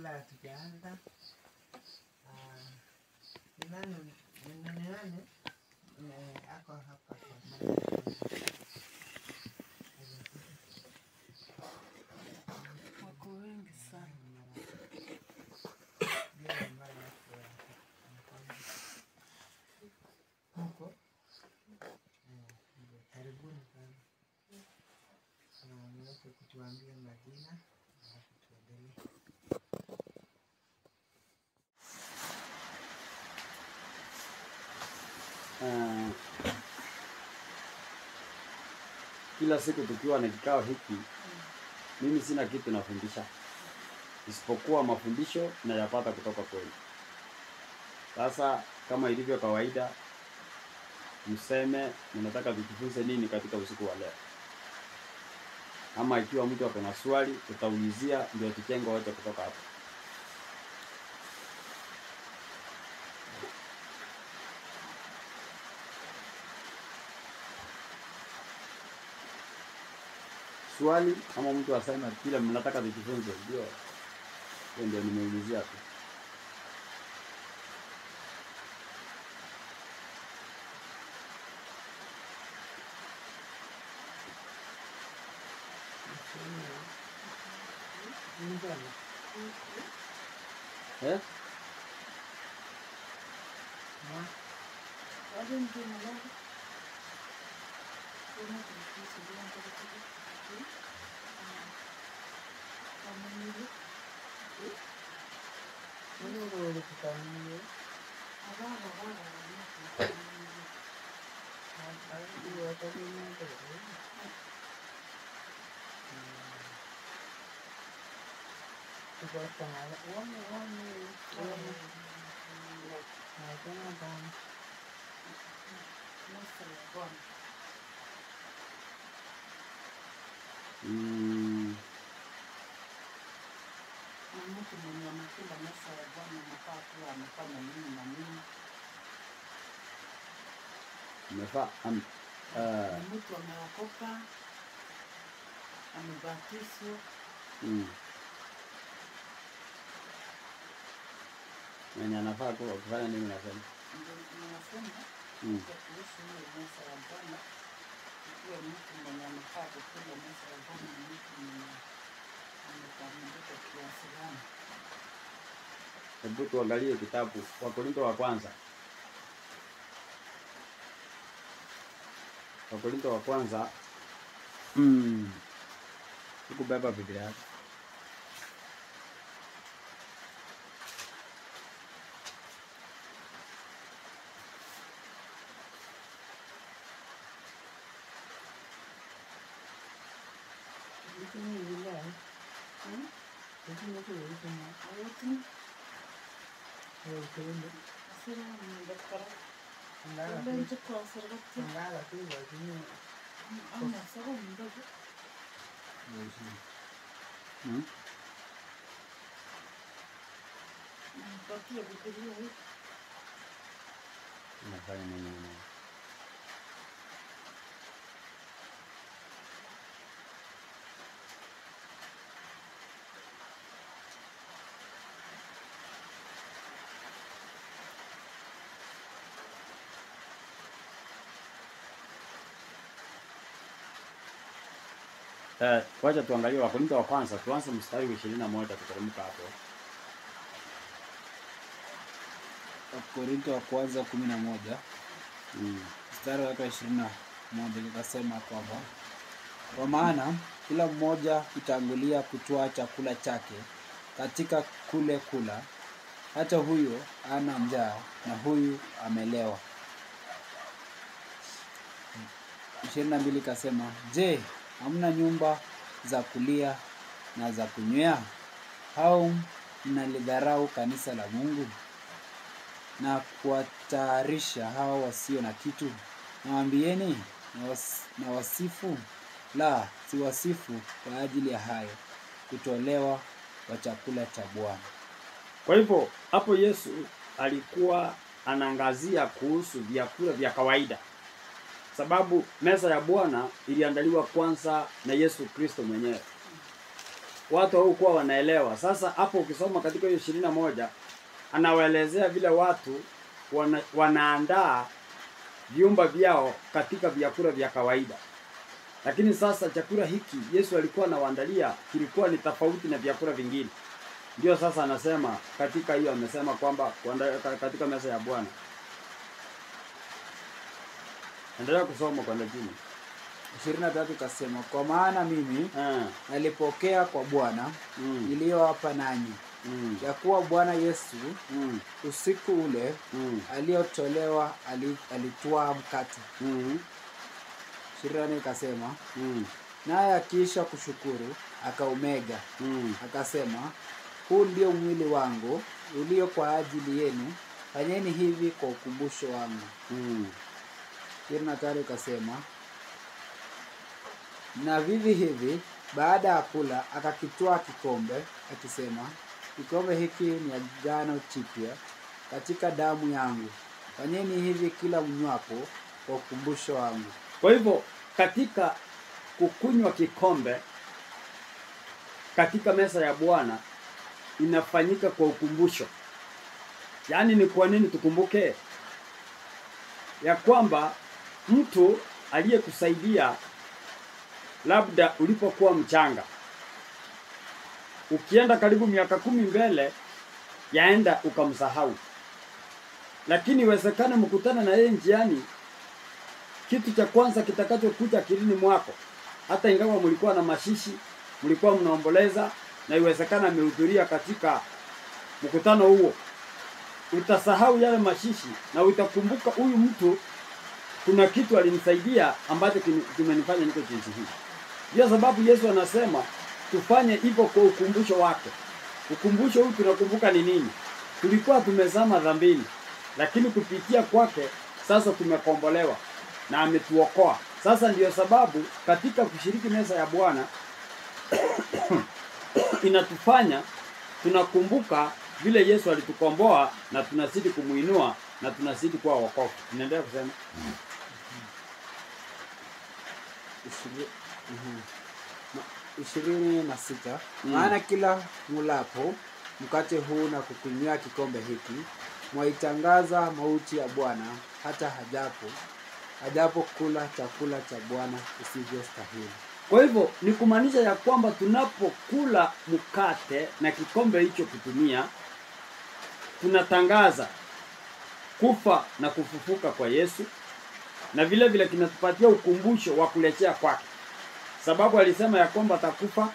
kabla hatujaanza nani ako hapa kwa wako wengi sana. Huko karibuni sana. Niweze kutuambia majina na tuendelee. Kila siku tukiwa na kikao hiki, mimi sina kitu nafundisha isipokuwa mafundisho ninayopata kutoka kwenu. Sasa kama ilivyo kawaida, mseme mnataka tujifunze nini katika usiku wa leo. Ama ikiwa mtu ako na swali, tutaulizia ndio tuchenge wote kutoka hapo. Swali kama mtu asema kile mnataka tujifunze, ndio nimeulizia tu. Mtu mwenye anakula meza ya Bwana anafaa kuwa amefanya nini na nini? Mtu ameokoka, amebatizwa. Mwenye anafaa kuwa kufanya nini nasema? Ninasema kuhusu hiyo meza ya Bwana, ikiwa mtu mwenye anafaa kukula meza ya Bwana ni mtu mwenye amekamilika kiasi gani. Hebu tuangalie kitabu Wakorintho wa kwanza. Wakorintho wa kwanza. Sikubeba Biblia yako. Nafanya nini? Wacha tuangalie Wakorintho wa kwanza, tuanze mstari wa 21 tuteremka hapo. Wakorintho wa kwanza 11. Mstari wa 21 likasema kwamba kwa maana kila mmoja hutangulia kutoa chakula chake katika kule kula, hata huyo ana njaa na huyu amelewa. 22 kasema, je, hamna nyumba za kulia na za kunywea? Au mnalidharau kanisa la Mungu na kuwatayarisha hao wasio na kitu? Nawaambieni, na wasifu? La, si wasifu kwa ajili ya hayo, kutolewa kwa chakula cha Bwana. Kwa hivyo hapo Yesu alikuwa anaangazia kuhusu vyakula vya kawaida. Sababu meza ya Bwana iliandaliwa kwanza na Yesu Kristo mwenyewe. watu hawakuwa wanaelewa. Sasa hapo ukisoma katika hiyo 21 anawaelezea vile watu wanaandaa vyumba vyao katika vyakula vya kawaida. Lakini sasa chakula hiki Yesu alikuwa anawaandalia kilikuwa ni tofauti na vyakula vingine. Ndio sasa anasema katika hiyo amesema kwamba katika meza ya Bwana. Endelea kusoma kwa chini. 23 kasema, kwa maana mimi nalipokea kwa Bwana iliyowapa nanyi, ya kuwa Bwana Yesu usiku ule aliotolewa alitwaa mkate. 24 kasema, naye akiisha kushukuru akaumega, akasema, huu ndio mwili wangu ulio kwa ajili yenu, fanyeni hivi kwa ukumbusho wangu. 25 kasema, na vivi hivi baada ya kula akakitwaa kikombe akisema, kikombe hiki ni agano jipya katika damu yangu, fanyeni hivi kila mnywapo kwa ukumbusho wangu. Kwa hivyo katika kukunywa kikombe katika meza ya Bwana inafanyika kwa ukumbusho. Yaani ni kwa nini tukumbuke ya kwamba mtu aliyekusaidia labda ulipokuwa mchanga, ukienda karibu miaka 10 mbele yaenda ukamsahau, lakini iwezekana mkutana na yeye njiani, kitu cha kwanza kitakachokuja akilini mwako, hata ingawa mlikuwa na mashishi, mlikuwa mnaomboleza na iwezekana amehudhuria katika mkutano huo, utasahau yale mashishi na utakumbuka huyu mtu kuna kitu alinisaidia ambacho kimenifanya niko jinsi hii. Ndio sababu Yesu anasema tufanye hivyo kwa ukumbusho wake. Ukumbusho huu tunakumbuka ni nini? Tulikuwa tumezama dhambini, lakini kupitia kwake sasa tumekombolewa na ametuokoa. Sasa ndio sababu katika kushiriki meza ya Bwana inatufanya tunakumbuka vile Yesu alitukomboa na tunazidi kumuinua na tunazidi kuwa wokovu. Ninaendelea kusema 26 maana kila mulapo mkate huu na kukunywa kikombe hiki mwaitangaza mauti ya Bwana hata hajapo kula chakula cha Bwana isivyostahili. Kwa hivyo ni kumaanisha ya kwamba tunapokula mkate na kikombe hicho kutumia, tunatangaza kufa na kufufuka kwa Yesu, na vile vile kinatupatia ukumbusho wa kurejea kwake. Sababu alisema ya kwamba atakufa,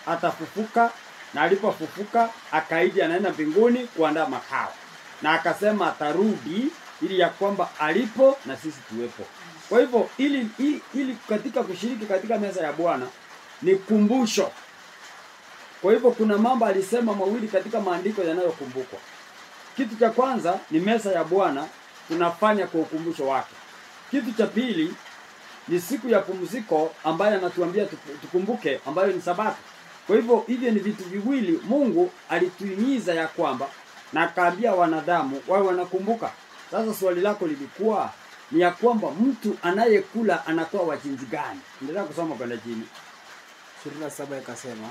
atafufuka, na alipofufuka akaidi anaenda mbinguni kuandaa makao. Na akasema atarudi ili ya kwamba alipo na sisi tuwepo. Kwa hivyo ili katika kushiriki katika meza ya Bwana ni kumbusho. Kwa hivyo kuna mambo alisema mawili katika maandiko yanayokumbukwa. Kitu cha kwanza ni meza ya Bwana tunafanya kwa ukumbusho wake. Kitu cha pili ni siku ya pumziko ambayo anatuambia tukumbuke, ambayo ni Sabato. Kwa hivyo hivyo ni vitu viwili Mungu alituhimiza ya kwamba na akaambia wanadamu wawe wanakumbuka. Sasa swali lako lilikuwa ni ya kwamba mtu anayekula anatoa wajinzi gani? Endelea kusoma kwa chini. 27 ikasema,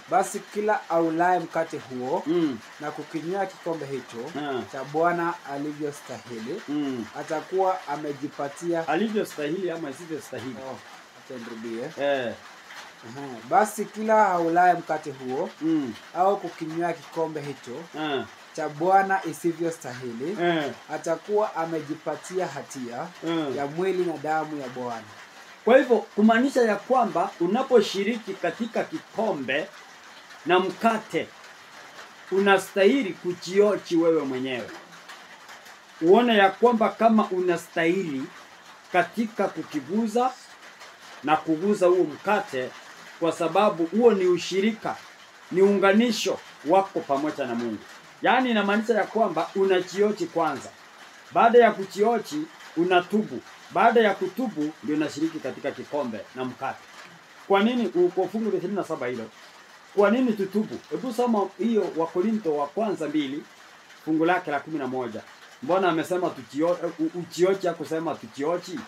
basi kila aulaye mkate huo na kukinywa kikombe hicho cha Bwana alivyostahili atakuwa amejipatia alivyostahili ama isivyostahili. Acha nirudie. Basi kila aulaye mkate huo au kukinywa kikombe hicho cha Bwana isivyostahili atakuwa amejipatia hatia ya mwili na damu ya Bwana. Kwa hivyo kumaanisha ya kwamba unaposhiriki katika kikombe na mkate unastahili kujiochi wewe mwenyewe. Uone ya kwamba kama unastahili katika kukivuza na kuguza huo mkate, kwa sababu huo ni ushirika, ni unganisho wako pamoja na Mungu. Yaani inamaanisha ya kwamba unajiochi kwanza. Baada ya kujiochi unatubu. Baada ya kutubu ndio unashiriki katika kikombe na mkate. Kwa nini uko fungu la 27 hilo? Kwa nini tutubu? Hebu soma hiyo Wakorintho wa kwanza 2 fungu lake la 11. Mbona amesema uchiochi hakusema tuchiochi?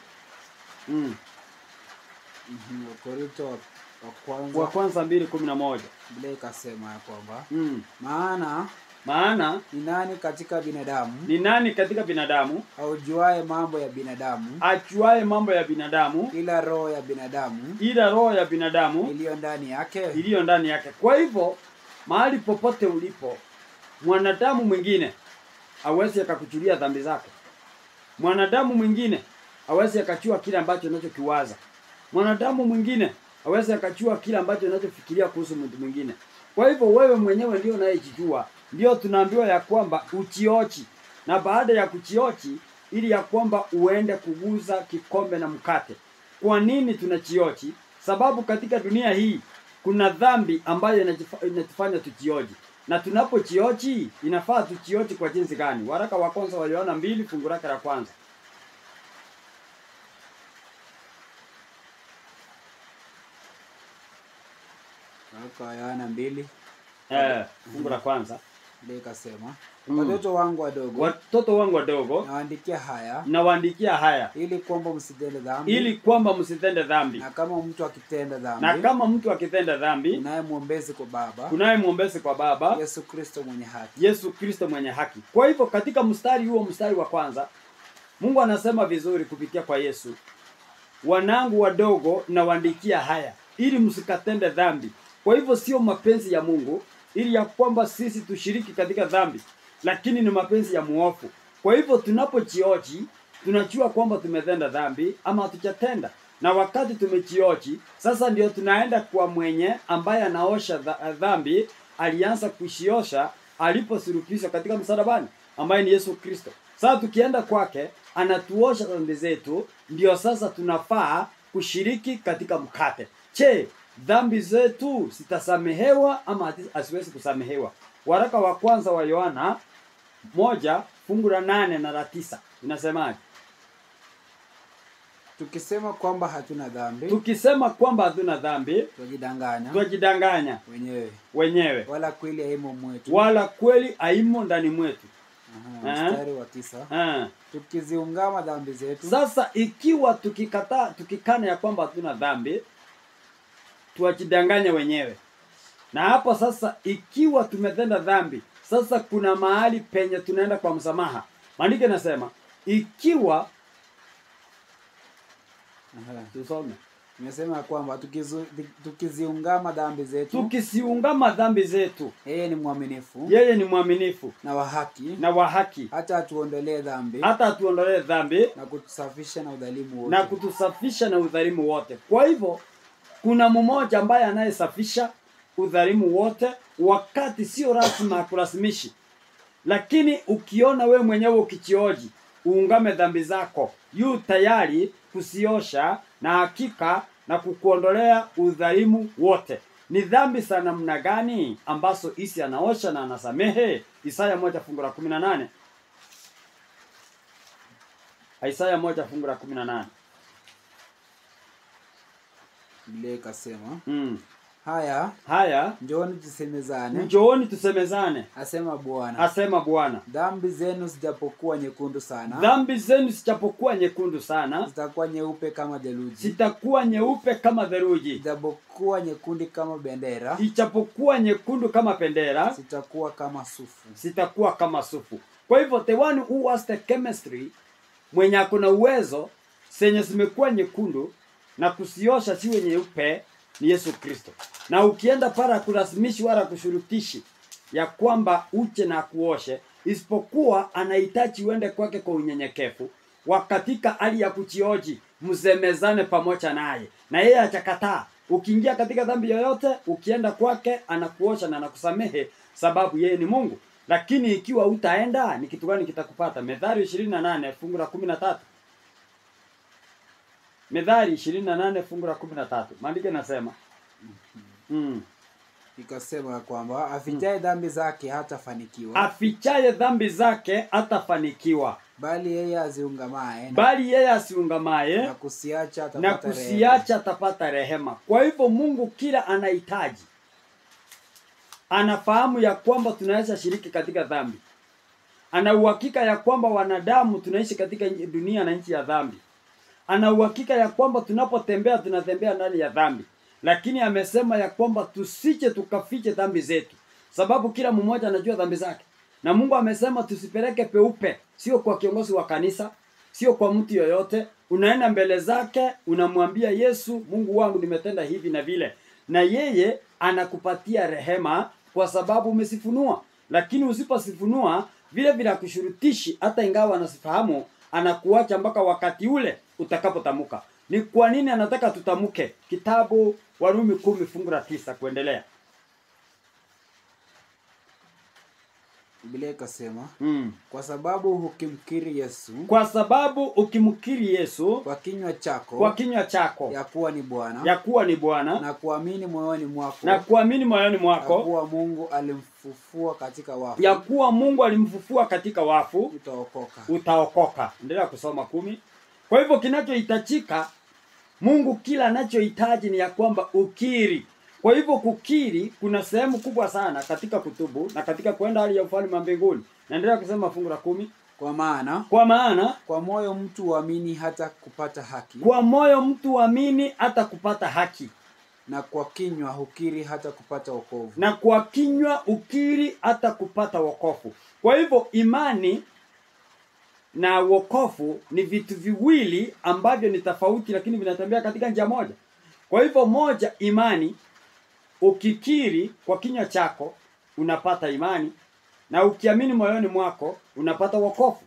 Wakorintho wa Wa kwanza 2:11. Biblia ikasema ya kwamba Maana ni nani katika binadamu ni nani katika binadamu aujuaye mambo ya binadamu ajuaye mambo ya binadamu ila roho ya binadamu iliyo ndani yake. Kwa hivyo mahali popote ulipo, mwanadamu mwingine hawezi akakuchulia dhambi zako. Mwanadamu mwingine hawezi akachua kile ambacho unachokiwaza. Mwanadamu mwingine hawezi akachua kile ambacho unachofikiria kuhusu mtu mwingine. Kwa hivyo wewe mwenyewe ndio unayejijua. Ndio tunaambiwa ya kwamba uchiochi, na baada ya kuchiochi ili ya kwamba uende kuguza kikombe na mkate. Kwa nini tunachiochi? Sababu katika dunia hii kuna dhambi ambayo inatufanya tuchiochi. Na tunapochiochi inafaa tuchiochi kwa jinsi gani? Waraka wa kwanza wa Yohana 2 fungu lake la kwanza. Waraka wa Yohana 2 fungu la kwanza. Biblia ikasema, watoto wangu wadogo nawaandikia haya ili kwamba msitende dhambi. Na kama mtu akitenda dhambi kunaye mwombezi kwa Baba, Yesu Kristo mwenye haki. Kwa hivyo katika mstari wa kwanza Mungu anasema vizuri kupitia kwa Yesu, wanangu wadogo nawaandikia haya ili msikatende dhambi. Kwa hivyo sio mapenzi ya Mungu ili ya kwamba sisi tushiriki katika dhambi, lakini ni mapenzi ya muovu. Kwa hivyo tunapochiochi tunajua kwamba tumetenda dhambi ama hatujatenda. Na wakati tumechiochi, sasa ndio tunaenda kwa mwenye ambaye anaosha dhambi, alianza kushiosha aliposulubishwa katika msalabani, ambaye ni Yesu Kristo. Sasa tukienda kwake anatuosha dhambi zetu, ndio sasa tunafaa kushiriki katika mkate. Dhambi zetu zitasamehewa ama asiwezi kusamehewa? Waraka wa kwanza wa Yohana 1 fungu la 8 na la 9 inasemaje? Tukisema kwamba hatuna dhambi twajidanganya wenyewe wala kweli haimo ndani mwetu. Mstari wa 9. Tukiziungama dhambi zetu. Sasa ikiwa tukikana ya kwamba hatuna dhambi, tuwajidanganya wenyewe. Na hapo sasa ikiwa tumetenda dhambi, sasa kuna mahali penye tunaenda kwa msamaha. Maandiko yanasema ikiwa tusome. Nimesema kwamba tukiziungama dhambi zetu. Yeye ni mwaminifu na wa haki. Hata atuondolee dhambi na kutusafisha na udhalimu wote. Kwa hivyo kuna mmoja ambaye anayesafisha udhalimu wote, wakati sio rasmi kurasimishi. Lakini ukiona we mwenyewe ukichioji uungame dhambi zako, yu tayari kusiosha na hakika na kukuondolea udhalimu wote. Ni dhambi za namna gani ambazo isi anaosha na anasamehe? Isaya 1 fungu la 18. Isaya 1 fungu la 18. Biblia ikasema, haya njooni tusemezane, asema Bwana. Dhambi zenu zijapokuwa nyekundu sana, zitakuwa nyeupe kama theluji. Zijapokuwa nyekundu kama bendera, zitakuwa kama sufu. Kwa hivyo the one who was the chemistry, mwenye akona uwezo zenye zimekuwa nyekundu na kusiosha siwe nyeupe, ni Yesu Kristo. Na ukienda para kurasimishi wala kushurutishi ya kwamba uche na kuoshe, isipokuwa anahitaji uende kwake kwa unyenyekevu. Wakatika hali ya kuchioji mzemezane pamoja naye, na yeye achakataa. Ukiingia katika dhambi yoyote, ukienda kwake anakuosha na anakusamehe, sababu yeye ni Mungu. Lakini ikiwa utaenda, ni kitu gani kitakupata? Methali 28 fungu la 13. Methali 28 fungu la 13. Maandiko yanasema ikasema kwamba afichaye dhambi zake hatafanikiwa. Bali yeye aziungamaye na kusiacha atapata rehema. Kwa hivyo Mungu kila anahitaji, anafahamu ya kwamba tunaweza shiriki katika dhambi. Ana uhakika ya kwamba wanadamu tunaishi katika dunia na nchi ya dhambi. Ana uhakika ya kwamba tunapotembea tunatembea ndani ya dhambi. lakini amesema ya kwamba tusije tukafiche dhambi zetu, sababu kila mmoja anajua dhambi zake. Na Mungu amesema tusipeleke peupe, sio kwa kiongozi wa kanisa, sio kwa mtu yoyote. Unaenda mbele zake, unamwambia Yesu, Mungu wangu nimetenda hivi na vile, na yeye anakupatia rehema kwa sababu umesifunua. Lakini usiposifunua, vile vile akushurutishi, hata ingawa anasifahamu, anakuacha mpaka wakati ule utakapotamuka. Ni kwa nini anataka tutamuke? Kitabu Warumi 10 fungu la 9 kuendelea. Biblia ikasema, kwa sababu ukimkiri Yesu, kwa sababu ukimkiri Yesu kwa kinywa chako ya kuwa ni Bwana na kuamini moyoni mwako ya kuwa Mungu alimfufua katika wafu utaokoka. Endelea kusoma 10. Kwa hivyo kinachohitajika, Mungu kila anachohitaji ni ya kwamba ukiri. Kwa hivyo kukiri kuna sehemu kubwa sana katika kutubu na katika kwenda hali ya ufalme wa mbinguni. Naendelea kusema fungu la 10. Kwa maana kwa moyo mtu huamini hata kupata haki. Na kwa kinywa hukiri hata kupata wokovu. Kwa hivyo imani na wokovu ni vitu viwili ambavyo ni tofauti, lakini vinatembea katika njia moja. Kwa hivyo moja, imani, ukikiri kwa kinywa chako unapata imani, na ukiamini moyoni mwako unapata wokovu.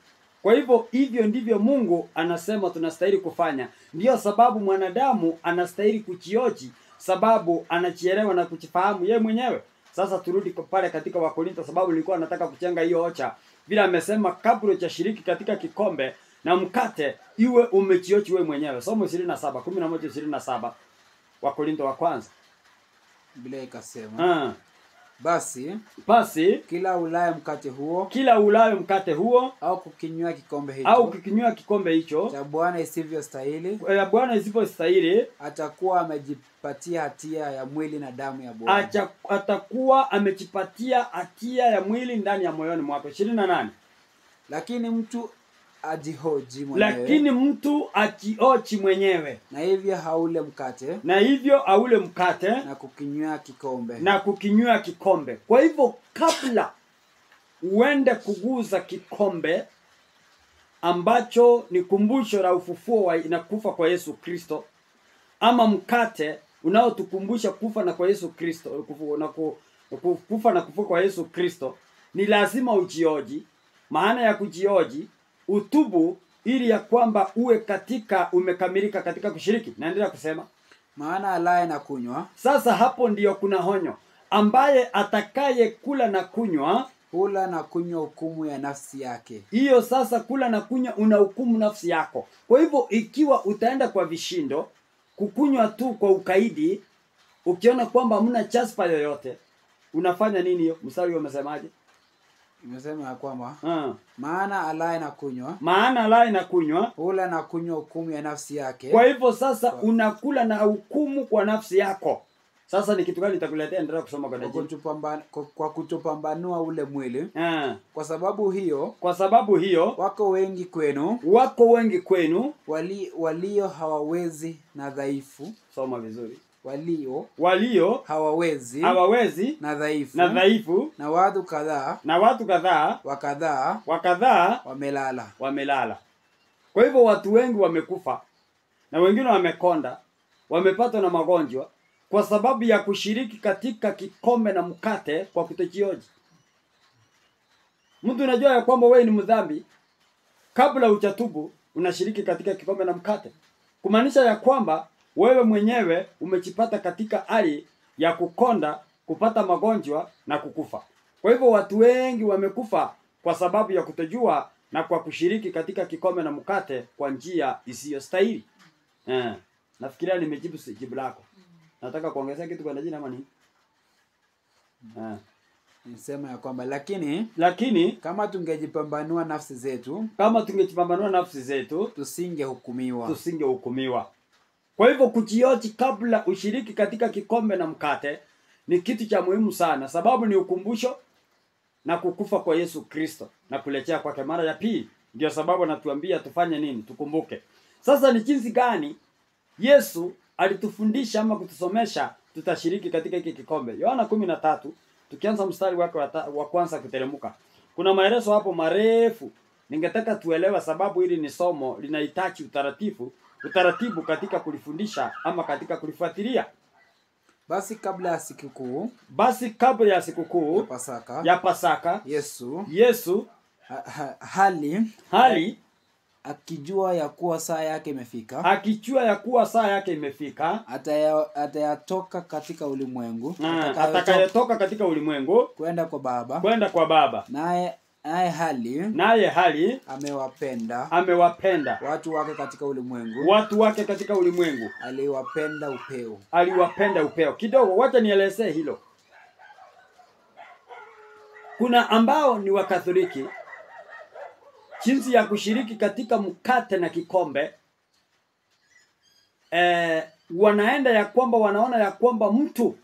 Kwa hivyo hivyo ndivyo Mungu anasema tunastahili kufanya. Ndiyo sababu mwanadamu anastahili kujioji, sababu anajielewa na kujifahamu yeye mwenyewe. Sasa turudi pale katika Wakorintho, sababu nilikuwa nataka kuchenga hiyo hoja. Vile amesema kabla hujashiriki katika kikombe na mkate, iwe umejioji wewe mwenyewe. Somo 11:27 Wakorintho wa kwanza. Biblia ikasema, basi kila ulaye mkate huo au kukinywa kikombe hicho cha Bwana isivyostahili atakuwa amejipatia hatia ya mwili na damu ya Bwana. Atakuwa amejipatia hatia ya mwili ndani ya moyoni mwako. 28. Lakini mtu ajioji mwenyewe na hivyo haule mkate na kukinywa kikombe. Kwa hivyo kabla uende kuguza kikombe ambacho ni kumbusho la ufufuo na kufa kwa Yesu Kristo, ama mkate unaotukumbusha kufa na kwa Yesu Kristo, kufa na kufa kwa Yesu Kristo, ni lazima ujioji. Maana ya kujioji, utubu ili ya kwamba umekamilika katika kushiriki. Naendelea kusema, maana alaye na kunywa. Sasa hapo ndiyo kuna honyo. Ambaye atakaye kula na kunywa, hukumu ya nafsi yake. Hiyo sasa kula na kunywa unahukumu nafsi yako. Kwa hivyo ikiwa utaenda kwa vishindo, kukunywa tu kwa ukaidi, ukiona kwamba hamna chaspa yoyote, unafanya nini hiyo? Mstari huo umesemaje? Imesema ya kwamba maana alaye na kunywa hula na kunywa hukumu ya nafsi yake. Kwa hivyo sasa unakula na hukumu kwa nafsi yako. Sasa ni kitu gani nitakuletea? Endelea kusoma kwa kutopambanua ule mwili. Kwa sababu hiyo wako wengi kwenu walio hawawezi na dhaifu. Soma vizuri. Walio hawawezi na dhaifu na watu kadhaa wamelala. Kwa hivyo watu wengi wamekufa na wengine wamekonda, wamepatwa na magonjwa kwa sababu ya kushiriki katika kikombe na mkate kwa kutojioji. Mtu unajua ya kwamba wewe ni mdhambi, kabla hujatubu unashiriki katika kikombe na mkate, kumaanisha ya kwamba wewe mwenyewe umejipata katika hali ya kukonda, kupata magonjwa na kukufa. Kwa hivyo watu wengi wamekufa kwa sababu ya kutojua na kwa kushiriki katika kikombe na mkate kwa njia isiyostahili. Nafikiria nimejibu jibu lako. Nataka kuongezea kitu kwa jina ama nini? Nisema ya kwamba lakini kama tungejipambanua nafsi zetu tusingehukumiwa. Kwa hivyo kujioji kabla ushiriki katika kikombe na mkate ni kitu cha muhimu sana, sababu ni ukumbusho na kukufa kwa Yesu Kristo na kurejea kwake mara ya pili. Ndio sababu anatuambia tufanye nini? Tukumbuke. Sasa ni jinsi gani Yesu alitufundisha ama kutusomesha tutashiriki katika hiki kikombe. Yohana 13 tukianza mstari wake wa kwanza kuteremka. Kuna maelezo hapo marefu. Ningetaka tuelewe sababu hili ni somo linahitaji utaratibu katika kulifundisha ama katika kulifuatilia. Basi kabla ya sikukuu ya Pasaka Yesu hali akijua ya kuwa saa yake imefika atayatoka katika ulimwengu kwenda kwa Baba naye hali amewapenda watu wake katika ulimwengu aliwapenda upeo. Kidogo wacha nielezee hilo. Kuna ambao ni Wakatholiki, jinsi ya kushiriki katika mkate na kikombe, wanaenda ya kwamba wanaona ya kwamba mtu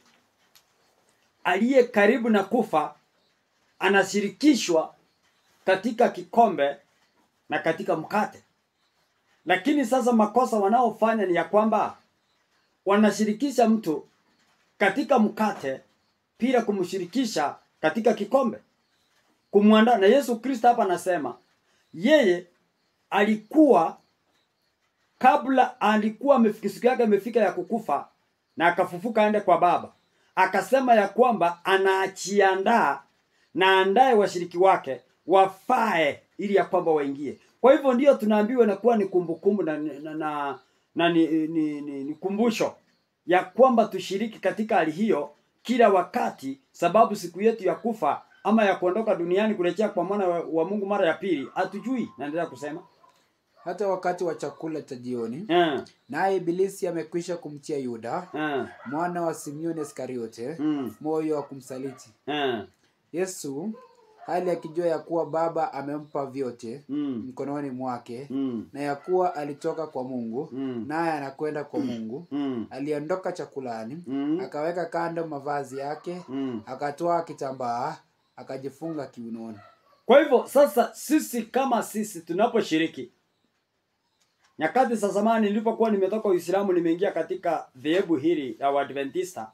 aliye karibu na kufa anashirikishwa katika kikombe na katika mkate. Lakini sasa makosa wanaofanya ni ya kwamba wanashirikisha mtu katika mkate bila kumshirikisha katika kikombe, kumwandaa. Na Yesu Kristo hapa anasema yeye kabla alikuwa siku yake imefika ya kukufa na akafufuka aende kwa Baba, akasema ya kwamba anaachiandaa na andae washiriki wake wafae ili ya kwamba waingie. Kwa hivyo ndio tunaambiwa na kuwa ni kumbukumbu ni kumbusho ya kwamba tushiriki katika hali hiyo kila wakati, sababu siku yetu ya kufa ama ya kuondoka duniani kurejea kwa mwana wa Mungu mara ya pili hatujui. Naendelea kusema hata wakati wa chakula cha jioni naye Ibilisi amekwisha kumtia Yuda mwana wa Simioni Iskariote moyo wa kumsaliti. Yesu hali akijua ya kuwa Baba amempa vyote mkononi mwake na ya kuwa alitoka kwa Mungu naye anakwenda kwa Mungu, aliondoka chakulani, akaweka kando mavazi yake, akatoa kitambaa akajifunga kiunoni. Kwa hivyo sasa sisi tunaposhiriki, nyakati za zamani nilipokuwa nimetoka Uislamu nimeingia katika dhehebu hili la Waadventista,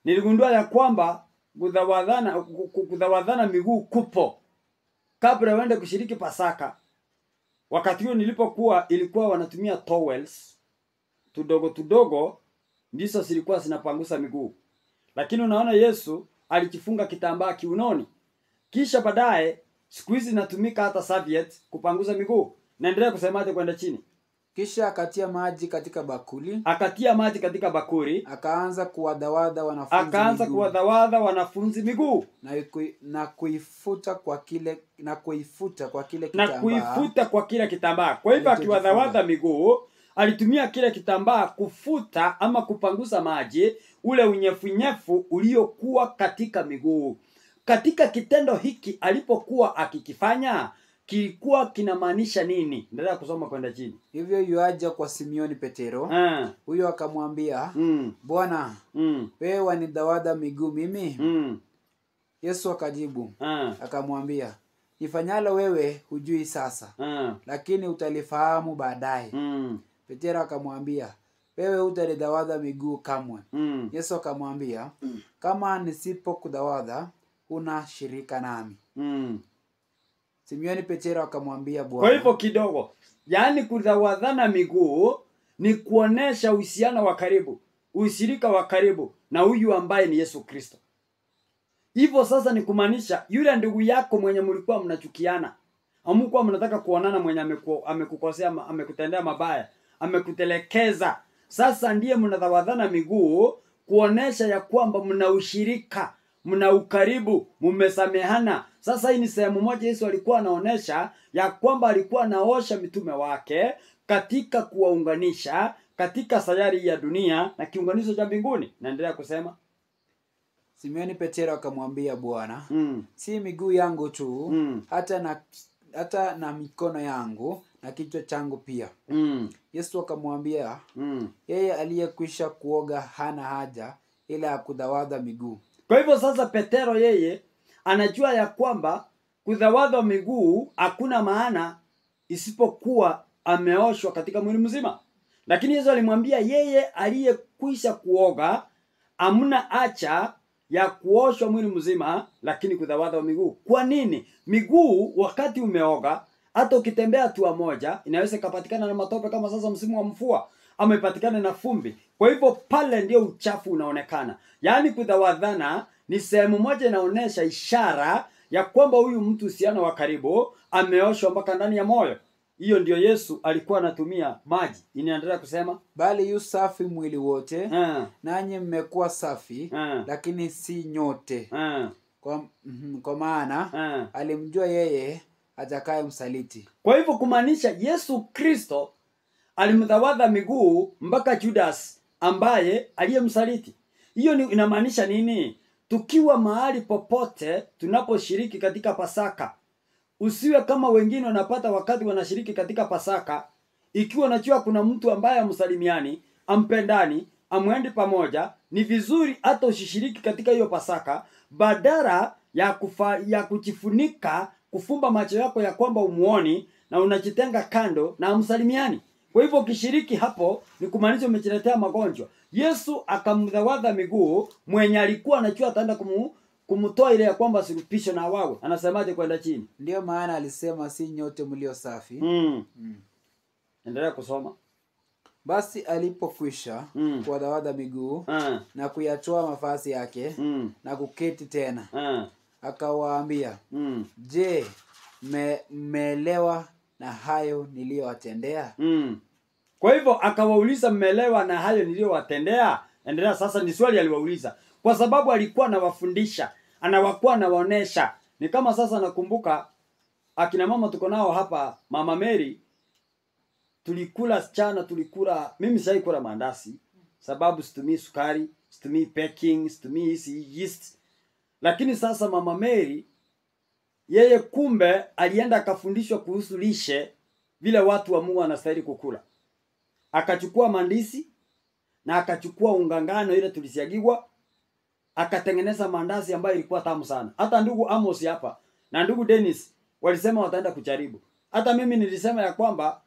niligundua ya kwamba kutawadhana miguu kupo kabla waende kushiriki Pasaka. Wakati huo ilikuwa wanatumia towels tudogo ndizo zilikuwa zinapangusa miguu. Lakini unaona Yesu alijifunga kitambaa kiunoni. Kisha baadaye siku hizi inatumika hata serviette kupangusa miguu. Naendelea kusemaje kwenda chini? Kisha akatia maji katika bakuli. Akaanza kuwadawadha wanafunzi miguu. Na kuifuta kwa kile kitambaa. Kwa hivyo akiwadhawadha miguu, alitumia kile kitambaa kufuta ama kupangusa maji ule unyefunyefu uliokuwa katika miguu. Katika kitendo hiki alipokuwa akikifanya, kilikuwa kinamaanisha nini? Endelea kusoma kwenda chini. Hivyo yuaja kwa Simioni Petero. Huyo akamwambia, Bwana, wewe wanidhawadha miguu mimi? Yesu akajibu, akamwambia, ifanyalo wewe hujui sasa, lakini utalifahamu baadaye. Petero akamwambia, wewe hutanidhawadha miguu kamwe. Yesu akamwambia, kama nisipokudhawadha huna shirika nami. Simioni Petero akamwambia Bwana. Kwa hivyo kidogo, yaani kudhawadhana miguu ni kuonesha uhusiano wa karibu, ushirika wa karibu na huyu ambaye ni Yesu Kristo. Hivyo sasa ni kumaanisha yule ndugu yako mwenye mlikuwa mnachukiana, hamkuwa mnataka kuonana, mwenye amekukosea, amekutendea mabaya, amekutelekeza, sasa ndiye mnadhawadhana miguu kuonesha ya kwamba mna ushirika, mna ukaribu, mmesamehana. Sasa hii ni sehemu moja Yesu alikuwa anaonesha ya kwamba alikuwa anaosha mitume wake katika kuwaunganisha katika sayari ya dunia na kiunganisho cha mbinguni. Naendelea kusema Simioni Petero akamwambia Bwana, si miguu yangu tu, hata na mikono yangu na kichwa changu pia. Yesu akamwambia, yeye aliyekwisha kuoga hana haja ila ya kudhawadha miguu. Kwa hivyo sasa Petero yeye anajua ya kwamba kudhawadha miguu hakuna maana isipokuwa ameoshwa katika mwili mzima. Lakini Yesu alimwambia yeye aliyekwisha kuoga hamna haja ya kuoshwa mwili mzima, lakini kutawadha miguu. Kwa nini? Miguu wakati umeoga, hata ukitembea hatua moja inaweza kupatikana na matope, kama sasa msimu wa mvua, ama ipatikane na vumbi. Kwa hivyo pale ndio uchafu unaonekana. Yaani kutawadhana ni sehemu moja inaonesha ishara ya kwamba huyu mtu uhusiano wa karibu ameoshwa mpaka ndani ya moyo. Hiyo ndio Yesu alikuwa anatumia maji. Inaendelea kusema, bali yu safi mwili wote, nanyi mmekuwa safi, lakini si nyote. Kwa maana alimjua yeye atakaye msaliti. Kwa hivyo kumaanisha Yesu Kristo alimtawadha miguu mpaka Judas ambaye aliyemsaliti. Hiyo inamaanisha nini? Tukiwa mahali popote tunaposhiriki katika Pasaka, usiwe kama wengine wanapata wakati wanashiriki katika Pasaka, ikiwa unajua kuna mtu ambaye amsalimiani, ampendani, amwendi pamoja, ni vizuri hata usishiriki katika hiyo Pasaka, badala ya kujifunika, kufumba macho yako ya kwamba umuoni, na unajitenga kando na amsalimiani. Kwa hivyo ukishiriki hapo ni kumaanisha umejiletea magonjwa. Yesu akamtawadha miguu mwenye alikuwa anajua ataenda kumtoa ile ya kwamba asirupisho na wawe. Anasemaje kwenda chini? Ndio maana alisema si nyote mlio safi. Endelea kusoma. Basi alipokwisha kuwatawadha miguu na kuyatoa mavazi yake na kuketi tena, akawaambia, je, mmeelewa na hayo niliyowatendea? Kwa hivyo akawauliza, mmeelewa na hayo niliyowatendea? Endelea sasa, ni swali aliwauliza. Kwa sababu alikuwa anawafundisha, anawakuwa anawaonesha. Ni kama sasa nakumbuka akina mama tuko nao hapa, Mama Mary, tulikula mimi sasa kula mandazi sababu situmii sukari, situmii baking, situmii hizi yeast. Lakini sasa Mama Mary yeye kumbe alienda akafundishwa kuhusu lishe, vile watu wa Mungu wanastahili kukula. Akachukua mandizi na akachukua unga ngano ile tulisiagigwa, akatengeneza mandazi ambayo ilikuwa tamu sana. Hata ndugu Amos hapa na ndugu Dennis walisema wataenda kujaribu. Hata mimi nilisema ya kwamba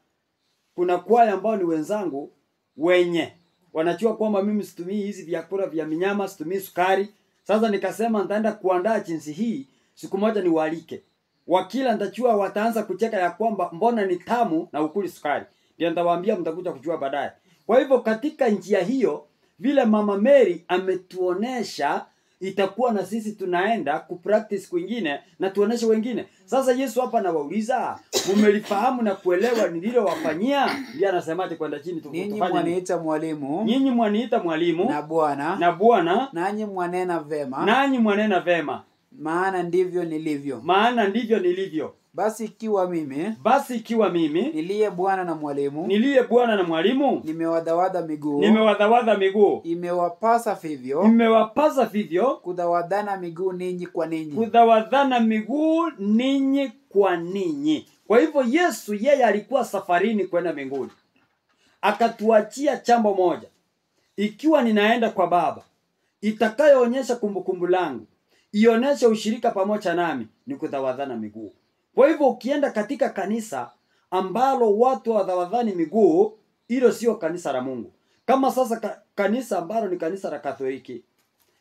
kuna kwaya ambao ni wenzangu wenye wanajua kwamba mimi situmii hizi vyakula vya minyama, situmii sukari. Sasa nikasema nitaenda kuandaa jinsi hii, siku moja niwaalike. Wakila nitachua wataanza kucheka ya kwamba mbona ni tamu na ukuli sukari. Ndio nitawaambia, mtakuja kujua baadaye. Kwa hivyo katika njia hiyo vile Mama Mary ametuonesha, itakuwa na sisi tunaenda kupractice kwingine na tuoneshe wengine. Sasa Yesu hapa anawauliza, mmelifahamu na kuelewa nililowafanyia? Ndiye anasemaje kwenda chini tufanye. Ninyi mwaniita mwalimu. Nyinyi mwaniita mwalimu Na Bwana. Na Bwana. Nanyi mwanena vema. Nanyi mwanena vema. Maana ndivyo nilivyo. Maana ndivyo nilivyo. Basi ikiwa mimi niliye Bwana na mwalimu, nimewatawadha miguu, imewapasa vivyo kutawadhana miguu ninyi kwa ninyi. Kwa hivyo Yesu yeye alikuwa safarini kwenda mbinguni, akatuachia jambo moja, ikiwa ninaenda kwa Baba, itakayoonyesha kumbukumbu langu, ionyeshe ushirika pamoja nami, ni kutawadhana miguu. Kwa hivyo ukienda katika kanisa ambalo watu watawadhani miguu, hilo sio kanisa la Mungu. Kama sasa kanisa ambalo ni kanisa la Katoliki,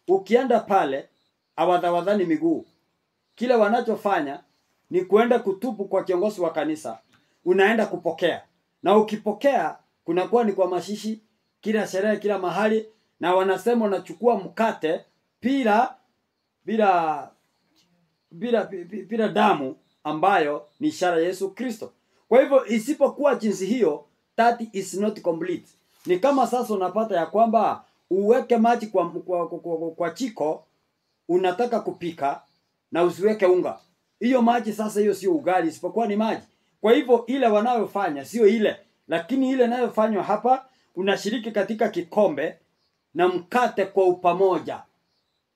ukienda pale hawatawadhani miguu. Kile wanachofanya ni kuenda kutupu kwa kiongozi wa kanisa, unaenda kupokea. Na ukipokea kunakuwa ni kwa mashishi, kila sherehe, kila mahali, na wanasema unachukua mkate bila damu ambayo ni ishara ya Yesu Kristo. Kwa hivyo isipokuwa jinsi hiyo, that is not complete. Ni kama sasa unapata ya kwamba uweke maji kwa chiko, unataka kupika na usiweke unga. Hiyo maji sasa, hiyo sio ugali, isipokuwa ni maji. Kwa hivyo ile wanayofanya sio ile, lakini ile inayofanywa hapa, unashiriki katika kikombe na mkate kwa upamoja.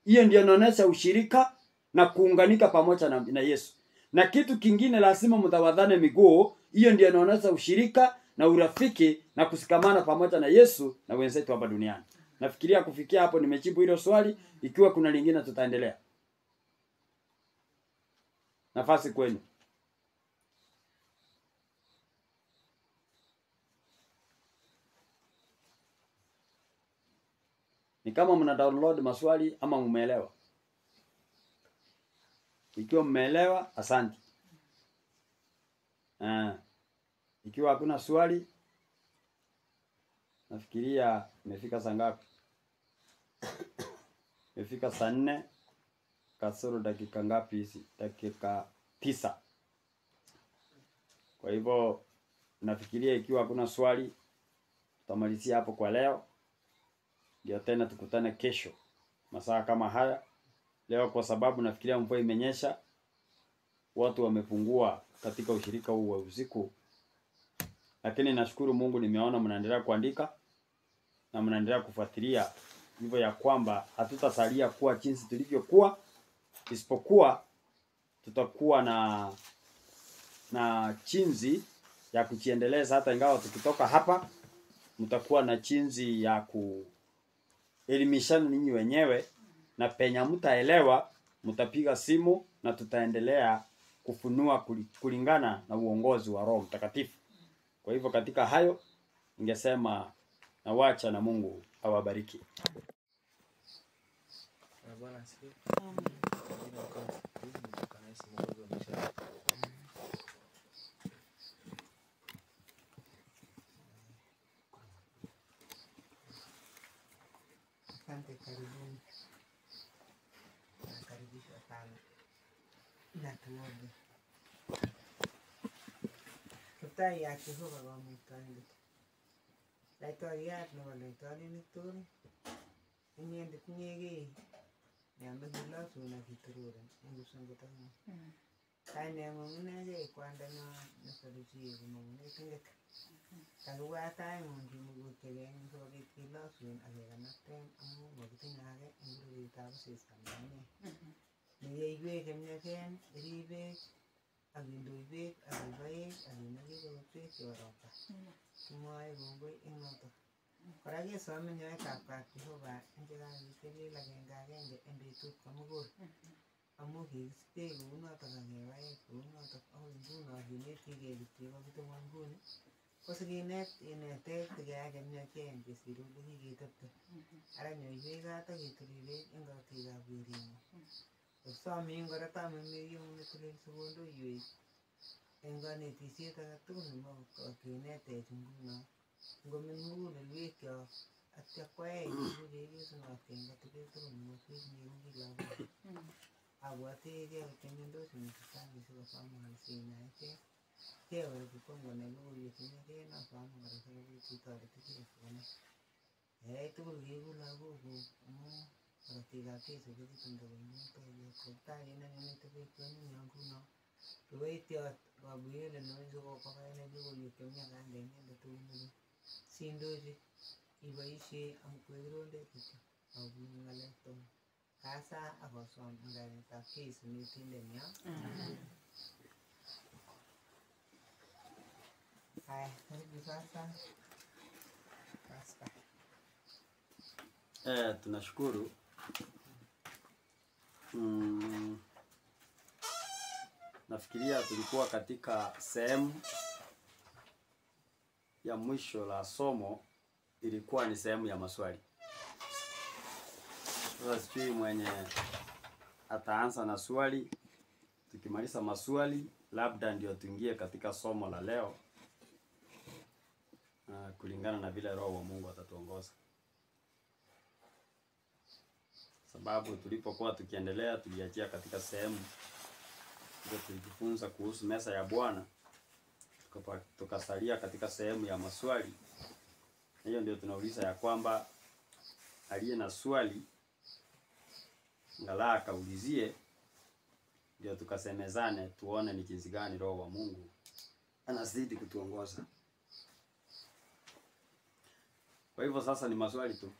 Hiyo ndio inaonyesha ushirika na kuunganika pamoja na Yesu. Na kitu kingine lazima mtawadhane miguu. Hiyo ndio inaonyesha ushirika na urafiki na kusikamana pamoja na Yesu na wenzetu hapa duniani. Nafikiria kufikia hapo nimejibu hilo swali. Ikiwa kuna lingine tutaendelea. Nafasi kwenu. Ni kama mna download maswali ama mmeelewa? Ikiwa mmeelewa, asante. Ikiwa hakuna swali, nafikiria imefika saa ngapi? Imefika saa 4 kasoro dakika ngapi hizi? Dakika 9. Kwa hivyo nafikiria ikiwa hakuna swali, tutamalizia hapo kwa leo. Ndio tena tukutane kesho masaa kama haya. Leo kwa sababu nafikiria mvua imenyesha, watu wamepungua katika ushirika huu wa usiku. Lakini nashukuru Mungu, nimeona mnaendelea kuandika na mnaendelea kufuatilia, hivyo ya kwamba hatutasalia kuwa jinsi tulivyokuwa, isipokuwa tutakuwa na chinzi ya kujiendeleza. Hata ingawa tukitoka hapa, mtakuwa na chinzi ya kuelimishana ninyi wenyewe, na penya mtaelewa mtapiga simu na tutaendelea kufunua kulingana na uongozi wa Roho Mtakatifu. Kwa hivyo katika hayo ningesema na wacha na Mungu awabariki. Bwana asifiwe. Asante, karibuni. Nakaribisha sana. Na tuombe. Tutai ya Jehova wa Mungu. Laitoriat nebo laitorinik tugul. Inyendet nyege. Nyambe kilosun ak kitururen. Ngusun kotangu. Kaine mungunege kwandana nasaruchi kumungune tinget. Kakuwatai mungi mugutege ngobit kilosun ak kekanapten amu makitingage ngururitab sista mane. Niyeiwek emnyaken, iribek, ak indoi bek, ak ibaek, ak inagi kobek choroka. Kimoe kongoi ing notok. Kora kesome nyoetab kat Jehova enge kakitelel agenge en betut komugul. Amu kikisite kounotok ak kebaek kounotok akoi nguno kinetkige kityo kokitung'o nguni. Kosikinet inetech tikeyai kemnyaken kesiru kikitepte. Ara nyoiwek ak ketililech eng kotikab werinyo. Somin kora tamemeyong netilil sikondoiwech eng kanetisiet age tugul nebo kinetech nguno. Ngomin mugulelwekyok atya kwaech chekekesunot eng kotulet tugul nebo kwek nekukilagok. Abwatege kotemyendos misisani sikosom sinaiche. Kewere kipongone logoiwek chemyaken asome kora sikobit itoretikei sikonai. Yai tugul keiku lagokuk amu korotikab Jesu kokitumda komie kotai inendet tebekyonin nguno. Kiboitiot Gabriel nemoche kobaene logoiwek chemyakande inendet tugul. Sindochi iboisie amkwek rondet kityo akobuni ng'alek tugul. Kasa akosom eng kainetab Jesu netindenyo. Haya, karibu sasa. Pastor. Tunashukuru. Nafikiria tulikuwa katika sehemu ya mwisho la somo, ilikuwa ni sehemu ya maswali. Sasa sijui mwenye ataanza na swali. Tukimaliza maswali, labda ndio tuingie katika somo la leo, kulingana na vile Roho wa Mungu atatuongoza. Sababu tulipokuwa tukiendelea tuliachia katika sehemu ndio tulijifunza kuhusu meza ya Bwana, tukasalia katika sehemu ya maswali. Hiyo ndio tunauliza ya kwamba aliye na swali ngala kaulizie, ndio tukasemezane tuone ni jinsi gani Roho wa Mungu anazidi kutuongoza. Kwa hivyo sasa ni maswali tu.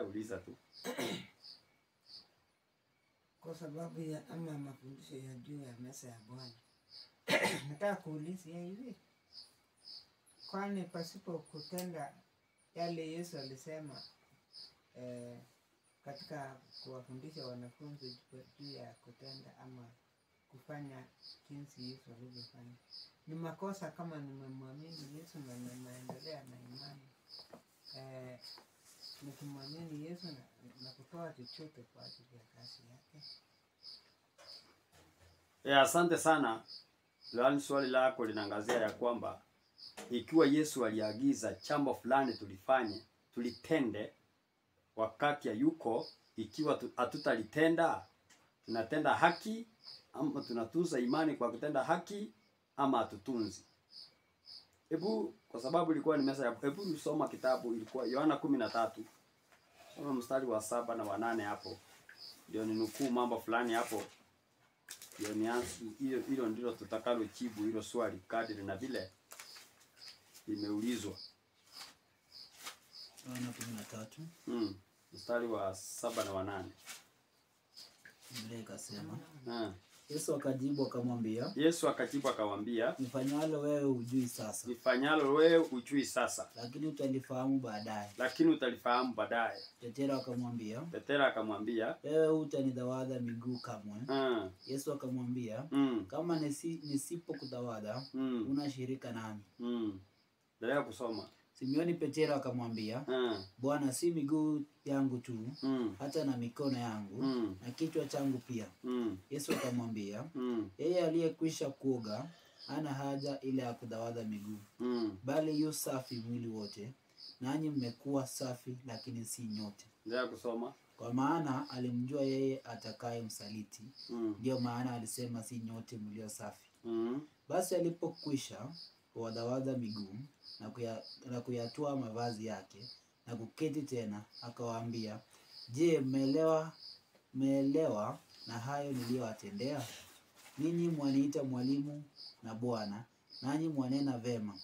Uliza tu. Kwa sababu ya ama mafundisho ya juu ya meza ya Bwana. Nataka kuulizia hivi. Kwani pasipo kutenda yale Yesu alisema katika kuwafundisha wanafunzi juu ya kutenda ama kufanya jinsi Yesu alivyofanya. Ni makosa kama nimemwamini Yesu na naendelea na imani. Nikimwamini Yesu na kutoa chochote kwa ajili ya kazi yake. Asante sana. Lani swali lako linaangazia ya kwamba ikiwa Yesu aliagiza jambo fulani tulifanye, tulitende wakati hayuko, ikiwa hatutalitenda, tunatenda haki ama tunatuza imani kwa kutenda haki ama hatutunzi. Hebu kwa sababu ilikuwa ni mesa ya hebu nisoma kitabu, ilikuwa Yohana 13. Soma mstari wa 7 na wa 8 hapo. Ndio ninukuu mambo fulani hapo. Ndio nianze hilo ndilo tutakalo jibu hilo swali kadri na vile limeulizwa. Yohana 13. Mstari wa 7 na wa 8. Biblia ikasema, Yesu akajibu akamwambia, nifanyalo wewe hujui sasa. Nifanyalo wewe hujui sasa. Lakini utalifahamu baadaye. Petero akamwambia, wewe hutanitawadha miguu kamwe. Yesu akamwambia, kama nisipokutawadha, huna shirika nami. Endelea kusoma. Simeoni Petero akamwambia, Bwana, si miguu yangu tu, hata na mikono yangu, na kichwa changu pia. Yesu akamwambia, yeye aliyekwisha kuoga hana haja ile ya kutawadha miguu, bali yu safi mwili wote. Nanyi mmekuwa safi, lakini si nyote. Endelea kusoma. Kwa maana alimjua yeye atakaye msaliti. Ndio maana alisema si nyote mlio safi. Basi alipokwisha kuwatawadha miguu na kuyatua mavazi yake na kuketi tena, akawaambia, je, mmeelewa na hayo niliyowatendea? Ninyi mwaniita mwalimu na Bwana, nanyi mwanena vema,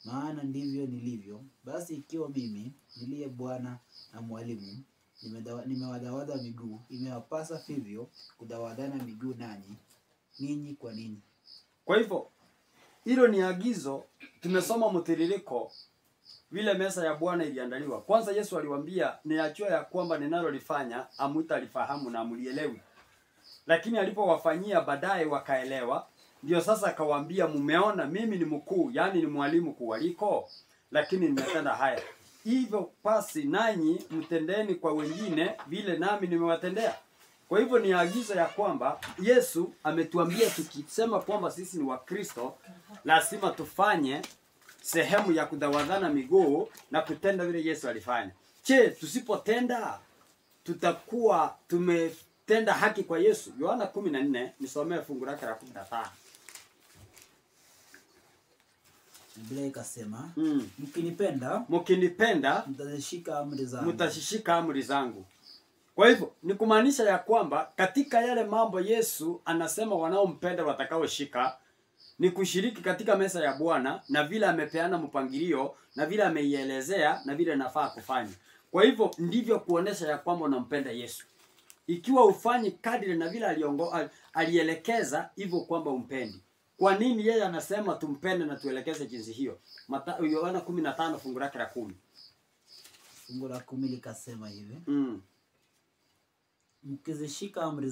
maana ndivyo nilivyo. Basi ikiwa mimi niliye Bwana na mwalimu nimewatawadha miguu, imewapasa vivyo kutawadhana miguu nanyi ninyi kwa ninyi. Kwa hivyo hilo ni agizo. Tumesoma mtiririko vile mesa ya Bwana iliandaliwa. Kwanza Yesu aliwaambia, ninajua ya kwamba ninalolifanya hamtalifahamu na mlielewi. Lakini alipowafanyia baadaye wakaelewa, ndio sasa akawaambia, mmeona mimi ni mkuu, yani ni mwalimu kuwaliko, lakini nimetenda haya. Hivyo basi nanyi mtendeni kwa wengine vile nami nimewatendea. Kwa hivyo ni agizo ya kwamba Yesu ametuambia tukisema kwamba sisi ni Wakristo, lazima tufanye sehemu ya kutawadhana miguu na kutenda vile Yesu alifanya. Je, tusipotenda tutakuwa tumetenda haki kwa Yesu? Yohana 14, nisomee fungu lake la 15. Biblia ikasema, mkinipenda mtazishika amri zangu. Kwa hivyo ni kumaanisha ya kwamba katika yale mambo Yesu anasema wanaompenda watakaoshika ni kushiriki katika mesa ya Bwana, na vile amepeana mpangilio na vile ameielezea na vile nafaa kufanya. Kwa hivyo ndivyo kuonesha ya kwamba unampenda Yesu. Ikiwa ufanyi kadri na vile alielekeza, hivyo kwamba umpendi. Kwa nini yeye anasema tumpende na tuelekeze jinsi hiyo? Yohana 15 fungu lake la 10. Fungu la 10 likasema hivi. Mkizishika amri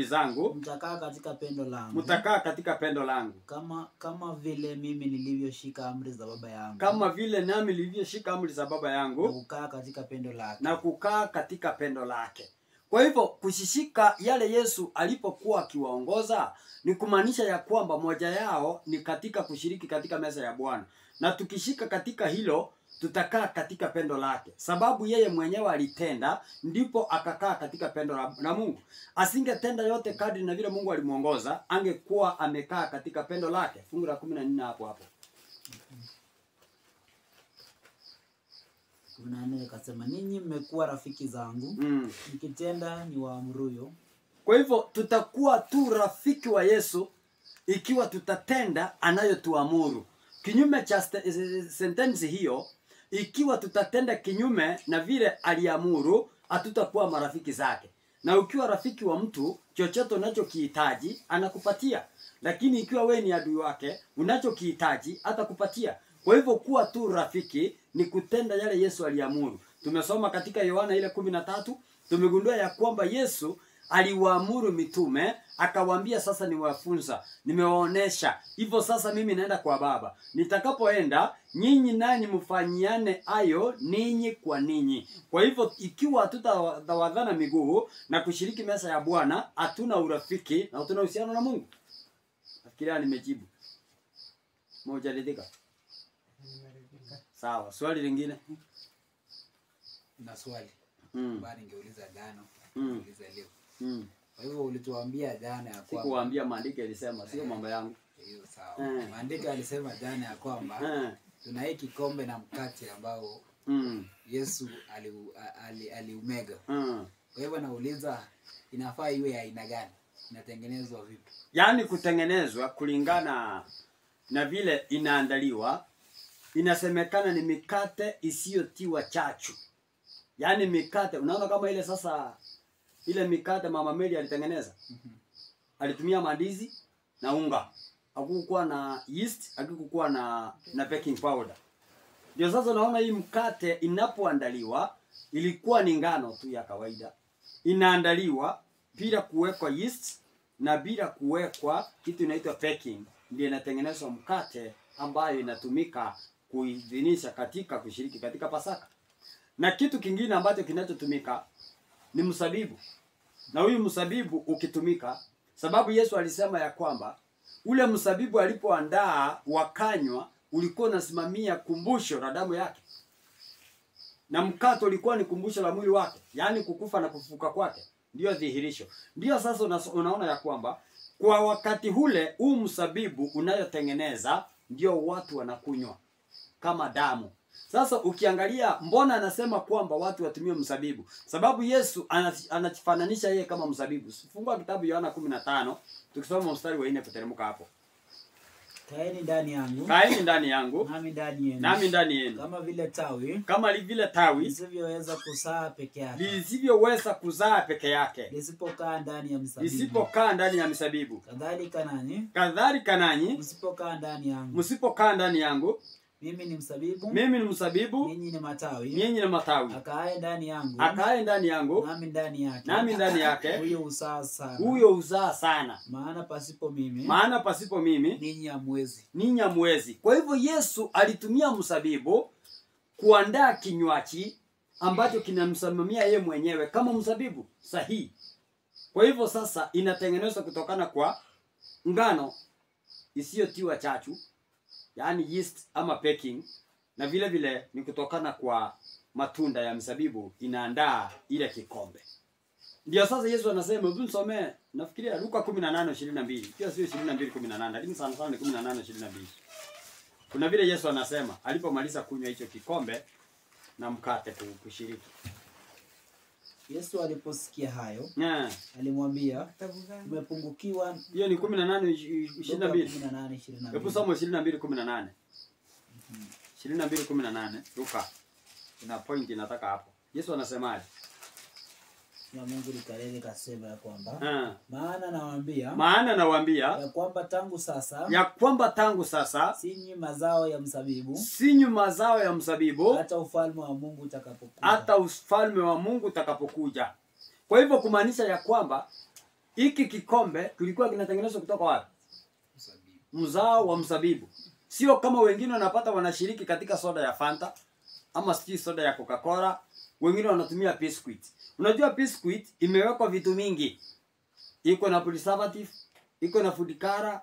zangu, mtakaa katika pendo langu. Kama vile mimi nilivyoshika amri za Baba yangu. Kama vile nami nilivyoshika amri za Baba yangu. Na kukaa katika pendo lake. Kwa hivyo kushishika yale Yesu alipokuwa akiwaongoza ni kumaanisha ya kwamba moja yao ni katika kushiriki katika meza ya Bwana. Na tukishika katika hilo tutakaa katika pendo lake. Sababu yeye mwenyewe alitenda, ndipo akakaa katika pendo la Mungu. Asingetenda yote kadri na vile Mungu alimuongoza, angekuwa amekaa katika pendo lake. Fungu la 14 hapo. 14 akasema, ninyi mmekuwa rafiki zangu, mkitenda ni waamuruyo. Kwa hivyo tutakuwa tu rafiki wa Yesu ikiwa tutatenda anayotuamuru. Kinyume cha sentensi hiyo, ikiwa tutatenda kinyume na vile aliamuru, hatutakuwa marafiki zake. Na ukiwa rafiki wa mtu, chochote unachokihitaji anakupatia. Lakini ikiwa wewe ni adui wake, unachokihitaji hatakupatia. Kwa hivyo kuwa tu rafiki ni kutenda yale Yesu aliamuru. tumesoma katika Yohana ile 13, tumegundua ya kwamba Yesu aliwaamuru mitume, akawaambia sasa niwafunza, nimewaonesha. Hivyo sasa mimi naenda kwa Baba. Nitakapoenda nyinyi nanyi mfanyiane hayo ninyi kwa ninyi. Kwa hivyo ikiwa hatutawadhana miguu na kushiriki meza ya Bwana, hatuna urafiki na hatuna uhusiano na Mungu. Nafikiria nimejibu. Moja lidika. Sawa, swali lingine? Na swali. Bali ningeuliza jana, ningeuliza leo. Kwa hivyo ulituambia jana ya kwamba sikuambia maandiko yalisema, sio mambo yangu. Hiyo sawa. Maandiko yalisema jana ya kwamba tuna hii kikombe na mkate ambao Yesu aliumega. Kwa hivyo nauliza inafaa iwe ya aina gani? Inatengenezwa vipi? Yaani kutengenezwa kulingana na vile inaandaliwa, inasemekana ni mikate isiyotiwa chachu. Yaani mikate, unaona kama ile sasa ile mikate Mama Mary alitengeneza. Alitumia mandizi na unga. Hakukuwa na yeast, hakukuwa na baking powder. Ndio sasa unaona hii mkate inapoandaliwa ilikuwa ni ngano tu ya kawaida. Inaandaliwa bila kuwekwa yeast na bila kuwekwa kitu inaitwa baking. Ndio inatengenezwa mkate ambayo inatumika kuidhinisha katika kushiriki katika Pasaka. Na kitu kingine ambacho kinachotumika ni mzabibu. Na huyu mzabibu ukitumika, sababu Yesu alisema ya kwamba ule mzabibu alipoandaa wakanywa ulikuwa unasimamia kumbusho la damu yake. Na mkate ulikuwa ni kumbusho la mwili wake, yaani kukufa na kufufuka kwake. Ndio dhihirisho. Ndio sasa unaona ya kwamba kwa wakati ule huu mzabibu unayotengeneza ndio watu wanakunywa kama damu. Sasa ukiangalia mbona anasema kwamba watu watumie mzabibu? Sababu Yesu anajifananisha yeye kama mzabibu. Fungua kitabu Yohana 15, tukisoma mstari wa 4 kuteremka hapo. Kaeni ndani yangu. Kaeni ndani yangu. Nami ndani yenu. Nami ndani yenu. Kama vile tawi. Kama vile tawi lisivyoweza kuzaa peke yake. Lisivyoweza kuzaa peke yake. Lisipokaa ndani ya mzabibu. Lisipokaa ndani ya mzabibu. Kadhalika nanyi. Kadhalika nanyi. Msipokaa ndani yangu. Msipokaa ndani yangu. Mimi ni mzabibu. Mimi ni mzabibu. Ninyi ni matawi. Ninyi ni matawi. Akaaye ndani yangu. Akaaye ndani yangu. Nami ndani yake. Nami ndani yake. Huyo uzaa sana. Huyo uzaa sana. Maana pasipo mimi. Maana pasipo mimi. Ninyi hamwezi. Ninyi hamwezi. Kwa hivyo Yesu alitumia mzabibu kuandaa kinywaji ambacho kinamsimamia yeye mwenyewe kama mzabibu sahihi. Kwa hivyo sasa inatengenezwa kutokana kwa ngano isiyotiwa chachu, yaani yeast ama baking, na vile vile ni kutokana kwa matunda ya mzabibu inaandaa ile kikombe. Ndio sasa Yesu anasema, hebu nisomee, nafikiria Luka 18:22. Pia sio 22:18, lakini sana sana ni 18:22. Kuna vile Yesu anasema alipomaliza kunywa hicho kikombe na mkate kushiriki. Yesu aliposikia hayo, alimwambia, umepungukiwa. Hiyo ni 18:22. 18:22. Hebu soma 22:18. 22:18 Luka. Ina point nataka hapo. Yesu anasemaje? Na Mungu likalele kasema ya kwamba maana nawaambia ya kwamba tangu sasa sinywi mazao ya mzabibu hata ufalme wa Mungu utakapokuja. Kwa hivyo kumaanisha ya kwamba hiki kikombe kilikuwa kinatengenezwa kutoka wapi? Mzao wa mzabibu. Sio kama wengine wanapata wanashiriki katika soda ya Fanta ama sijui soda ya Coca-Cola, wengine wanatumia biscuit. Unajua biscuit imewekwa vitu mingi. Iko na preservative, iko na food color,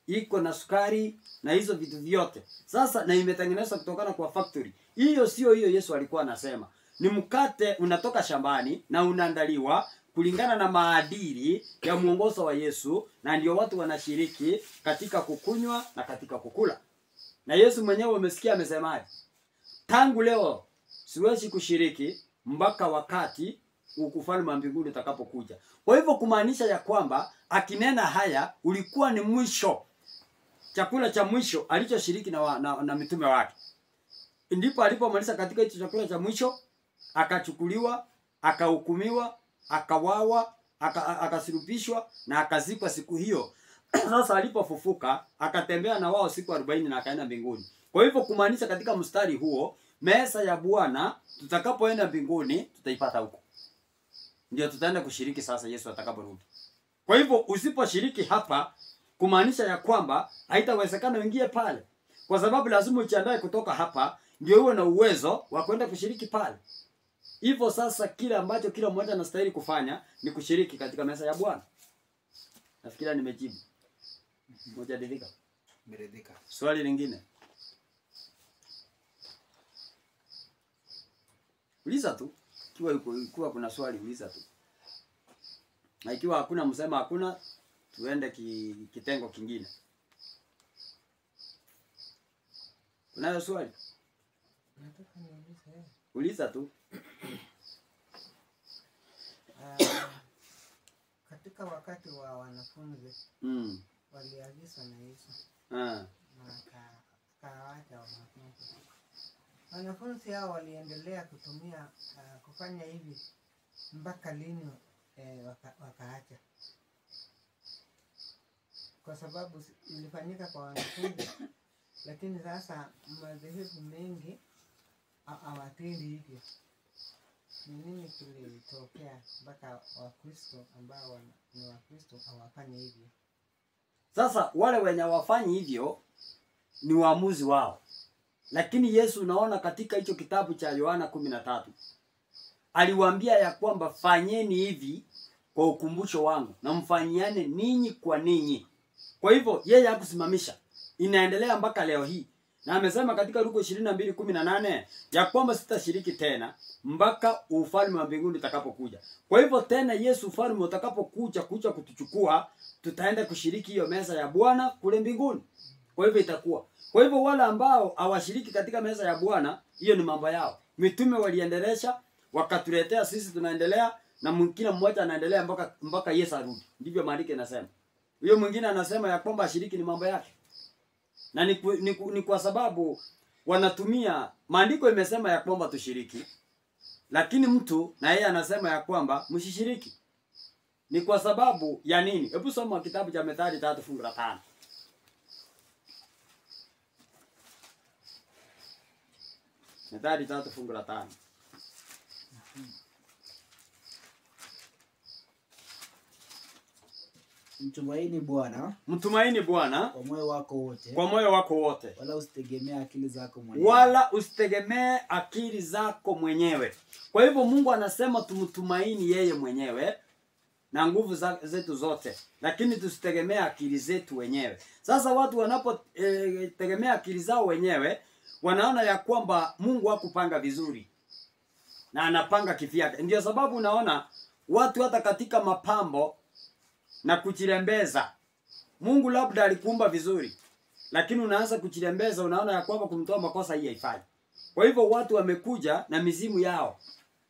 iko na sukari na hizo vitu vyote. Sasa na imetengenezwa kutokana kwa factory. Hiyo sio hiyo Yesu alikuwa anasema. Ni mkate unatoka shambani na unaandaliwa kulingana na maadili ya mwongozo wa Yesu, na ndio watu wanashiriki katika kukunywa na katika kukula. Na Yesu mwenyewe umesikia amesemaje? Tangu leo siwezi kushiriki mpaka wakati ufalme wa mbinguni utakapokuja. Kwa hivyo kumaanisha ya kwamba akinena haya ulikuwa ni mwisho, chakula cha mwisho alichoshiriki na mitume wake. Ndipo alipomaliza katika hicho chakula cha mwisho akachukuliwa, akahukumiwa, akawawa, akasulubishwa na akazikwa siku hiyo. Sasa alipofufuka akatembea na wao siku 40 na akaenda mbinguni. Kwa hivyo kumaanisha katika mstari huo meza ya Bwana tutakapoenda mbinguni tutaipata huko. Ndio tutaenda kushiriki sasa Yesu atakaporudi. Kwa hivyo usiposhiriki hapa kumaanisha ya kwamba haitawezekana uingie pale. Kwa sababu lazima ujiandae kutoka hapa ndio uwe na uwezo wa kwenda kushiriki pale. Hivyo sasa kile ambacho kila mmoja anastahili kufanya ni kushiriki katika meza ya Bwana. Nafikiri nimejibu. Moja dirika. Meredhika. Swali lingine. Uliza tu. Ikiwa kuna swali uliza tu. Na ikiwa hakuna msema hakuna, tuende kitengo kingine. Kunayo swali? Nataka niulize. Uliza tu. Katika wakati wa wanafunzi waliagizwa na Yesu na akawaacha wanafunzi. Wanafunzi hao waliendelea kutumia kufanya hivi mpaka lini wakaacha? Kwa sababu ilifanyika kwa wanafunzi, lakini sasa madhehebu mengi hawatendi hivyo. Ni nini kilitokea mpaka Wakristo ambao ni Wakristo hawafanye hivyo? Sasa wale wenye wafanyi hivyo ni waamuzi wao. Lakini Yesu unaona katika hicho kitabu cha Yohana 13 aliwaambia ya kwamba fanyeni hivi kwa ukumbusho wangu na mfanyiane ninyi kwa ninyi. Kwa hivyo yeye hakusimamisha. Inaendelea mpaka leo hii. Na amesema katika Luka 22:18 ya kwamba sitashiriki tena mpaka ufalme wa mbinguni utakapokuja. Kwa hivyo tena Yesu ufalme utakapokuja kutuchukua, tutaenda kushiriki hiyo meza ya Bwana kule mbinguni. Kwa hivyo itakuwa. Kwa hivyo wale ambao hawashiriki katika meza ya Bwana, hiyo ni mambo yao. Mitume waliendelesha, wakatuletea sisi tunaendelea na kila mmoja anaendelea mpaka Yesu arudi. Ndivyo maandiko yanasema. Huyo mwingine anasema ya kwamba ashiriki ni mambo yake. Na ni kwa sababu wanatumia maandiko imesema ya kwamba tushiriki. Lakini mtu na yeye anasema ya kwamba msishiriki. Ni kwa sababu ya nini? Hebu soma kitabu cha Methali 3:5. Methali 3:5. Mtumaini Bwana. Mtumaini Bwana kwa moyo wako wote. Kwa moyo wako wote. Wala usitegemee akili zako mwenyewe. Wala usitegemee akili zako mwenyewe. Kwa hivyo Mungu anasema tumtumaini yeye mwenyewe na nguvu zetu zote, lakini tusitegemee akili zetu wenyewe. Sasa watu wanapotegemea akili zao wenyewe, wanaona ya kwamba Mungu hakupanga vizuri na anapanga kivyake. Ndio sababu unaona watu hata katika mapambo na kuchirembeza, Mungu labda alikuumba vizuri, lakini unaanza kuchirembeza, unaona ya kwamba kumtoa makosa hii haifai. Kwa hivyo watu wamekuja na mizimu yao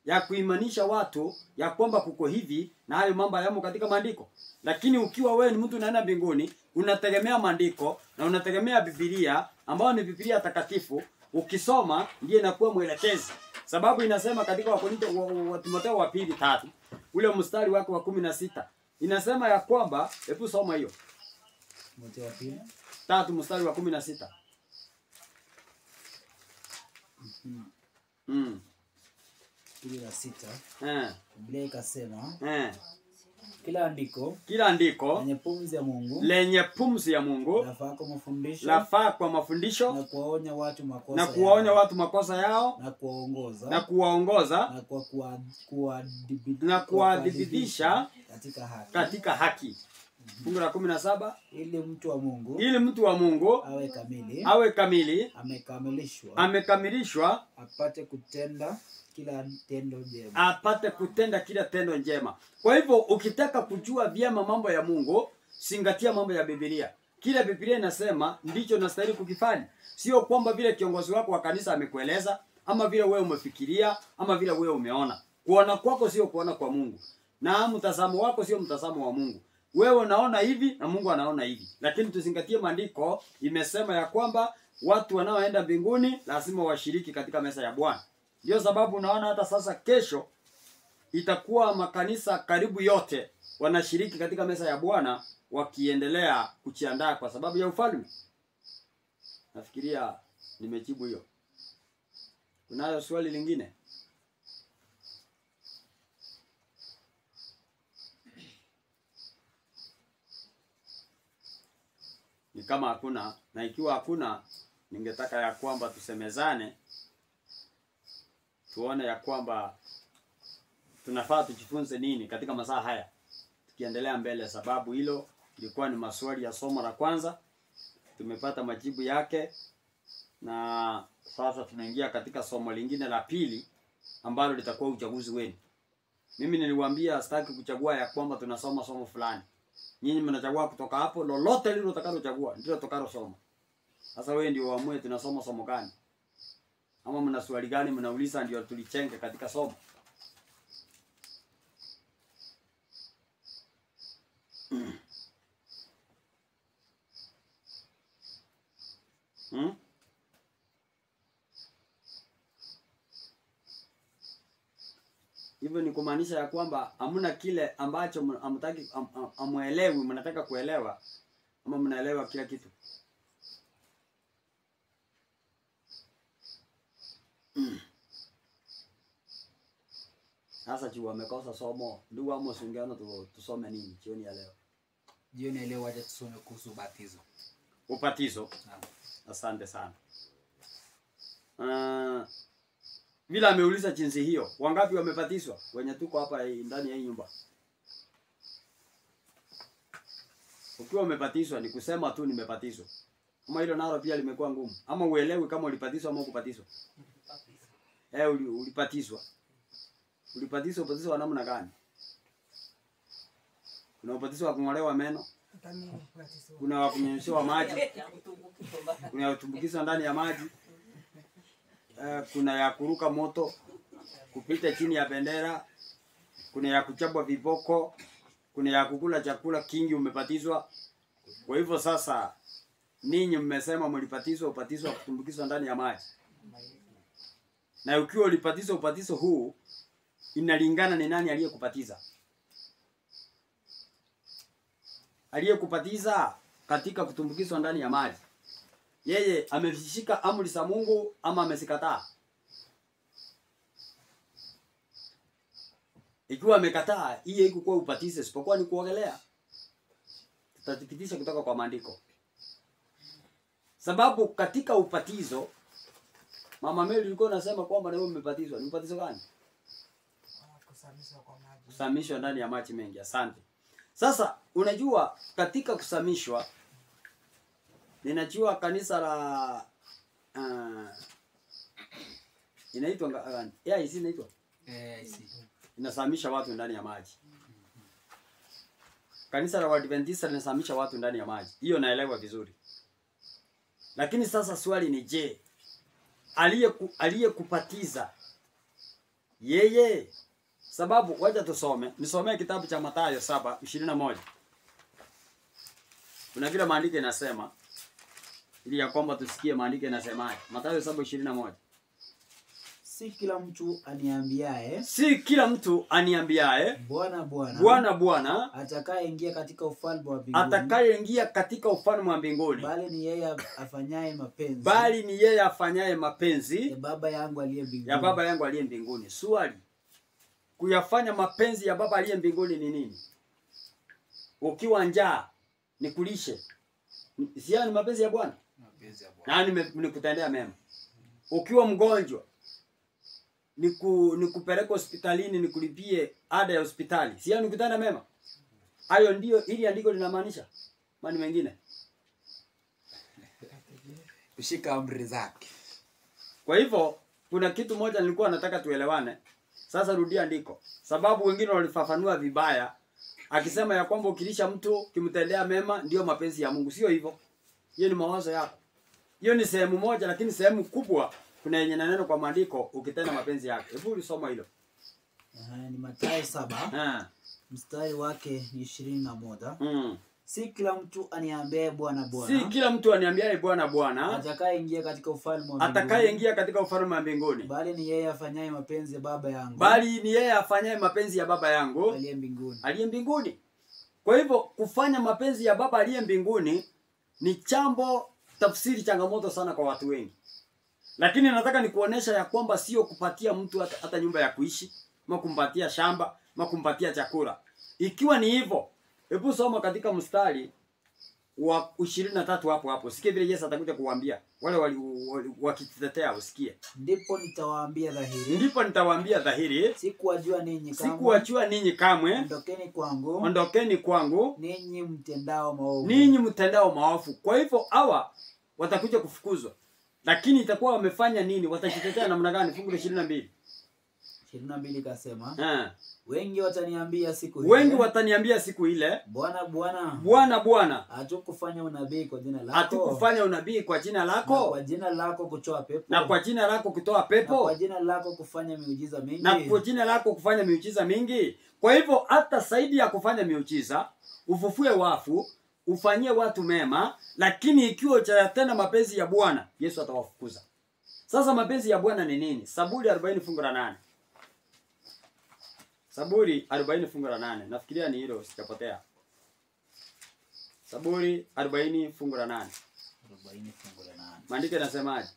ya kuimanisha watu ya kwamba kuko hivi, na hayo mambo yamo katika maandiko. Lakini ukiwa wewe ni mtu unaenda mbinguni, unategemea maandiko na unategemea Biblia ambayo ni Biblia takatifu, ukisoma ndiye inakuwa mwelekezi. Sababu inasema katika wa Timotheo wa 2:3 ule mstari wake wa 16 inasema ya kwamba, hebu soma hiyo. Timotheo wa 2:3 mstari wa 16. Kile la 6. Biblia ikasema kila andiko lenye pumzi ya Mungu lafaa kwa mafundisho na kuwaonya watu makosa yao na kuwaongoza na kuwadhibitisha katika haki. Fungu la 17, ili mtu wa Mungu awe kamili, amekamilishwa apate kutenda kila tendo njema. Kwa hivyo ukitaka kujua vyema mambo ya Mungu, zingatia mambo ya Biblia. Kile Biblia inasema ndicho unastahili kukifanya. Sio kwamba vile kiongozi wako wa kanisa amekueleza, ama vile wewe umefikiria, ama vile wewe umeona. Kuona kwako sio kuona kwa Mungu. Na mtazamo wako sio mtazamo wa Mungu. Wewe unaona hivi na Mungu anaona hivi. Lakini tuzingatie maandiko, imesema ya kwamba watu wanaoenda mbinguni lazima washiriki katika meza ya Bwana. Ndio sababu unaona hata sasa kesho itakuwa makanisa karibu yote wanashiriki katika meza ya Bwana wakiendelea kujiandaa kwa sababu ya ufalme. Nafikiria nimejibu hiyo. Unayo swali lingine? Ni kama hakuna, na ikiwa hakuna, ningetaka ya kwamba tusemezane, tuone ya kwamba tunafaa tujifunze nini katika masaa haya tukiendelea mbele, sababu hilo ilikuwa ni maswali ya somo la kwanza. Tumepata majibu yake, na sasa tunaingia katika somo lingine la pili ambalo litakuwa uchaguzi wenu. Mimi niliwaambia sitaki kuchagua ya kwamba tunasoma somo fulani. Nyinyi mnachagua kutoka hapo, lolote lile utakalochagua ndio utakalosoma. Sasa wewe ndio uamue tunasoma somo gani. Ama mna swali gani mnauliza ndio tulichenge katika somo. Hivyo ni kumaanisha ya kwamba hamna kile ambacho hamtaki amuelewi, mnataka kuelewa, ama mnaelewa kila kitu. Sasa juu wamekosa somo, ndugu amo sungeano tusome nini jioni ya leo? Jioni ya leo wacha tusome kuhusu ubatizo. Ubatizo. Asante sana. Vile ameuliza jinsi hiyo, wangapi wamebatizwa? Wenye tuko hapa ndani ya hii nyumba. Ukiwa umebatizwa ni kusema tu nimebatizwa. Ama hilo nalo pia limekuwa ngumu. Ama uelewi kama ulibatizwa ama hukubatizwa. Ulibatizwa. Ulibatizwa, ubatizo wa namna gani? Kuna ubatizo wa kung'olewa meno. Kuna wa kunyunyuziwa maji. Kuna ya kutumbukizwa ndani ya maji. Kuna ya kuruka moto, kupita chini ya bendera, kuna ya kuchapwa viboko, kuna ya kukula chakula kingi umebatizwa. Kwa hivyo sasa ninyi mmesema mlibatizwa ubatizo wa kutumbukizwa ndani ya maji. Na ukiwa ulibatizwa ubatizo huu inalingana ni nani aliyekubatiza. Aliyekubatiza katika kutumbukizwa ndani ya maji, yeye ameshika amri za Mungu ama amezikataa? Ikiwa amekataa, hii haikuwa ubatizo, isipokuwa ni kuogelea. Tutathibitisha kutoka kwa maandiko. Sababu katika ubatizo, Mama Mary alikuwa anasema kwamba leo umebatizwa. Ni ubatizo gani? Kusamishwa kwa maji. Kusamishwa ndani ya maji mengi. Asante. Sasa unajua katika kusamishwa, ninajua kanisa la inaitwa gani? AIC inaitwa? AIC. Inasamisha watu ndani ya maji. Kanisa la Waadventista linasamisha watu ndani ya maji. Hiyo naelewa vizuri. Lakini sasa swali ni je, aliyekubatiza yeye? Sababu wacha tusome. Nisomee kitabu cha Mathayo 7:21. Kuna vile maandiko inasema ili ya kwamba tusikie maandiko yanasemaje. Mathayo 7:21. Si kila mtu aniambiaye, Bwana Bwana, Bwana Bwana, atakayeingia katika ufalme wa mbinguni, bali ni yeye afanyaye mapenzi, ya Baba yangu aliye mbinguni. Swali, kuyafanya mapenzi ya Baba aliye mbinguni ni nini? Ukiwa njaa nikulishe. Sio ni mapenzi ya Bwana? Mapenzi ya Bwana. Na nikutendea mema. Ukiwa mgonjwa nikupeleka hospitalini nikulipie ada ya hospitali. Sio nikutenda mema? Hayo ndio ili andiko linamaanisha. Mani mengine. Kushika amri zake. Kwa hivyo kuna kitu moja nilikuwa nataka tuelewane. Sasa rudia andiko. Sababu wengine walifafanua vibaya akisema ya kwamba ukilisha mtu kimtendea mema ndio mapenzi ya Mungu. Sio hivyo. Hiyo ni mawazo yako. Hiyo ni sehemu moja, lakini sehemu kubwa kuna yenye neno kwa maandiko ukitenda mapenzi yake. Hebu ulisoma hilo. Ni Mathayo 7. Mstari wake ni 21. Si kila mtu aniambiaye Bwana Bwana. Si kila mtu aniambiaye Bwana Bwana atakayeingia katika ufalme wa mbinguni. Bali ni yeye afanyaye mapenzi ya Baba yangu. Aliye mbinguni. Kwa hivyo kufanya mapenzi ya Baba aliye mbinguni ni jambo tafsiri changamoto sana kwa watu wengi. Lakini nataka nikuonesha ya kwamba sio kupatia mtu hata nyumba ya kuishi, ama kumpatia shamba, ama kumpatia chakula. Ikiwa ni hivyo, hebu soma katika mstari wa 23 hapo. Sikia vile Yesu atakuja kuwaambia wale wakitetea usikie. Ndipo nitawaambia dhahiri. Ndipo nitawaambia dhahiri. Sikuwajua ninyi kamwe. Sikuwajua ninyi kamwe. Ondokeni kwangu. Ondokeni kwangu. Ninyi mtendao maovu. Ninyi mtendao maovu. Kwa hivyo hawa watakuja kufukuzwa. Lakini itakuwa wamefanya nini? Watajitetea namna gani? Fungu la 22. 22 kasema, wengi wataniambia siku ile. Wengi wataniambia siku ile, Bwana Bwana. Bwana Bwana. Hatukufanya unabii kwa jina lako. Hatukufanya unabii kwa jina lako. Na kwa jina lako kutoa pepo. Na kwa jina lako kutoa pepo. Na kwa jina lako kufanya miujiza mingi. Na kwa jina lako kufanya miujiza mingi. Kwa hivyo hata zaidi ya kufanya miujiza, ufufue wafu, ufanyie watu mema, lakini ikiwa utatenda mapenzi ya Bwana, Yesu atawafukuza. Sasa mapenzi ya Bwana ni nini? Zaburi 40 fungu la 8. Zaburi 40 fungu la 8. Nafikiria ni hilo sitapotea. Zaburi 40 fungu la 8. 40 fungu la 8. Maandiko yanasemaje?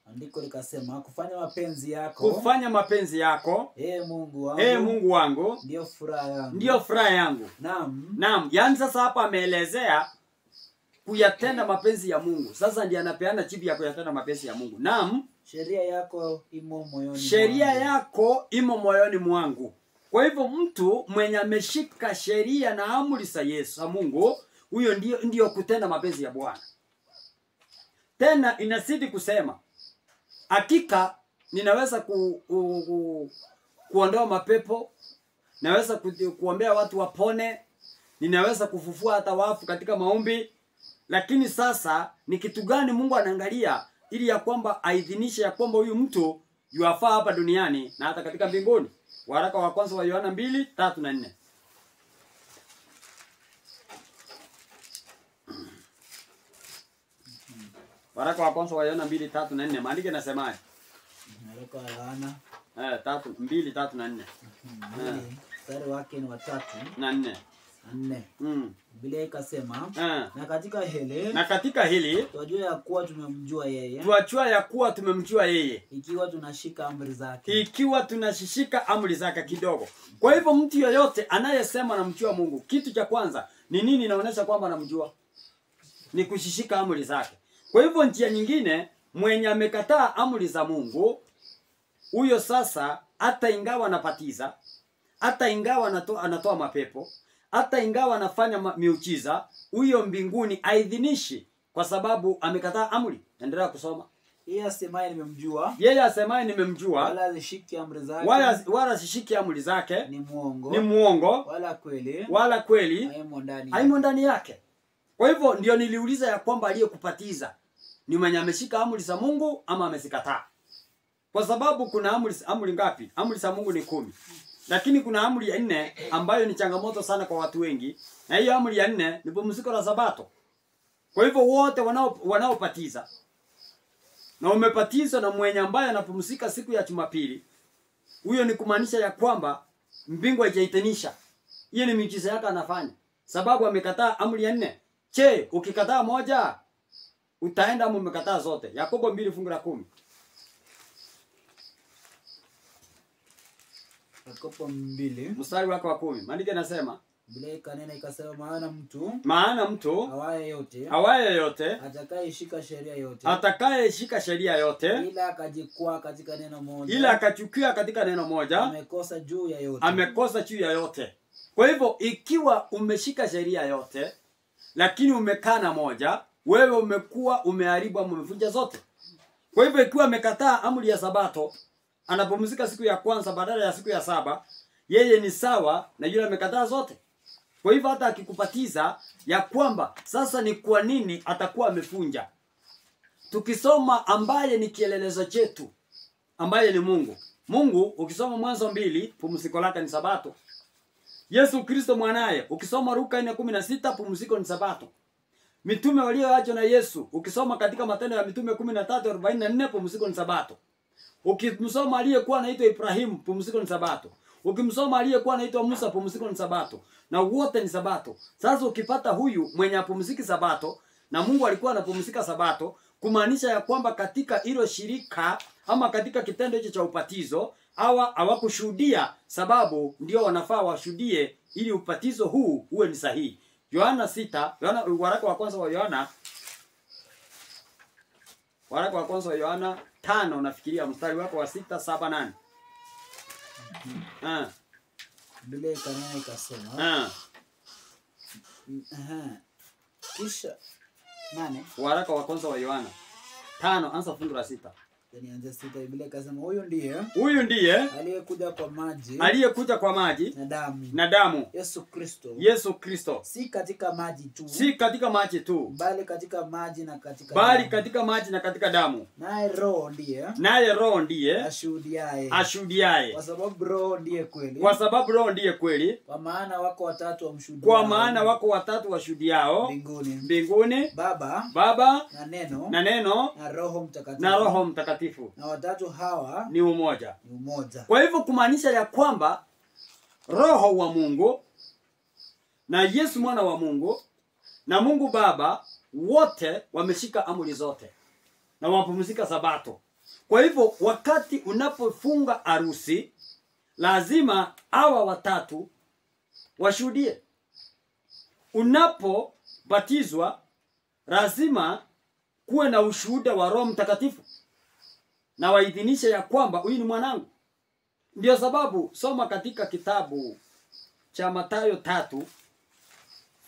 Andiko likasema, kufanya mapenzi yako. Kufanya mapenzi yako. Mungu wangu. Mungu wangu. Ndio furaha yangu. Ndio furaha yangu. Naam. Yaani sasa hapa ameelezea kuyatenda mapenzi ya Mungu. Sasa ndiye anapeana jibu ya kuyatenda mapenzi ya Mungu. Naam. Sheria yako imo moyoni. Sheria yako imo moyoni mwangu. Kwa hivyo mtu mwenye ameshika sheria na amri za Yesu Mungu, huyo ndio kutenda mapenzi ya Bwana. Tena inazidi kusema, hakika ninaweza kuondoa mapepo, naweza kuombea watu wapone, ninaweza kufufua hata wafu katika maombi. Lakini sasa ni kitu gani Mungu anaangalia ili ya kwamba aidhinishe ya kwamba huyu mtu yuafaa hapa duniani na hata katika mbinguni? Waraka wa kwanza wa Yohana 2:3 na 4. Waraka wa kwanza wa Yohana 2:3 na 4. Maandiko yanasemaje? Waraka wa Yohana 2:3 na 4. Mstari wake ni wa 3 na 4. 4. Biblia ikasema, na katika hili twajua ya kuwa tumemjua yeye. Twajua ya kuwa tumemjua yeye. Ikiwa tunashika amri zake. Ikiwa tunashika amri zake kidogo. Kwa hivyo mtu yoyote anayesema anamjua Mungu, kitu cha kwanza ni nini inaonyesha kwamba anamjua? Ni kushika amri zake. Kwa hivyo njia nyingine, mwenye amekataa amri za Mungu, huyo sasa hata ingawa anapatiza, hata ingawa anatoa mapepo, hata ingawa anafanya miujiza, huyo mbinguni aidhinishi kwa sababu amekataa amri. Endelea kusoma. Yeye asemaye nimemjua. Yeye asemaye nimemjua. Wala asishiki amri zake. Wala asishiki amri zake. Ni muongo. Ni muongo. Wala kweli. Haimo ndani yake. Kwa hivyo ndio niliuliza ya kwamba aliyekupatiza ni mwenye ameshika amri za Mungu ama amezikataa. Kwa sababu kuna amri ngapi? Amri za Mungu ni 10. Lakini kuna amri ya 4 ambayo ni changamoto sana kwa watu wengi. Na hiyo amri ya 4 ni pumziko la Sabato. Kwa hivyo wote wanaopatiza na umepatizwa na mwenye ambaye anapumzika siku ya Jumapili, huyo ni kumaanisha ya kwamba mbingu haijaitenisha. Hiyo ni miujiza yake anafanya. Sababu amekataa amri ya 4. Je, ukikataa moja utaenda ama umekataa zote? Yakobo 2 fungu la 10. Yakobo 2 mstari wake wa 10. Maandiko yanasema, Biblia ikanena ikasema, maana mtu awaye yote atakayeshika sheria yote ila akajikwaa katika neno moja, ila akachukia katika neno moja, amekosa juu ya yote. Kwa hivyo ikiwa umeshika sheria yote lakini umekana moja, wewe umekuwa umeharibu ama umevunja zote. Kwa hivyo ikiwa amekataa amri ya Sabato, anapumzika siku ya kwanza badala ya siku ya 7, yeye ni sawa na yule amekataa zote. Kwa hivyo hata akikupatiza ya kwamba sasa ni kwa nini atakuwa amefunja. Tukisoma ambaye ni kielelezo chetu, ambaye ni Mungu. Mungu ukisoma Mwanzo 2, pumziko lake ni Sabato. Yesu Kristo mwanaye, ukisoma Luka 4:16, pumziko ni Sabato. Mitume walioachwa na Yesu, ukisoma katika Matendo ya Mitume 13:44, pumziko ni Sabato. Ukimsoma aliyekuwa anaitwa Ibrahimu, pumziko ni Sabato. Ukimsoma aliyekuwa anaitwa Musa, pumziko ni Sabato. Na wote ni Sabato. Sasa ukipata huyu mwenye apumziki Sabato na Mungu alikuwa anapumzika Sabato, kumaanisha ya kwamba katika hilo shirika ama katika kitendo hicho cha ubatizo hawakushuhudia, sababu ndio wanafaa washuhudie ili ubatizo huu uwe ni sahihi. Yohana 6, waraka wa kwanza wa Yohana, waraka wa kwanza wa Yohana 5, nafikiria mstari wako wa 6, 7, 8. Biblia kanena ikasema kisha nane, waraka wa kwanza wa Yohana 5 anza fungu la 6. Nianze 6. Biblia ikasema huyu ndiye aliyekuja kwa maji na damu, Yesu Kristo, si katika maji tu bali katika maji na katika damu. Naye roho ndiye ashuhudiaye, kwa sababu roho ndiye kweli, kwa maana wako watatu washuhudiao mbinguni, Baba na Neno na Roho Mtakatifu. Na watatu hawa ni umoja. Kwa hivyo kumaanisha ya kwamba Roho wa Mungu na Yesu mwana wa Mungu na Mungu Baba wote wameshika amri zote na wapumzika Sabato. Kwa hivyo wakati unapofunga harusi lazima hawa watatu washuhudie. Unapobatizwa lazima kuwe na ushuhuda wa Roho Mtakatifu na waidhinishe ya kwamba huyu ni mwanangu. Ndio sababu soma katika kitabu cha Mathayo 3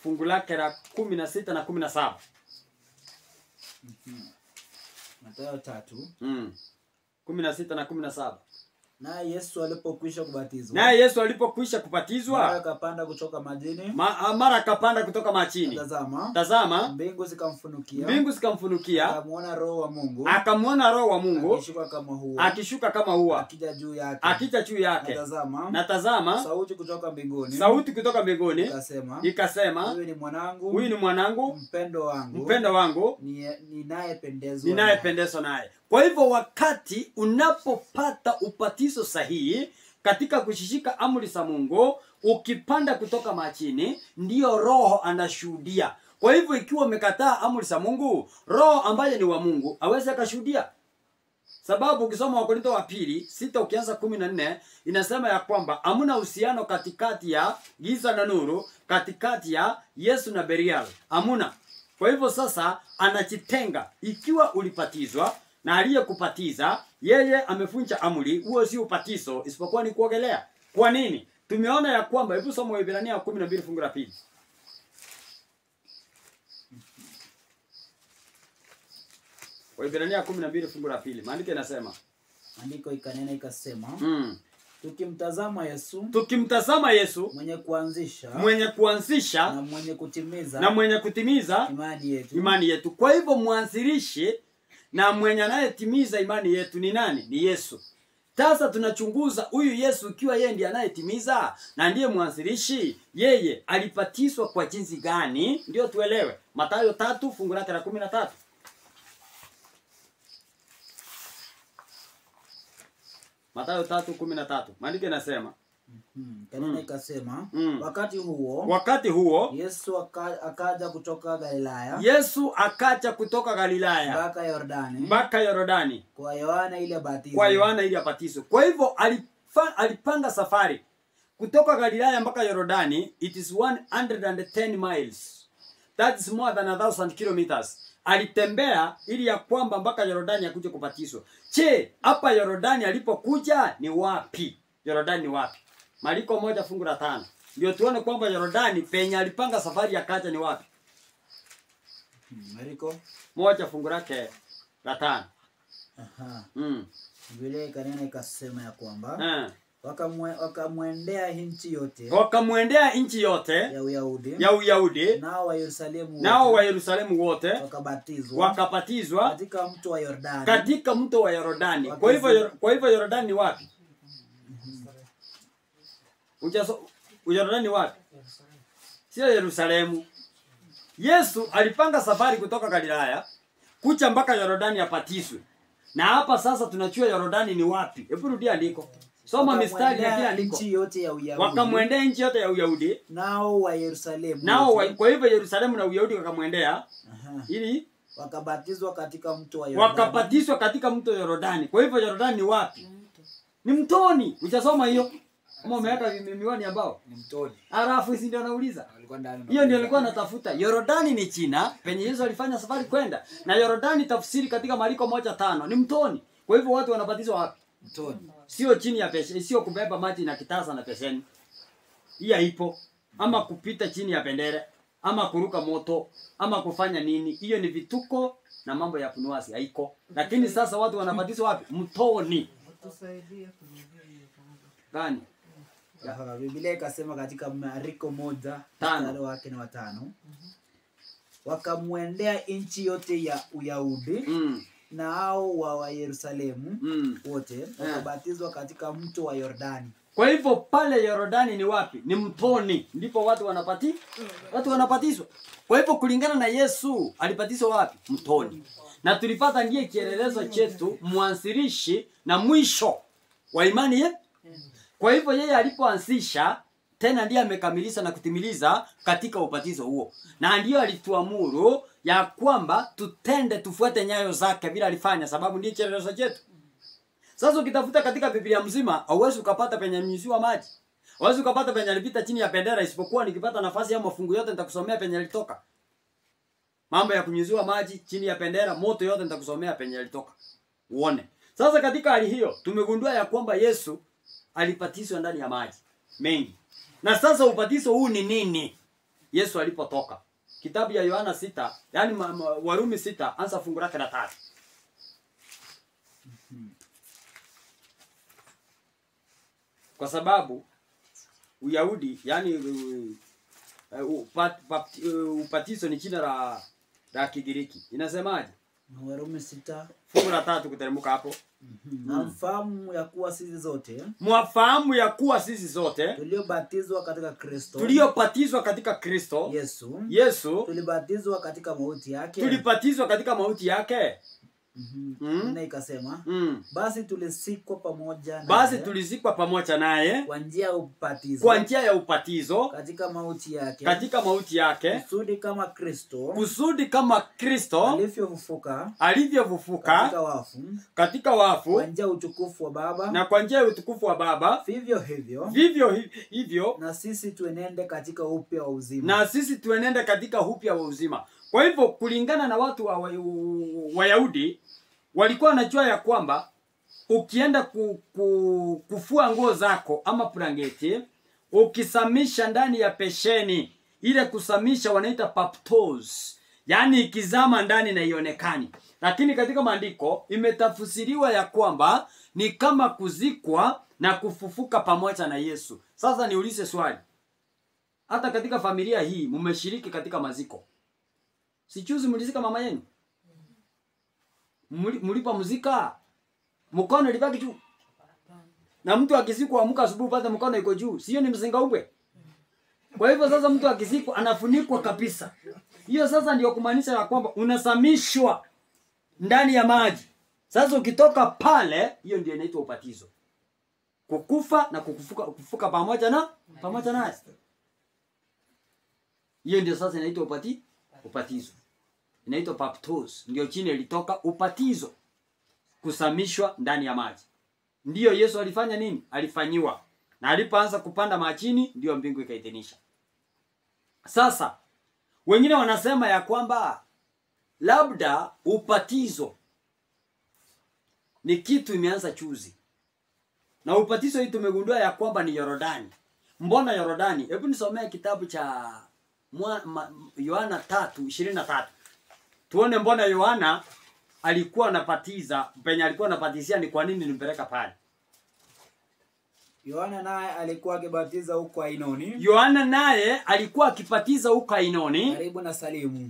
fungu lake la 16 na 17. Mathayo 3 16 na 17. Naye Yesu alipokwisha kubatizwa, mara akapanda kutoka majini, mara akapanda kutoka majini. Tazama, mbingu zikamfunukia, akamwona Roho wa Mungu, akishuka kama hua, akija juu yake. Na tazama, sauti kutoka mbinguni, ikasema, huyu ni mwanangu mpendo wangu, ninayependezwa naye. Kwa hivyo wakati unapopata upatizo sahihi katika kushishika amri za Mungu, ukipanda kutoka majini, ndio Roho anashuhudia. Kwa hivyo ikiwa umekataa amri za Mungu, Roho ambaye ni wa Mungu aweze akashuhudia. Sababu ukisoma Wakorintho wa 2:6 ukianza 14 inasema ya kwamba hamna uhusiano katikati ya giza na nuru, katikati ya Yesu na Belial. Hamna. Kwa hivyo sasa anajitenga. Ikiwa ulipatizwa na aliyekupatiza yeye amefunja amri, huo si upatizo isipokuwa ni kuogelea. Kwa nini? Tumeona ya kwamba, hebu soma Waebrania 12 fungu la 2. Waebrania 12 fungu la 2. Maandiko yanasema, andiko ikanena ikasema, tukimtazama Yesu mwenye kuanzisha na mwenye kutimiza imani yetu. Kwa hivyo mwanzilishi na mwenye anayetimiza imani yetu ni nani? Ni Yesu. Sasa tunachunguza huyu Yesu, ikiwa yeye ndiye anayetimiza na ndiye mwanzilishi, yeye alibatizwa kwa jinsi gani? Ndio tuelewe. Mathayo 3 fungu lake la 13. Mathayo 3:13. Maandiko yanasema, kanena ikasema, wakati huo Yesu akaja kutoka Galilaya, mpaka Yordani kwa Yohana ili abatizwe. Kwa hivyo alipanga safari kutoka Galilaya mpaka Yordani. It is 110 miles. That is more than 1,000 kilometers. Alitembea ili ya kwamba mpaka Yordani akuje kubatizwa. Hapa Yordani alipokuja ni wapi? Yordani ni wapi? Mariko 1 fungu la 5. Ndio tuone kwamba Yordani penye alipanga safari akaja ni wapi? Mariko 1 fungu lake la 5. Vile kanena ikasema ya kwamba wakamwendea nchi yote ya Uyahudi, nao wa Yerusalemu wote wakabatizwa katika mto wa Yordani. Kwa hivyo Yordani ni wapi? Yordani ni wapi? Sio Yerusalemu. Yesu alipanga safari kutoka Galilaya kuja mpaka Yordani abatizwe. Na hapa sasa tunachua Yordani ni wapi? Hebu rudia andiko. Soma mistari ya kila andiko. Wakamwendea nchi yote ya Uyahudi, nao wa Yerusalemu. Kwa hivyo Yerusalemu na Uyahudi wakamwendea ili wakabatizwa katika mto wa Yordani. Wakabatizwa katika mto Yordani. Kwa hivyo Yordani ni wapi? Ni mtoni. Uchasoma hiyo? Kama umeweka miwani ambao Ni mtoni. Alafu hizi ndio nauliza. Walikuwa ndani. Hiyo ndio nilikuwa natafuta. Yordani ni China, penye Yesu alifanya safari kwenda. Na Yordani tafsiri katika Marko 1:5 ni mtoni. Kwa hivyo watu wanabatizwa wapi? Mtoni. Sio chini ya pesheni, sio kubeba maji na kitasa na pesheni. Hiyo ipo. Ama kupita chini ya bendera, ama kuruka moto, ama kufanya nini? Hiyo ni vituko na mambo ya kunuasi haiko. Lakini sasa watu wanabatizwa wapi? Mtoni. Tusaidie kurudia hiyo kwanza. Gani? Biblia ikasema katika Marko 1 Tano. mstari wake ni wa 5. Wakamwendea nchi yote ya Uyahudi na hao wa Yerusalemu wote wakabatizwa katika mto wa Yordani. Kwa hivyo pale Yordani ni wapi? Ni mtoni. Ndipo watu wanabatizwa. Kwa hivyo kulingana na Yesu alibatizwa wapi? Mtoni. Na tulipata ndiye kielelezo chetu, mwanzilishi na mwisho wa imani yetu. Kwa hivyo yeye alipoanzisha tena ndiye amekamilisha na kutimiliza katika ubatizo huo. Na ndiyo alituamuru ya kwamba tufuate nyayo zake bila alifanya, sababu ndiye kielelezo chetu. Sasa ukitafuta katika Biblia mzima, hauwezi ukapata penye nyunyuziwa maji. Hauwezi ukapata penye alipita chini ya bendera, isipokuwa nikipata nafasi ya mafungu yote nitakusomea penye alitoka. Mambo ya kunyunyuziwa maji chini ya bendera, moto yote nitakusomea penye alitoka. Uone. Sasa katika hali hiyo tumegundua ya kwamba Yesu alibatizwa ndani ya maji mengi. Na sasa ubatizo huu ni nini? Yesu alipotoka. Kitabu ya Yohana 6, yani Warumi 6, anza fungu lake la 3. Kwa sababu Uyahudi, yani ubatizo ni jina la Kigiriki. Inasemaje? Warumi 6 fungu la 3 kuteremka hapo. Mwafahamu ya kuwa sisi zote tuliobatizwa katika Kristo Yesu tulibatizwa katika mauti yake. Na ikasema basi tulisikwa pamoja naye kwa njia ya ubatizo katika mauti yake kusudi kama Kristo alivyofufuka katika wafu kwa njia ya utukufu wa Baba vivyo hivyo na sisi tuenende katika upya wa uzima. Kwa hivyo kulingana na watu wa Wayahudi walikuwa wanajua ya kwamba ukienda kufua nguo zako ama blanketi, ukisamisha ndani ya pesheni, ile kusamisha wanaita baptos, yani ikizama ndani na ionekani. Lakini katika maandiko imetafsiriwa ya kwamba ni kama kuzikwa na kufufuka pamoja na Yesu. Sasa niulize swali. Hata katika familia hii mmeshiriki katika maziko. Sichuzi mlizika mama yenu? Mlipa muzika? Mkono libaki juu. Na mtu akizikwa amka asubuhi pata mkono iko juu. Sio ni mzinga ubwe? Kwa hivyo sasa mtu akizikwa anafunikwa kabisa. Hiyo sasa ndio kumaanisha ya kwamba unasamishwa ndani ya maji. Sasa ukitoka pale, hiyo ndio inaitwa ubatizo. Kukufa na kufufuka pamoja naye. Hiyo ndio sasa inaitwa ubatizo. Inaitwa baptos. Ndio chini ilitoka ubatizo. Kusamishwa ndani ya maji. Ndiyo Yesu alifanya nini? Alifanyiwa. Na alipoanza kupanda majini ndio mbingu ikaidhinisha. Sasa wengine wanasema ya kwamba labda ubatizo ni kitu imeanza chuzi. Na ubatizo hii tumegundua ya kwamba ni Yordani. Mbona Yordani? Hebu nisomee kitabu cha Yohana 3:23. Tuone mbona Yohana alikuwa anabatiza, penye alikuwa anabatizia ni kwa nini nimpeleka pale. Yohana naye alikuwa akibatiza huko Ainoni.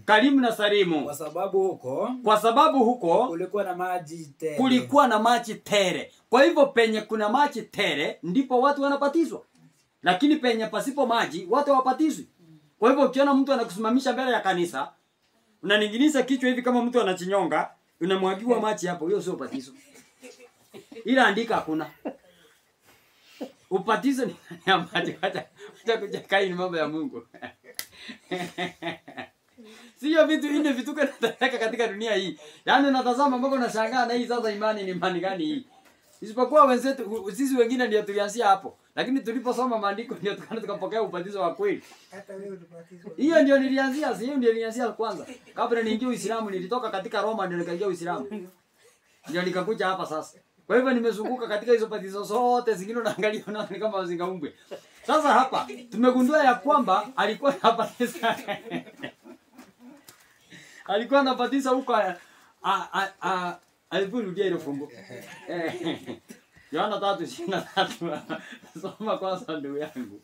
Karibu na Salimu. Kwa sababu huko kulikuwa na maji tele. Kwa hivyo penye kuna maji tele ndipo watu wanabatizwa. Lakini penye pasipo maji watu hawabatizwi. Kwa hivyo ukiona mtu anakusimamisha mbele ya kanisa, unaninginiza kichwa hivi kama mtu anachinyonga, unamwagiwa maji hapo, hiyo sio ubatizo. Ila andika hakuna. Ubatizo ni ya maji. Acha kujakai ni mambo ya Mungu. Sio vitu vinne vituko nataka katika dunia hii. Yaani unatazama mpaka unashangaa na hii sasa imani ni imani gani hii? Isipokuwa wenzetu sisi wengine ndio tulianzia hapo. Lakini tuliposoma maandiko ndio tukapokea ubatizo wa kweli. Hata wewe ulibatizwa. Hiyo ndio nilianzia, hiyo ndio nilianzia kwanza. Kabla niingie Uislamu nilitoka katika Roma ndio nikaingia Uislamu. Ndio nikakuja hapa sasa. Kwa hivyo nimezunguka katika hizo batizo zote, zingine unaangalia unaona ni kama zingaumbwe. Sasa hapa tumegundua ya kwamba alikuwa anabatiza alikuwa anabatiza huko aliporudia ile fungu. Yohana 3:23. Soma kwanza ndugu yangu.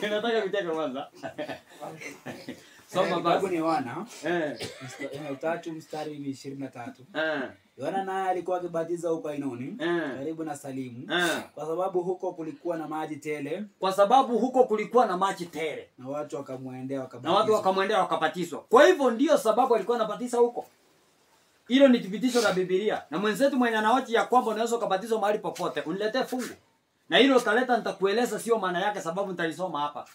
Nataka kucheka kwanza. Soma basi ni Yohana. 3:23. Yohana naye alikuwa akibatiza huko Ainoni, karibu na Salimu, kwa sababu huko kulikuwa na maji tele. Kwa sababu huko kulikuwa na maji tele. Na watu wakamwendea wakabatizwa. Na watu wakamwendea wakabatizwa. Kwa hivyo ndio sababu alikuwa anabatiza huko. Hilo ni thibitisho la Biblia. Na mwenzetu mwenye anaoji ya kwamba unaweza kubatizwa mahali popote, uniletee fungu. Na hilo utaleta nitakueleza sio maana yake sababu nitalisoma hapa.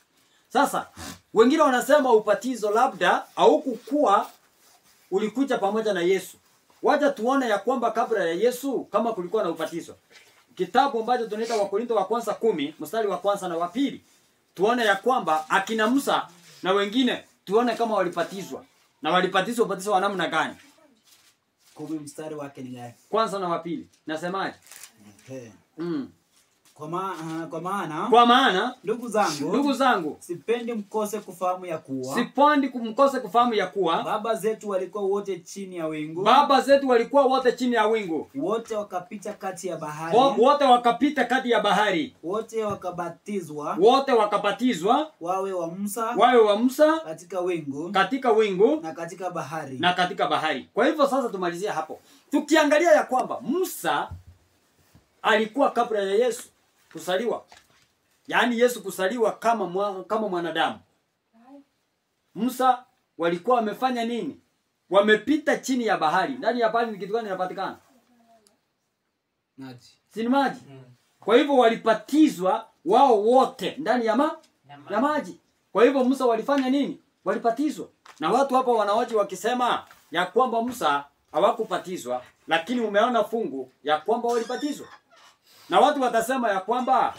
Sasa wengine wanasema ubatizo labda au kukua ulikuja pamoja na Yesu. Wacha tuone ya kwamba kabla ya Yesu kama kulikuwa na ubatizo. Kitabu ambacho tunaita Wakorintho wa kwanza 10 mstari wa kwanza na wa pili. Tuone ya kwamba akina Musa na wengine tuone kama walibatizwa. Na walibatizwa ubatizo wa namna gani? 10 mstari wake ni gani? Kwanza na wa pili. Nasemaje? Okay. Kwa maana ndugu zangu sipendi mkose kufahamu ya kuwa baba zetu walikuwa wote chini ya wingu, wote wakapita kati ya bahari, wote wakabatizwa wawe wa Musa katika wingu na katika bahari. Kwa hivyo sasa tumalizia hapo tukiangalia ya kwamba Musa alikuwa kabla ya Yesu kusaliwa. Yaani Yesu kusaliwa kama mwanadamu. Musa walikuwa wamefanya nini? Wamepita chini ya bahari. Ndani ya bahari ni kitu gani kinapatikana? Maji. Si ni maji? Kwa hivyo walibatizwa wao wote ndani ya maji. Kwa hivyo Musa walifanya nini? Walibatizwa. Na watu hapa wanaoji wakisema ya kwamba Musa hawakubatizwa, lakini umeona fungu ya kwamba walibatizwa. Na watu watasema ya kwamba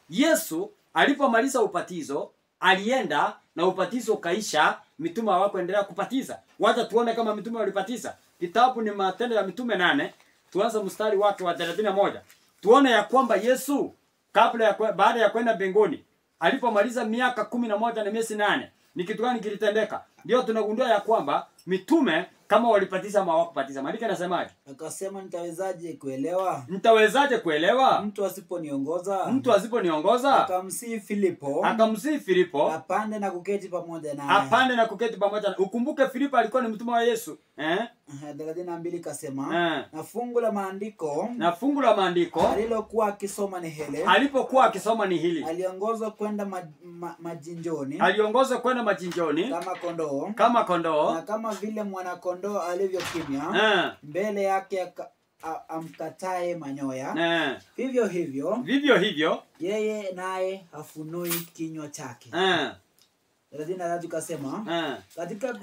Yesu alipomaliza ubatizo alienda na ubatizo kaisha, mitume hawakuendelea kupatiza. Wacha tuone kama mitume walibatiza. Kitabu ni Matendo ya Mitume 8, tuanze mstari wake wa 31. Tuone ya kwamba Yesu baada ya kwenda mbinguni alipomaliza miaka 11 na miezi 8, ni kitu gani kilitendeka? Ndio tunagundua ya kwamba mitume kama walibatiza ama hawakubatiza. Maandiko yanasemaje? Akasema nitawezaje kuelewa? Mtu asiponiongoza. Akamsihi Filipo. Apande na kuketi pamoja naye. Ukumbuke Filipo alikuwa ni mtume wa Yesu. 32 kasema, na fungu la maandiko alilokuwa akisoma ni hili. Aliongozwa kwenda machinjoni kama kondoo, na kama vile mwana kondoo alivyokimya mbele yake amkatae manyoya, vivyo hivyo yeye naye hafunui kinywa chake. 33 kasema, katika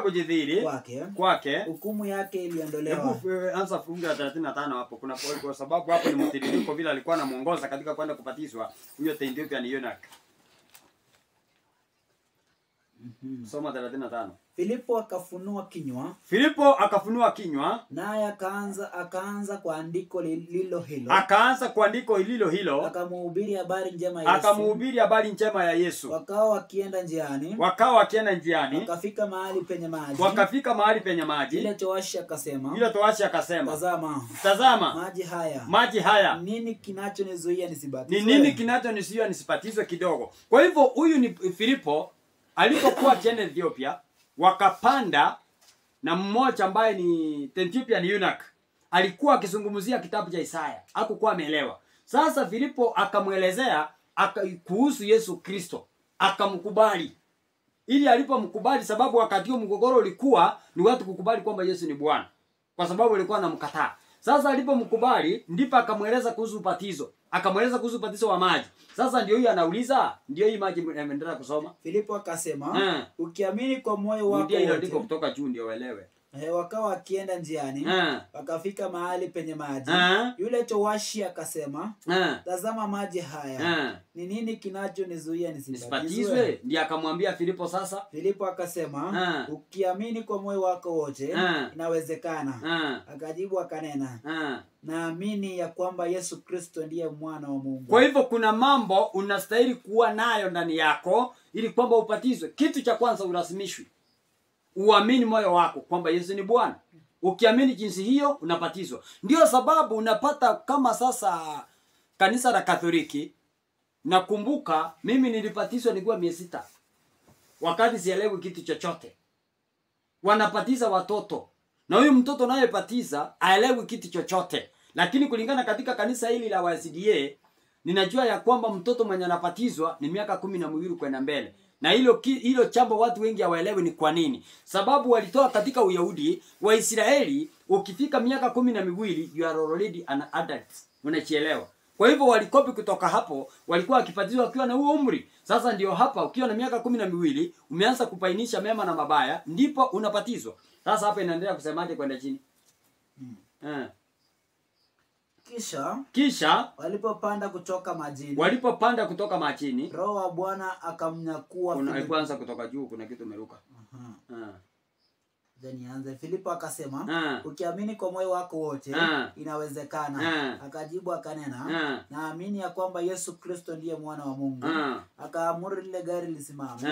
kujidhili kwake hukumu yake iliondolewa. Anza fungu la 35 hapo. Kwa sababu hapo ni mtiririko vile alikuwa anamuongoza katika kwenda kubatizwa huyo Ethiopia ni Yonak. Soma 35. Filipo akafunua kinywa, naye akaanza kwa andiko lilo hilo. Akamhubiri habari njema ya Yesu. Wakawa wakienda njiani. Wakafika mahali penye maji. Ile towashi akasema, tazama maji haya. Nini kinachonizuia nisibatizwe? Kidogo. Kwa hivyo huyu ni Filipo alipokuwa akienda Ethiopia, wakapanda na mmoja ambaye ni Ethiopia ni Yonak. Alikuwa akizungumzia kitabu cha Isaya. Hakukuwa ameelewa. Sasa Filipo akamuelezea kuhusu Yesu Kristo. Akamkubali. Ili alipomkubali, sababu wakati huo mgogoro ulikuwa ni watu kukubali kwamba Yesu ni Bwana. Kwa sababu walikuwa wanamkataa. Sasa alipomkubali ndipo akamweleza kuhusu ubatizo. Akamweleza kuhusu ubatizo wa maji. Sasa ndio huyu anauliza, ndio hii maji ameendelea kusoma. Filipo akasema, ukiamini kwa moyo wako ndio ile wote. ndiko kutoka juu ndio uelewe. Wakawa wakienda njiani, wakafika mahali penye maji. Yule towashi akasema, tazama maji haya. Ni nini kinachonizuia nisibatizwe? Ndiye akamwambia Filipo sasa. Filipo akasema, ukiamini kwa moyo wako wote, inawezekana. Akajibu akanena, naamini ya kwamba Yesu Kristo ndiye mwana wa Mungu. Kwa hivyo kuna mambo unastahili kuwa nayo ndani yako ili kwamba upatizwe. Kitu cha kwanza urasimishwe. Uamini moyo wako kwamba Yesu ni Bwana. Ukiamini jinsi hiyo unapatizwa. Ndio sababu unapata kama sasa kanisa la Katoliki, nakumbuka mimi nilipatizwa nikiwa miezi 6. Wakati sielewi kitu chochote. Wanapatiza watoto. Na huyu mtoto anayepatiza haelewi kitu chochote. Lakini kulingana katika kanisa hili la WCDA, ninajua ya kwamba mtoto mwenye anapatizwa ni miaka 12 kwenda mbele. Na hilo jambo watu wengi hawaelewi ni kwa nini. Sababu walitoa katika Uyahudi wa Israeli, ukifika miaka 12 you are already an adult. Unachielewa. Kwa hivyo walikopi kutoka hapo, walikuwa wakipatizwa wakiwa na huo umri. Sasa ndio hapa ukiwa na miaka 12 umeanza kupainisha mema na mabaya, ndipo unapatizwa. Sasa hapa inaendelea kusemaje kwenda chini? Kisha walipopanda kutoka majini, Roho wa Bwana akamnyakua Filipo. Kwanza kutoka juu kuna kitu umeruka. Filipo akasema, ukiamini kwa moyo wako wote, inawezekana. Akajibu akanena, naamini ya kwamba Yesu Kristo ndiye mwana wa Mungu. Akaamuru lile gari lisimame.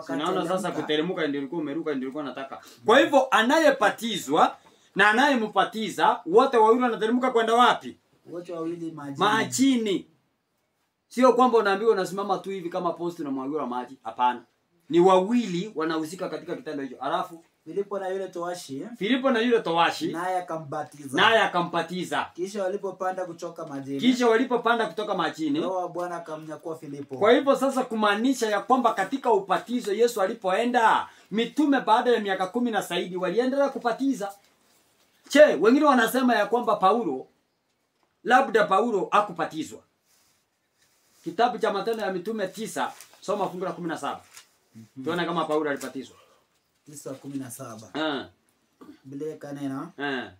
Unaona sasa kuteremka ndio ulikuwa umeruka, ndio ulikuwa nataka. Kwa hivyo anayepatizwa na anayempatiza wote wawili wanateremka kwenda wapi? Wote wawili majini. Sio kwamba unaambiwa unasimama tu hivi kama posti na mwagiro wa maji. Hapana. Ni wawili wanahusika katika kitendo hicho. Alafu Filipo na yule towashi naye akampatiza. Kisha walipopanda kutoka majini, Roho wa Bwana akamnyakua Filipo. Kwa hivyo sasa kumaanisha ya kwamba katika upatizo Yesu alipoenda, mitume baada ya miaka 10 na zaidi waliendelea kupatiza. Wengine wanasema ya kwamba labda Paulo hakupatizwa. Kitabu cha Matendo ya Mitume 9, soma fungu la 17. Tuone kama Paulo alipatizwa. 9:17. Biblia kanena.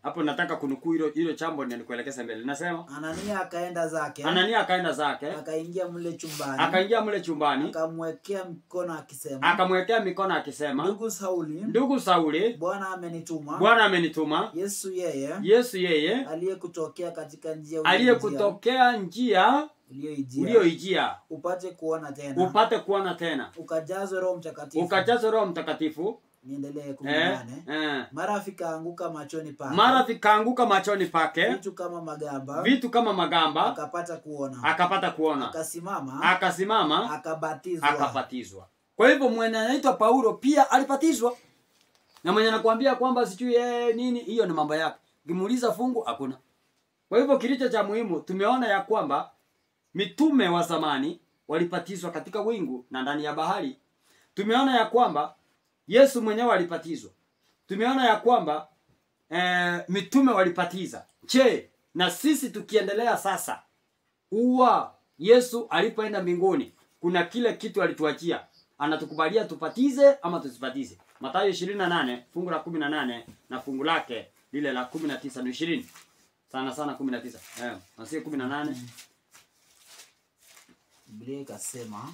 Hapo nataka kunukuu hilo chambo ndio nikuelekeza mbele. Nasema Anania akaenda zake. Akaingia mle chumbani. Akamwekea mikono akisema. Ndugu Sauli. Bwana amenituma. Yesu yeye. Aliyekutokea katika njia ulioijia. Upate kuona tena. Ukajazwe Roho Mtakatifu. Niendelee 18. Mara vikaanguka machoni pake. Vitu kama magamba. Akapata kuona. Akasimama. Akabatizwa. Kwa hivyo mwenye anaitwa Paulo pia alipatizwa. Na mwenye anakuambia kwamba sijui nini, hiyo ni mambo yake. Ukimuuliza fungu hakuna. Kwa hivyo kilicho cha muhimu tumeona ya kwamba mitume wa zamani walipatizwa katika wingu na ndani ya bahari. Tumeona ya kwamba Yesu mwenyewe alipatizwa. Tumeona ya kwamba mitume walipatiza. Na sisi tukiendelea sasa, Yesu alipoenda mbinguni, kuna kile kitu alituachia. Anatukubalia tupatize ama tusipatize. Mathayo 28 fungu la 18 na fungu lake lile la 19 na 20. Sana 19. Nasio 18. Biblia ikasema.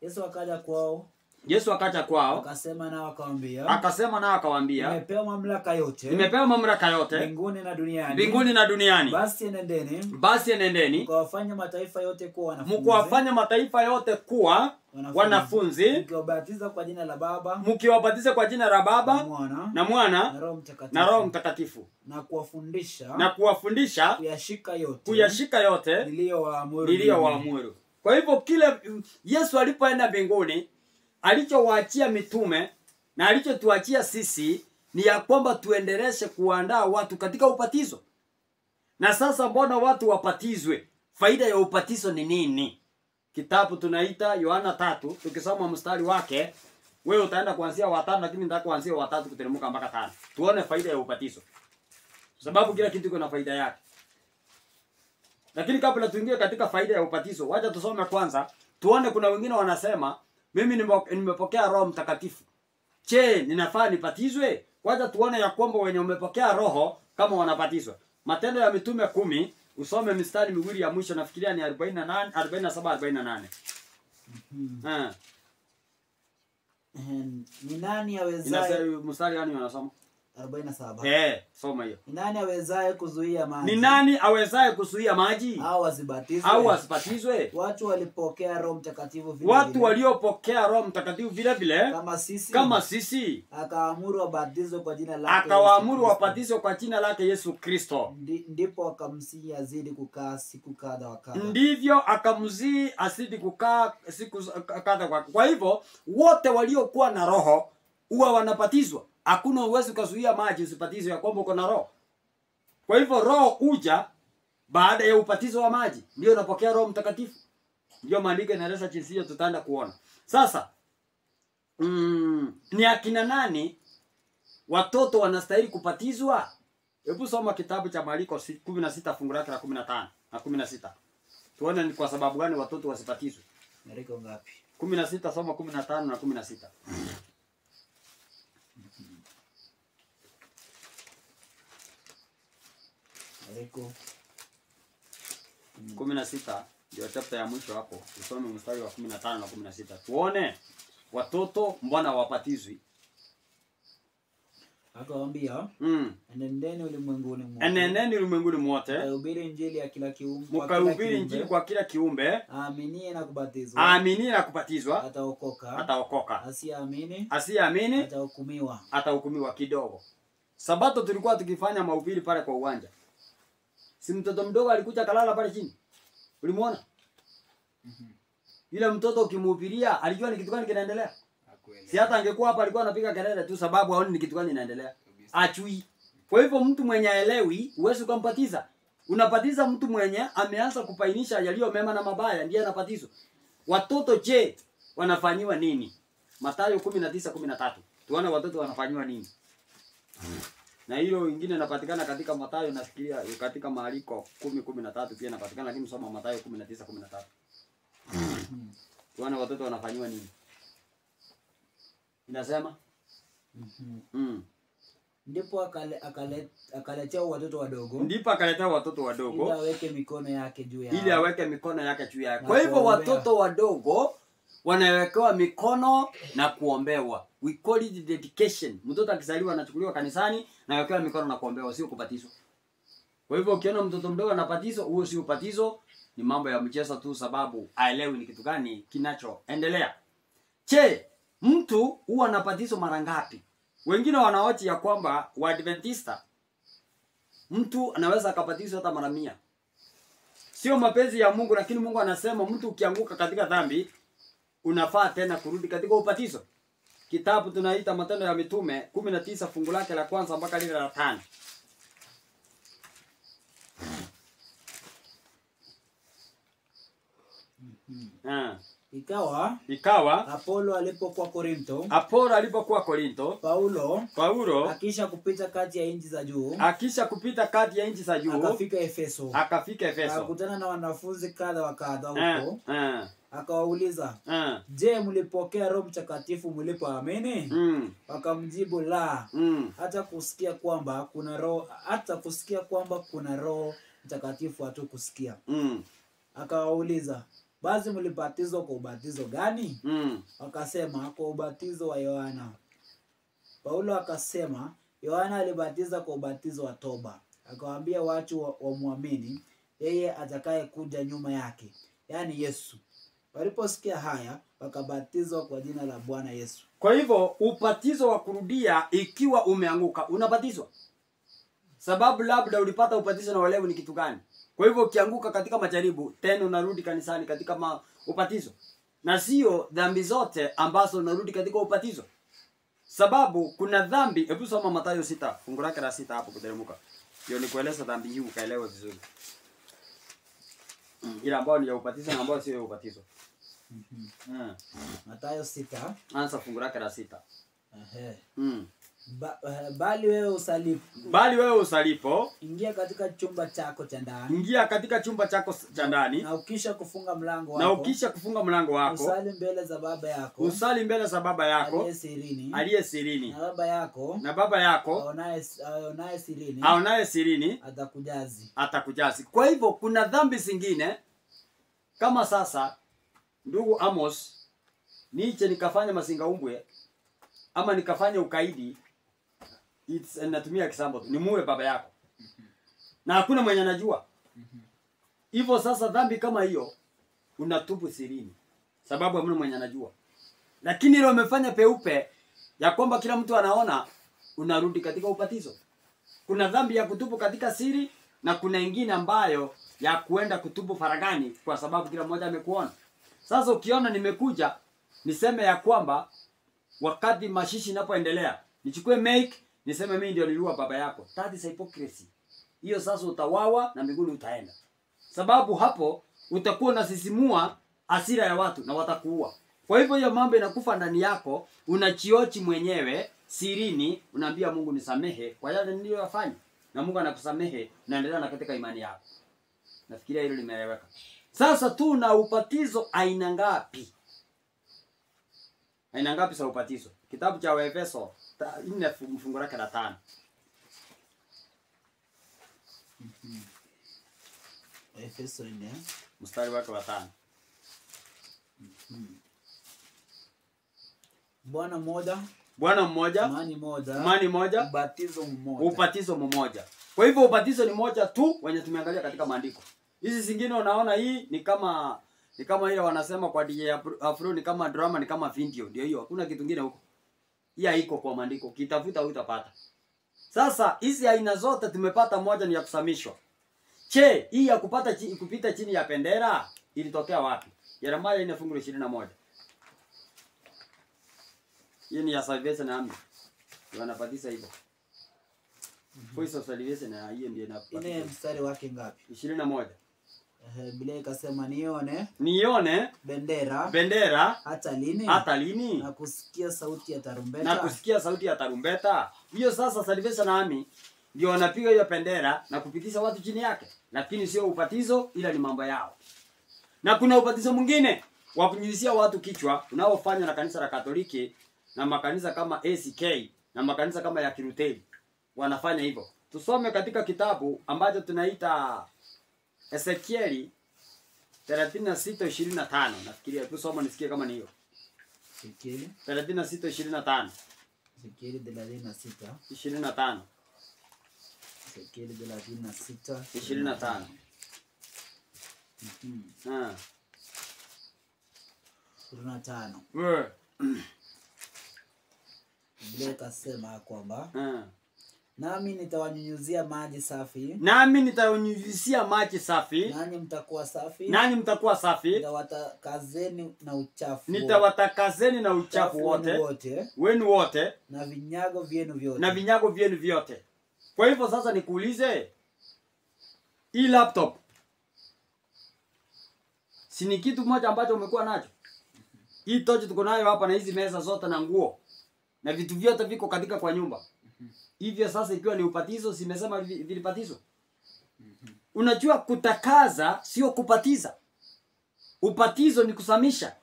Yesu akaja kwao. Akasema nao akawaambia. Nimepewa mamlaka yote. Mbinguni na duniani. Basi enendeni. Mkawafanye mataifa yote kuwa wanafunzi. Mkiwabatiza kwa jina la Baba. Na Mwana. Na Roho Mtakatifu. Na kuwafundisha. Kuyashika yote. Niliyowaamuru. Kwa hivyo kile Yesu alipoenda mbinguni, alichowaachia mitume na alichotuachia sisi ni ya kwamba tuendeleshe kuandaa watu katika upatizo. Na sasa mbona watu wapatizwe? Faida ya upatizo ni nini? Kitabu tunaita Yohana 3, tukisoma mstari wake Wewe utaenda kuanzia wa 5 lakini nataka kuanzia wa 3 kuteremka mpaka 5. Tuone faida ya ubatizo. Sababu kila kitu kina faida yake. Lakini kabla tuingie katika faida ya ubatizo, wacha tusome kwanza, tuone kuna wengine wanasema mimi nimepokea Roho Mtakatifu. Je, ninafaa nibatizwe? Wacha tuone ya kwamba wenye umepokea Roho kama wanabatizwa. Matendo ya Mitume 10, usome mistari miwili ya mwisho, nafikiria ni 48, 47, 48. Ni nani awezaye? Inasema mstari gani wanasoma? 47. Soma hiyo. Ni nani awezaye kuzuia maji? Ni nani awezaye kuzuia maji? Au asibatizwe? Au asibatizwe? Watu walipokea Roho Mtakatifu vile Watu vile. Waliopokea Roho Mtakatifu vile vile kama sisi. Akaamuru wabatizwe kwa jina lake. Akawaamuru wabatizwe kwa jina lake Yesu Kristo. Ndipo akamsihi azidi kukaa siku kadha wa kadha. Ndivyo akamsihi azidi kukaa siku kadha wa kadha. Kwa hivyo wote waliokuwa na Roho huwa wanabatizwa. Hakuna uwezo kuzuia maji usibatizwe ya kwamba uko na Roho. Kwa hivyo Roho huja baada ya ubatizo wa maji. Ndio unapokea Roho Mtakatifu. Ndio maandiko yanaeleza jinsi hiyo tutaenda kuona. Sasa ni akina nani watoto wanastahili kubatizwa? Hebu soma kitabu cha Marko 16 fungu lake la 15 na 16. Tuone ni kwa sababu gani watoto wasibatizwe. Marko ngapi? 16, soma 15 na 16. Marko 16 ndio chapter ya mwisho hapo. Usome mstari wa 15 na 16. Tuone watoto mbona wabatizwi. Akawaambia, enendeni ulimwenguni mwote. Enendeni ulimwenguni mwote. Mkahubiri injili ya kila kiumbe. Mkahubiri injili kwa kila kiumbe. Aaminie na kubatizwa. Aaminie na kubatizwa. Ataokoka. Ataokoka. Asiamini. Atahukumiwa. Atahukumiwa kidogo. Sabato tulikuwa tukifanya mahubiri pale kwa uwanja. Si mtoto mdogo alikuja kalala pale chini. Ulimuona? Yule mtoto ukimhubiria alijua ni kitu gani kinaendelea. Si hata angekuwa hapa alikuwa anapiga kelele tu sababu haoni ni kitu gani kinaendelea. Achui. Kwa hivyo mtu mwenye haelewi huwezi kumbatiza. Unabatiza mtu mwenye ameanza kupainisha yaliyo mema na mabaya, ndiye anabatizwa. Watoto je, wanafanyiwa nini? Mathayo 19:13. Tuone watoto wanafanyiwa nini. Na hilo ingine inapatikana katika Mathayo, nafikiria katika Marko 10:13 pia inapatikana, lakini soma Mathayo 19:13. Tuone watoto wanafanyiwa nini. Inasema ndipo akaletea watoto wadogo. Ndipo akaletea watoto wadogo ili aweke mikono yake juu yao. Ili aweke mikono yake juu yao. Kwa hivyo watoto wadogo wanawekewa mikono na kuombewa. We call it dedication. Mtoto akizaliwa anachukuliwa kanisani na awekewa mikono na kuombewa, sio kubatizwa. Kwa hivyo ukiona mtoto mdogo anabatizwa, huo sio ubatizo, ni mambo ya mchezo tu sababu haelewi ni kitu gani kinachoendelea. Je, mtu huwa anabatizwa mara ngapi? Wengine wanaoji ya kwamba Waadventista mtu anaweza akabatizwa hata mara 100. Sio mapenzi ya Mungu, lakini Mungu anasema mtu ukianguka katika dhambi unafaa tena kurudi katika ubatizo. Kitabu tunaita Matendo ya Mitume 19 fungu lake la kwanza mpaka lile la 5. Ikawa Apolo alipokuwa Korinto, Paulo akisha kupita kati ya nchi za juu, akafika Efeso. Akakutana na wanafunzi kadha wa kadha huko. Akawauliza, je, mlipokea Roho Mtakatifu mlipoamini? Wakamjibu, la, hata kusikia kwamba kuna Roho Mtakatifu hatukusikia. Akawauliza, basi mlibatizwa kwa ubatizo gani? Wakasema, kwa ubatizo wa Yohana. Paulo akasema, Yohana alibatiza kwa ubatizo wa toba. Akawaambia watu wamwamini yeye atakaye kuja nyuma yake, yaani Yesu. Waliposikia haya, wakabatizwa kwa jina la Bwana Yesu. Kwa hivyo ubatizo wa kurudia, ikiwa umeanguka unabatizwa. Sababu labda ulipata ubatizo na uelewi ni kitu gani. Kwa hivyo ukianguka katika majaribu, tena unarudi kanisani katika ubatizo. Na sio dhambi zote ambazo unarudi katika ubatizo. Sababu kuna dhambi, hebu soma Mathayo 6, fungu lake la 6 hapo kuteremka. Ndio nikueleza dhambi hii ukaelewe vizuri. Ile ambayo ni ya ubatizo na ambayo sio ya ubatizo. Mathayo 6. Anza fungu lake la 6. Bali wewe usalipo. Bali wewe usalipo, ingia katika chumba chako cha ndani. Ingia katika chumba chako cha ndani. Na ukisha kufunga mlango wako. Na ukisha kufunga mlango wako. Usali mbele za baba yako. Usali mbele za baba yako. Aliye sirini. Na baba yako. Na baba yako. Aonaye sirini. Atakujazi. Kwa hivyo kuna dhambi zingine kama sasa ndugu Amos, niche nikafanya masingaumbwe ama nikafanya ukaidi, natumia kisambo tu, nimuue baba yako. Na hakuna mwenye anajua. Hivyo sasa dhambi kama hiyo unatubu sirini, sababu hamna mwenye anajua. Lakini ile umefanya peupe ya kwamba kila mtu anaona, unarudi katika upatizo. Kuna dhambi ya kutubu katika siri na kuna ingine ambayo ya kuenda kutubu faragani kwa sababu kila mmoja amekuona. Sasa ukiona nimekuja niseme ya kwamba wakati mashishi inapoendelea nichukue make niseme mimi ndio niliua baba yako, that is hypocrisy. Hiyo sasa utawawa na mbinguni utaenda. Sababu hapo utakuwa unasisimua hasira ya watu na watakuua. Kwa hivyo hiyo mambo inakufa ndani yako, unachiochi mwenyewe sirini, unaambia Mungu nisamehe kwa yale niliyofanya. Na Mungu anakusamehe, unaendelea na katika imani yako. Nafikiria hilo limeeleweka. Sasa tu na upatizo aina ngapi? Aina ngapi za upatizo? Kitabu cha Waefeso 4 fungu lake la 5. Efeso 4 mstari wake wa 5. Bwana mmoja, imani moja, ubatizo mmoja. Kwa hivyo ubatizo ni moja tu wenye tumeangalia katika maandiko. Hizi zingine unaona hii ni kama ile wanasema kwa DJ Afro, ni kama drama, ni kama video. Ndio hiyo, hakuna kitu kingine huko. Hii haiko kwa maandiko. Kitafuta utapata. Sasa hizi aina zote tumepata, moja ni ya kusamishwa. Che, hii ya kupita chini ya bendera ilitokea wapi? Yeremia 4 fungu 21. Hii ni ya salvation na amri. Wanapatisa hivyo. Voice of salvation na hiyo ndio inapata. Ile mstari wake ngapi? 21. Biblia ikasema nione bendera hata lini na kusikia sauti ya tarumbeta. Hiyo sasa salvation na amri ndio wanapiga hiyo bendera na kupitisha watu chini yake, lakini sio ubatizo, ila ni mambo yao. Na kuna ubatizo mwingine wa kunyunyizia watu kichwa unaofanywa na kanisa la Katoliki na makanisa kama ACK na makanisa kama ya Kilutheri. Wanafanya hivyo. Tusome katika kitabu ambacho tunaita Ezekieli 36:25. Nafikiria tusome nisikie kama ni hiyo. Ezekieli 36:25. Ezekieli 36:25. Ezekieli 36:25. Ah. 25. Biblia ikasema kwamba nami nitawanyunyuzia maji safi. Nanyi mtakuwa safi. Nitawatakazeni na uchafu wenu wote. Na vinyago vyenu vyote. Kwa hivyo sasa nikuulize, hii laptop si ni kitu moja ambacho umekuwa nacho? Hii tochi tuko nayo hapa na hizi meza zote na nguo na vitu vyote viko katika kwa nyumba. Hivyo sasa ikiwa ni upatizo, simesema vilipatizwa. Unajua kutakaza sio kupatiza. Upatizo ni kusamisha.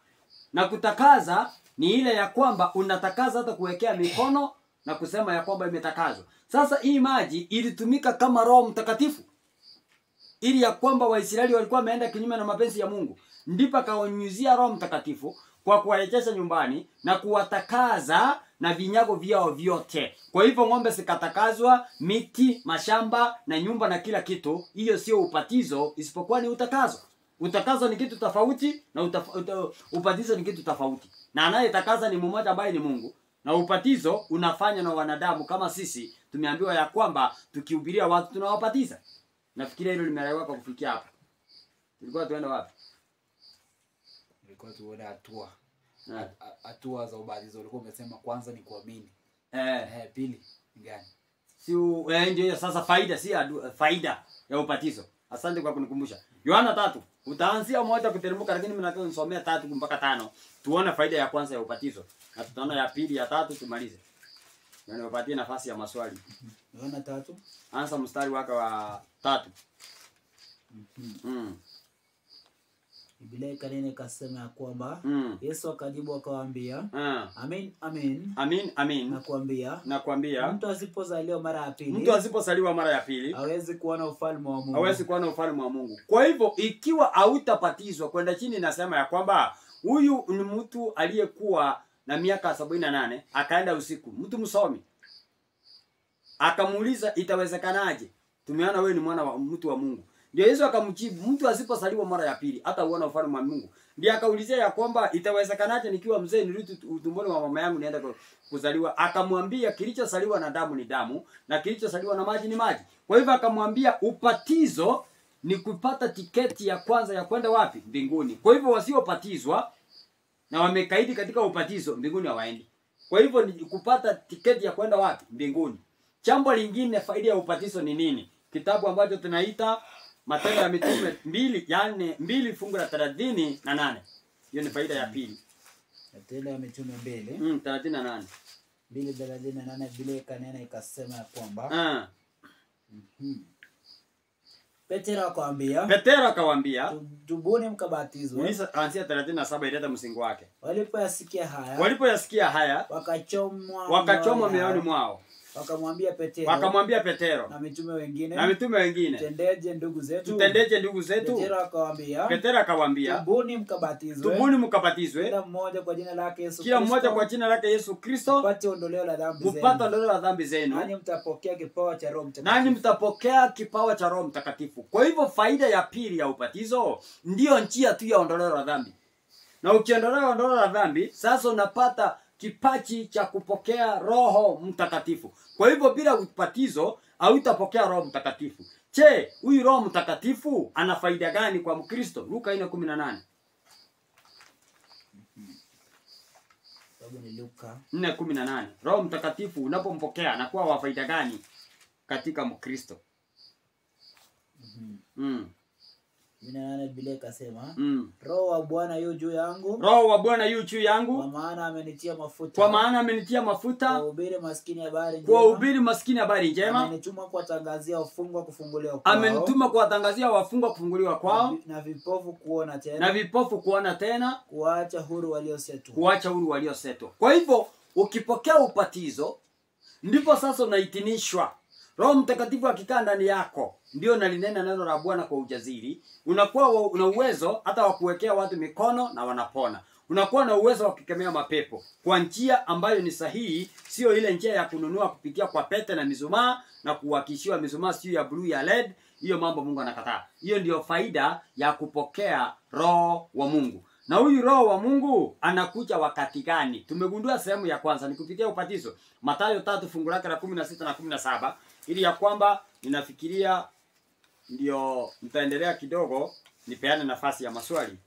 Na kutakaza ni ile ya kwamba unatakaza hata kuwekea mikono na kusema ya kwamba imetakazwa. Sasa hii maji ilitumika kama Roho Mtakatifu, ili ya kwamba Waisraeli walikuwa wameenda kinyume na mapenzi ya Mungu. Ndipo akawanyunyizia Roho Mtakatifu kwa kuwarejesha nyumbani na kuwatakaza na vinyago vyao vyote. Kwa hivyo ng'ombe zikatakazwa, miti, mashamba na nyumba na kila kitu. Hiyo sio upatizo, isipokuwa ni utakazo. Utakazo ni kitu tofauti na upatizo ni kitu tofauti. Na anayetakaza ni mmoja ambaye ni Mungu. Na upatizo unafanywa na wanadamu kama sisi. Tumeambiwa ya kwamba tukihubiria watu tunawapatiza. Nafikiria hilo limeeleweka kufikia hapa. Tulikuwa tuenda wapi? Tulikuwa tuone hatua za ubatizo. Ulikuwa umesema kwanza ni kuamini. Pili ni gani? Ndio sasa faida, si faida ya ubatizo. Asante kwa kunikumbusha. Yohana 3 Utaanzia moja kuteremka, lakini mimi nataka nisomee 3 mpaka 5. Tuone faida ya kwanza ya ubatizo. Na tutaona ya pili, ya tatu tumalize. Na niwapatie nafasi ya maswali. Yohana 3. Anza mstari wake wa 3. Biblia ikanena ikasema ya kwamba Yesu akajibu akawaambia, amin amin, amin amin, nakwambia mtu asipozaliwa mara ya pili hawezi kuona ufalme wa Mungu. Kwa hivyo ikiwa hautabatizwa, kwenda chini inasema ya kwamba huyu ni mtu aliyekuwa na miaka 78, akaenda usiku, mtu msomi, akamuuliza itawezekanaje? Tumeona wewe ni mwana wa mtu wa Mungu. Ndio Yesu akamjibu, mtu asipozaliwa mara ya pili hata uona ufalme wa Mungu. Ndio akaulizia ya kwamba itawezekanaje nikiwa mzee nirudi tumboni wa mama yangu nienda kuzaliwa? Akamwambia kilichozaliwa na damu ni damu na kilichozaliwa na maji ni maji. Kwa hivyo akamwambia ubatizo ni kupata tiketi ya kwanza ya kwenda wapi? Mbinguni. Kwa hivyo wasiopatizwa na wamekaidi katika ubatizo, mbinguni hawaendi. Kwa hivyo ni kupata tiketi ya kwenda wapi? Mbinguni. Jambo lingine, faida ya ubatizo ni nini? Kitabu ambacho tunaita Matendo ya Mitume 2, yani 2 fungu la 38. Hiyo ni faida ya pili. Matendo ya Mitume 2, 38. 2:38 Biblia ikanena ikasema ya kwamba Petero akawaambia, tubuni mkabatizwe. Unisa ansia 37 ileta msingi wake. Walipoyasikia haya wakachomwa mioyoni mwao. Wakamwambia Petero na mitume wengine, tutendeje ndugu zetu? Petero akawaambia, tubuni mkabatizwe kila mmoja kwa jina lake Yesu Kristo, mpate ondoleo la dhambi zenu, nanyi mtapokea kipawa cha Roho Mtakatifu. Kwa hivyo faida ya pili ya ubatizo ndio njia tu ya ondoleo la dhambi. Na ukiondolewa ondoleo la dhambi, sasa unapata kipaji cha kupokea Roho Mtakatifu. Kwa hivyo bila ubatizo hautapokea Roho Mtakatifu. Je, huyu Roho Mtakatifu ana faida gani kwa Mkristo? Luka 4:18. Sababu ni Luka 4:18. Roho Mtakatifu unapompokea anakuwa wa faida gani katika Mkristo? 18 Biblia ikasema, Roho wa Bwana yu juu yangu. Kwa maana amenitia mafuta. Kuhubiri maskini habari njema. Amenituma kuwatangazia wafungwa kufunguliwa kwao. Na vipofu kuona tena. Kuacha huru waliosetwa. Kwa hivyo ukipokea ubatizo ndipo sasa unaitinishwa. Roho Mtakatifu akikaa ndani yako ndio nalinena neno la Bwana kwa ujasiri. Unakuwa una uwezo hata wa kuwekea watu mikono na wanapona. Unakuwa na uwezo wa kukemea mapepo kwa njia ambayo ni sahihi, sio ile njia ya kununua kupitia kwa pete na mizumaa na kuwakishiwa mizumaa sio ya blue ya LED. Hiyo mambo Mungu anakataa. Hiyo ndio faida ya kupokea Roho wa Mungu. Na huyu Roho wa Mungu anakuja wakati gani? Tumegundua sehemu ya kwanza ni kupitia ubatizo. Mathayo 3 fungu lake la 16 na 17. Ili ya kwamba ninafikiria ndio nitaendelea kidogo nipeane nafasi ya maswali.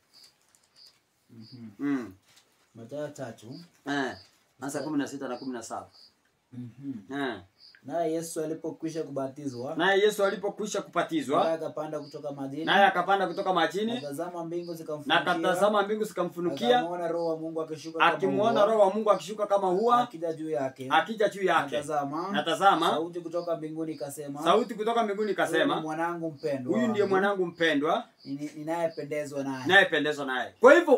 Mathayo 3. Anza 16 na 17. Naye Yesu alipokwisha kubatizwa, naye akapanda kutoka majini, na akatazama mbingu zikamfunukia, akimwona Roho wa Mungu akishuka kama hua akija juu yake. Natazama sauti kutoka mbinguni ikasema, huyu ndiye mwanangu mpendwa ninayependezwa naye. Kwa hivyo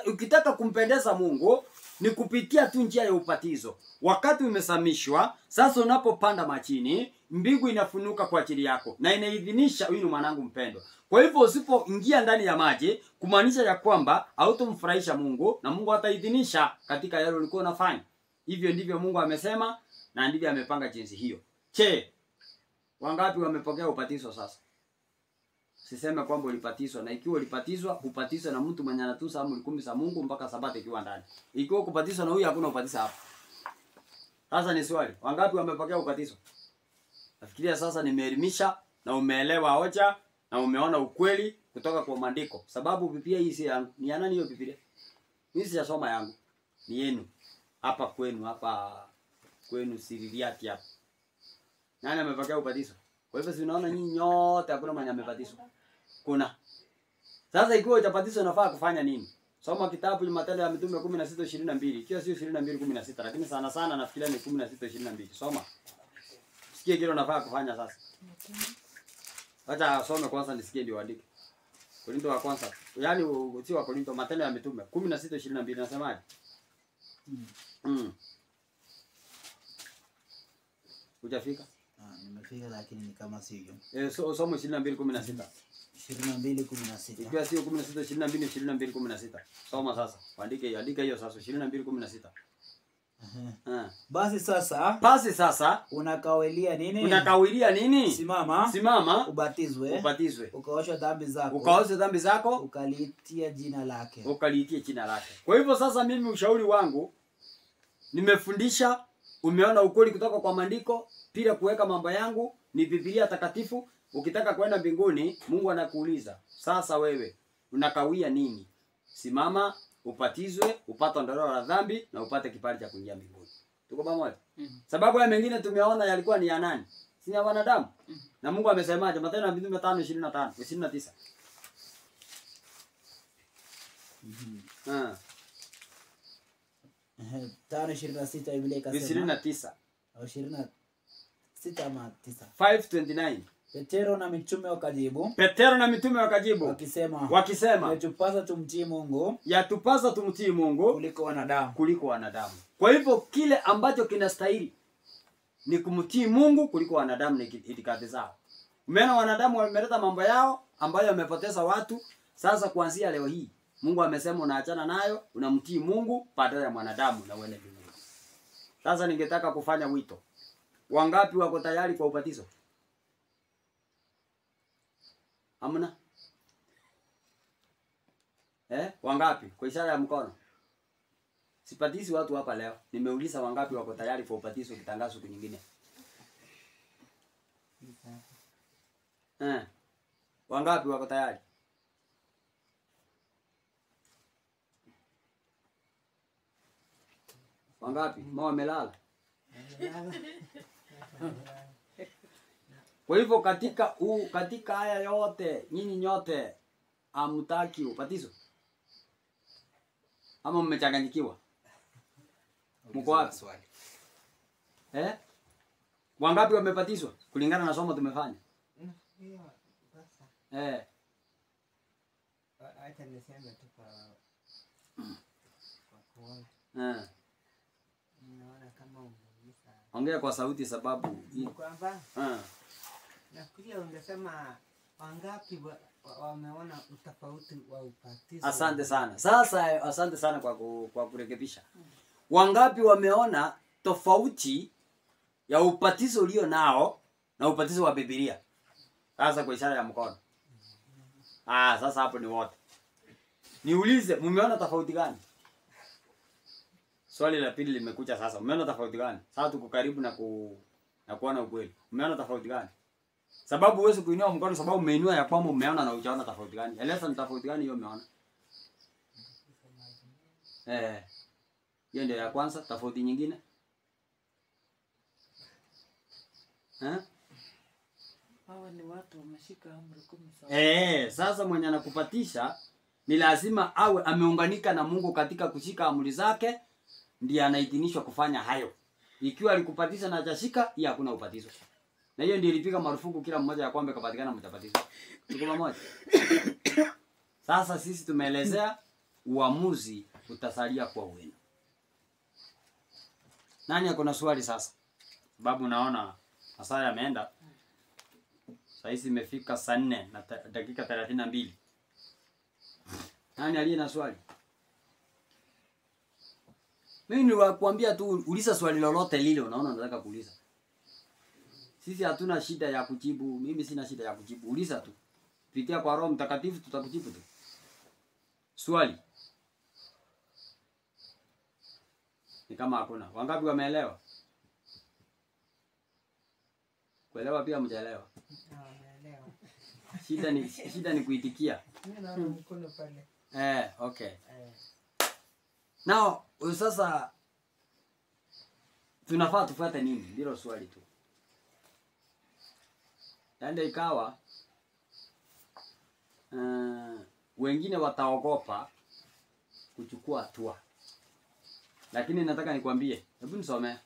ukitaka kumpendeza Mungu ni kupitia tu njia ya ubatizo. Wakati umesamishwa, sasa unapopanda majini, mbingu inafunuka kwa ajili yako na inaidhinisha huyu ni mwanangu mpendwa. Kwa hivyo usipoingia ndani ya maji, kumaanisha ya kwamba hautomfurahisha Mungu na Mungu hataidhinisha katika yale ulikuwa unafanya. Hivyo ndivyo Mungu amesema na ndivyo amepanga jinsi hiyo. Je, wangapi wamepokea ubatizo sasa? Siseme kwamba ulibatizwa, na ikiwa ulibatizwa, ubatizwe na mtu mwenye anatusa amri 10 za Mungu mpaka Sabato ikiwa ndani. Ikiwa kubatizwa na huyu hakuna ubatizo hapa. Sasa ni swali, wangapi wamepokea ubatizo? Nafikiria sasa nimeelimisha na umeelewa hoja na umeona ukweli kutoka kwa maandiko. Sababu Biblia hii si yangu. Ni ya nani hiyo Biblia? Mimi sijasoma yangu. Ni yenu. Hapa kwenu Siririati hapa. Nani amepokea ubatizo? Kwa hivyo si unaona nyinyi nyote hakuna mwenye amebatizwa. Kuna. Sasa ikiwa utabatizwa unafaa kufanya nini? Soma kitabu cha Matendo ya Mitume 16:22. Ikiwa sio 22:16, lakini sana sana nafikiria ni 16:22. Soma. Sikia kile unafaa kufanya sasa. Acha some kwanza nisikie ndio andike. Korinto wa kwanza. Yaani sio wa Korinto, Matendo ya Mitume 16:22 nasemaje? Hujafika? Nimefika lakini ni kama sivyo. Somo 22:16. 22:16. Ikiwa sio 16:22 22:16. Soma sasa. Andika hiyo sasa 22:16. Basi sasa unakawilia nini? Unakawilia nini? Simama. Ubatizwe. Ukaosha dhambi zako. Ukaliitia jina lake. Kwa hivyo sasa mimi ushauri wangu nimefundisha, umeona ukweli kutoka kwa maandiko, bila kuweka mambo yangu, ni Biblia takatifu. Ukitaka kwenda mbinguni, Mungu anakuuliza, sasa wewe unakawia nini? Simama, upatizwe, upate ondoleo la dhambi na upate kibali cha kuingia mbinguni. Tuko pamoja? Sababu ya mengine tumeona yalikuwa ni ya nani? Si ya wanadamu. Na Mungu amesemaje? Matendo ya Mitume 5:25, 29. 5:26 Biblia ikasema 29 au 26 ama 9. 5:29. Petero na mitume wakajibu wakisema yatupasa tumtii Mungu kuliko wanadamu. Kwa hivyo kile ambacho kinastahili ni kumtii Mungu kuliko wanadamu, ni itikadi zao. Umeona wanadamu wameleta mambo yao ambayo yamepoteza watu. Sasa kuanzia leo hii Mungu amesema unaachana nayo, unamtii Mungu badala ya mwanadamu na uende mbinguni. Sasa ningetaka kufanya wito. Wangapi wako tayari kwa ubatizo? Hamna? Wangapi? Kwa ishara ya mkono. Sipatizi watu hapa leo. Nimeuliza wangapi wako tayari kwa ubatizo kitangazo siku nyingine. Wangapi wako tayari? Wangapi? Mama amelala. Kwa hivyo katika haya yote nyinyi nyote hamtaki ubatizo? Ama mmechanganyikiwa? Mko wapi? Wangapi wamebatizwa kulingana na somo tumefanya? Acha niseme tu kwa kuona. Naona kama umeuliza. Ongea kwa sauti sababu kwamba nafikiria ungesema wangapi wameona utofauti wa ubatizo. Asante sana. Sasa asante sana kwa kurekebisha. Wangapi wameona tofauti ya ubatizo ulio nao na ubatizo wa Biblia? Sasa kwa ishara ya mkono. Sasa hapo ni wote. Niulize, mmeona tofauti gani? Swali la pili limekuja sasa. Mmeona tofauti gani? Sasa tuko karibu na kuona ukweli. Mmeona tofauti gani? Sababu huwezi kuinua mkono sababu umeinua ya kwamba umeona na hujaona tofauti gani. Eleza ni tofauti gani hiyo umeona? Hiyo ndio ya kwanza. Tofauti nyingine? Hawa ni watu wameshika amri 10 sawa. Sasa mwenye anakupatisha ni lazima awe ameunganika na Mungu katika kushika amri zake, ndiye anaidhinishwa kufanya hayo. Ikiwa alikupatisha na hajashika, hiyo hakuna ubatizo. Na hiyo ndio ilipiga marufuku kila mmoja ya kwamba kapatikana mtabatizo. Tuko pamoja? Sasa sisi tumeelezea uamuzi utasalia kwa wenu. Nani ako na swali sasa? Sababu naona masaa yameenda. Sasa hizi imefika saa 4 na dakika 32. Nani aliye na swali? Mimi niliwaambia tu uliza swali lolote lile unaona nataka kuuliza. Sisi hatuna shida ya kujibu, mimi sina shida ya kujibu. Uliza tu. Pitia kwa Roho Mtakatifu tutakujibu tu. Swali. Ni kama hakuna. Wangapi wameelewa? Kuelewa pia mjaelewa. Naelewa. Shida ni kuitikia. Mimi naona mkono pale. Okay. Now, sasa tunafaa tufuate nini? Ndilo swali tu. Yaani ikawa wengine wataogopa kuchukua hatua. Lakini nataka nikwambie, hebu nisome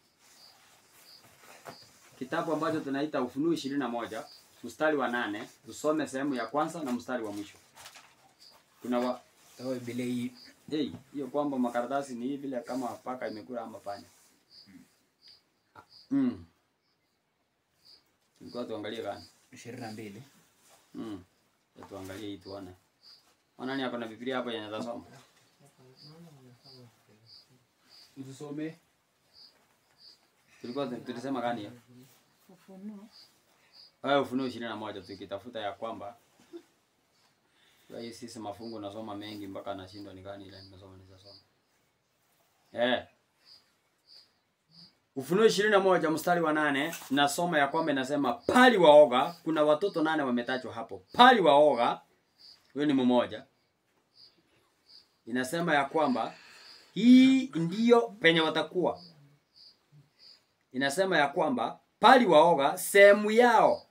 kitabu ambacho tunaita Ufunuo 21 mstari wa 8, usome sehemu ya kwanza na mstari wa mwisho. Kuna Biblia hii hiyo kwamba makaratasi ni vile kama paka imekula ama panya. Tulikuwa tuangalie gani? 22. Tuangalie hii tuone. Nani hapa na Biblia hapo yenye nasoma? Usome. Tulikuwa tulisema gani hiyo? Ufunuo. Ufunuo 21 tukitafuta ya kwamba sisi mafungu nasoma mengi mpaka nashindwa ni gani ile nimesoma nilisoma. Ufunuo 21 mstari wa 8 nasoma ya kwamba inasema pali waoga, kuna watoto 8 wametajwa hapo. Pali waoga, huyo ni mmoja. Inasema ya kwamba hii ndiyo penye watakuwa. Inasema ya kwamba pali waoga sehemu yao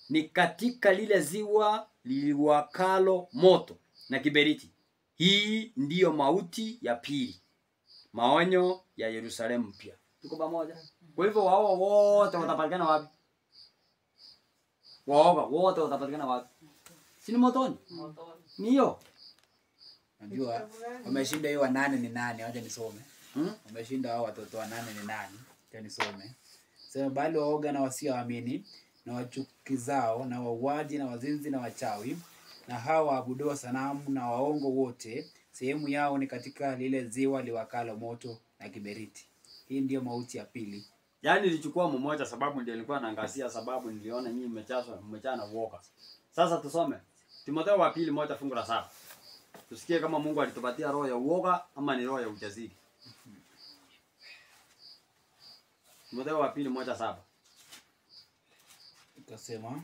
ni katika lile ziwa liliwakalo moto na kiberiti. Hii ndiyo mauti ya pili. Maonyo ya Yerusalemu mpya. Tuko pamoja? Kwa hivyo wao wote watapatikana wapi? Waoga wote watapatikana wapi? Si ni motoni? Ni hiyo. Najua wameshinda hiyo 8 ni nani? Wacha nisome. Wameshinda hao watoto wa 8 ni nani? Wacha nisome. Sema bali waoga na wasioamini na wachukizao na wauaji na wazinzi na wachawi na hao waabudu sanamu na waongo wote sehemu yao ni katika lile ziwa liwakalo moto na kiberiti. Hii ndiyo mauti ya pili. Yaani nilichukua mmoja sababu ndio nilikuwa naangazia sababu niliona nyinyi mmechana uoga. Sasa tusome Timotheo wa pili 1 fungu la 7. Tusikie kama Mungu alitupatia roho ya uoga ama ni roho ya ujasiri. Timotheo wa pili 1:7. Ikasema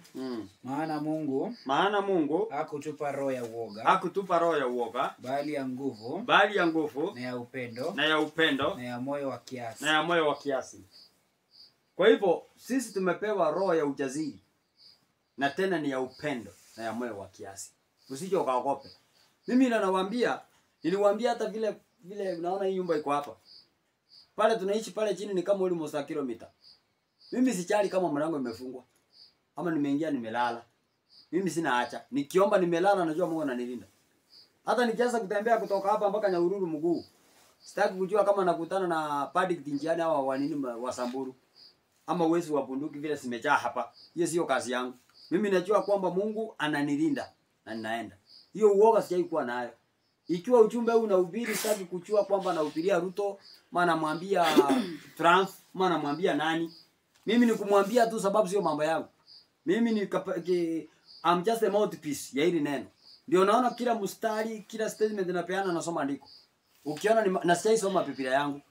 maana Mungu hakutupa roho ya uoga. Hakutupa roho ya uoga, bali ya nguvu. Na ya upendo. Na ya moyo wa kiasi. Kwa hivyo sisi tumepewa roho ya ujasiri. Na tena ni ya upendo na ya moyo wa kiasi. Usije ukaogope. Mimi niliwaambia hata vile unaona hii nyumba iko hapa. Pale tunaishi pale chini ni kama almost a kilomita. Mimi sijali kama mlango imefungwa ama nimeingia nimelala. Mimi sina acha. Nikiomba nimelala najua Mungu ananilinda. Hata nikianza kutembea kutoka hapa mpaka Nyahururu mguu. Sitaki kujua kama nakutana na padri njiani au wanini wa Samburu ama wezi wa bunduki vile simejaa hapa. Hiyo sio kazi yangu. Mimi najua kwamba Mungu ananilinda na ninaenda. Hiyo uoga sijai kuwa nayo. Ikiwa ujumbe huu unahubiri sitaki kuchua kwamba nahubiria Ruto, maana namwambia Trump, maana namwambia nani. Mimi ni kumwambia tu sababu sio mambo yangu. Mimi ni I'm just a mouthpiece ya hili neno. Ndio naona kila mstari, kila statement napeana nasoma andiko. Ukiona na soma Biblia yangu.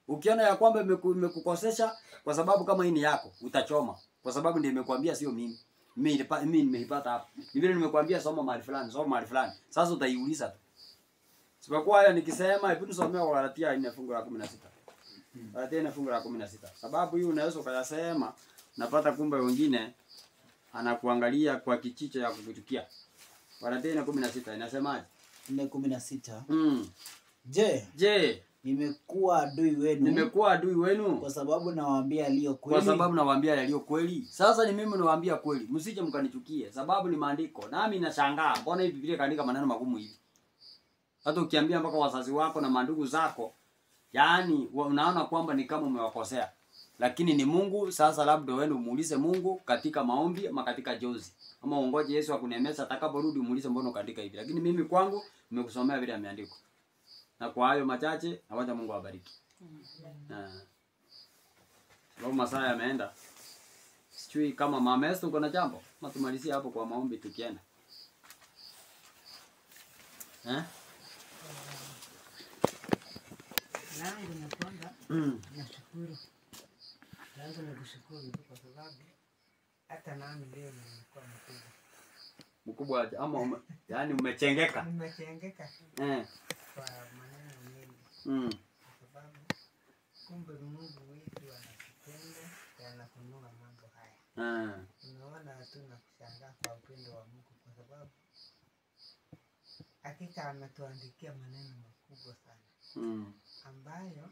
Ukiona ya kwamba imekukosesha kwa sababu kama hii ni yako, utachoma. Kwa sababu ndio nimekuambia sio mimi. Mimi nimeipata hapa. Ni vile nimekuambia soma mahali fulani, Sasa utaiuliza tu. Sipokuwa haya nikisema hebu nisomee Galatia 4 fungu la 16. Galatia 4 fungu la 16. Sababu hii unaweza ukayasema napata kumbe wengine anakuangalia kwa kichicho ya kukuchukia. Galatia 4:16 inasemaje? 4:16. Je, nimekuwa adui wenu kwa sababu nawaambia yaliyo kweli. Sasa ni mimi nawaambia kweli. Msije mkanichukie sababu ni maandiko. Nami nashangaa mbona hii Biblia kaandika maneno magumu hivi. Hata ukiambia mpaka wazazi wako na mandugu zako, yaani unaona kwamba ni kama umewakosea. Lakini ni Mungu, sasa labda wewe umuulize Mungu katika maombi ama katika jozi. Ama ungoje Yesu akunemesha atakaporudi umuulize mbona ukaandika hivi. Lakini mimi kwangu nimekusomea vile ameandika. Na kwa hayo machache, nawacha Mungu awabariki. Sababu masaa yameenda. Sijui kama Mama Esther uko na jambo. Matumalizie hapo kwa maombi tukienda. Langu ni kwamba nashukuru. Langu ni kushukuru kwa sababu hata nami leo nimekuwa mkubwa. Mkubwa ama yaani umechengeka. Nimechengeka. Kwa maneno mengi. Kwa sababu kumbe Mungu wetu anatupenda na anafunua mambo haya. Unaona tu na kushangaa kwa upendo wa Mungu kwa sababu hakika ametuandikia maneno makubwa sana ambayo